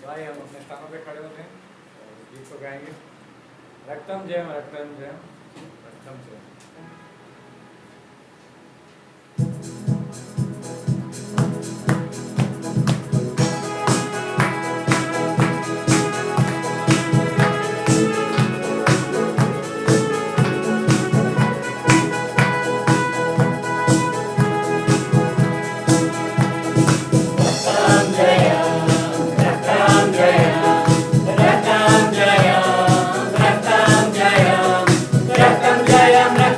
भाई हम अपने स्थानों पे खड़े होते हैं और गीत को गाएंगे। रक्तम जयम, रक्तम जयम, रक्तम जयम। Rakam Jayam,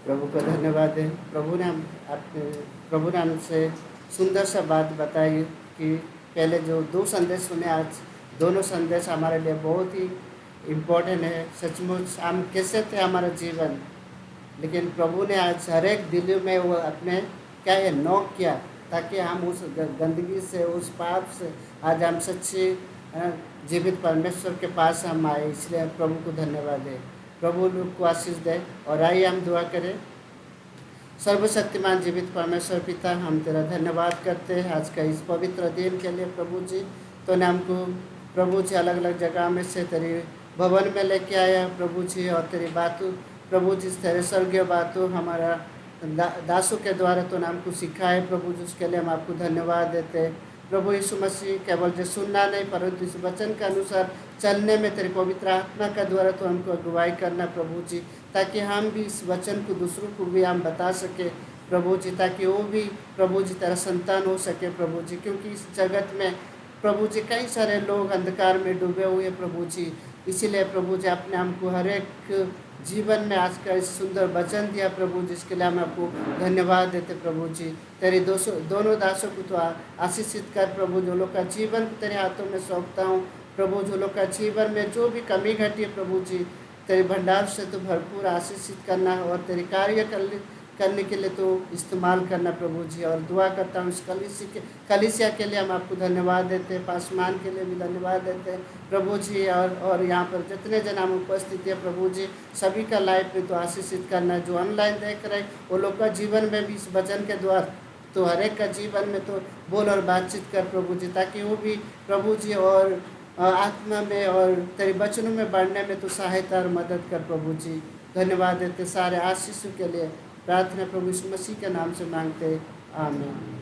प्रभु को धन्यवाद है। प्रभु ने हमसे सुंदर सा बात बताई कि पहले जो 2 संदेश सुने, आज दोनों संदेश हमारे लिए बहुत ही इम्पोर्टेंट है। सचमुच हम कैसे थे हमारा जीवन, लेकिन प्रभु ने आज हर एक दिल में वो अपने क्या है नॉक किया, ताकि हम उस गंदगी से, उस पाप से आज हम सच्चे जीवित परमेश्वर के पास हम आए। इसलिए प्रभु को धन्यवाद है। प्रभु लोग को आशीष दे। और आइए हम दुआ करें। सर्वशक्तिमान जीवित परमेश्वर पिता, हम तेरा धन्यवाद करते हैं आज का इस पवित्र दिन के लिए। प्रभु जी तो ने हमको प्रभु जी अलग अलग जगह में से तेरी भवन में लेके आया प्रभु जी, और तेरी बातों प्रभु जी, तेरे स्वर्गीय बातों हमारा दासों के द्वारा तो ने हमको सिखाए प्रभु जी, उसके लिए हम आपको धन्यवाद देते हैं। प्रभु यीशु मसीह, केवल जो सुनना नहीं परंतु इस वचन के अनुसार चलने में तेरी पवित्र आत्मा का द्वारा तो हमको अगुवाई करना प्रभु जी, ताकि हम भी इस वचन को दूसरों को भी हम बता सके प्रभु जी, ताकि वो भी प्रभु जी तेरा संतान हो सके प्रभु जी। क्योंकि इस जगत में प्रभु जी कई सारे लोग अंधकार में डूबे हुए प्रभु जी, इसीलिए प्रभु जी आपने हमको हर एक जीवन में आज का इस सुंदर वचन दिया प्रभु, जिसके लिए हम आपको धन्यवाद देते प्रभु जी। तेरे दोनों दासों को तो आशीषित कर प्रभु, जो लोग का जीवन तेरे हाथों में सौंपता हूँ प्रभु। जो लोग का जीवन में जो भी कमी घटी है प्रभु जी, तेरे भंडार से तो भरपूर आशीषित करना और तेरे कार्य करने के लिए तो इस्तेमाल करना प्रभु जी। और दुआ करता हूँ इस कलीसिया के लिए हम आपको धन्यवाद देते हैं, पासमान के लिए भी धन्यवाद देते हैं प्रभु जी। और यहाँ पर जितने जन हम उपस्थित है प्रभु जी, सभी का लाइफ में तो आशीषित करना। जो ऑनलाइन देख रहे वो लोग का जीवन में भी इस वचन के द्वारा तो हर एक का जीवन में तो बोल और बातचीत कर प्रभु जी, ताकि वो भी प्रभु जी और आत्मा में और तेरे वचनों में बढ़ने में तो सहायता और मदद कर प्रभु जी। धन्यवाद देते सारे आशीषों के लिए। प्रार्थना प्रभु यीशु मसीह के नाम से मांगते, आमीन।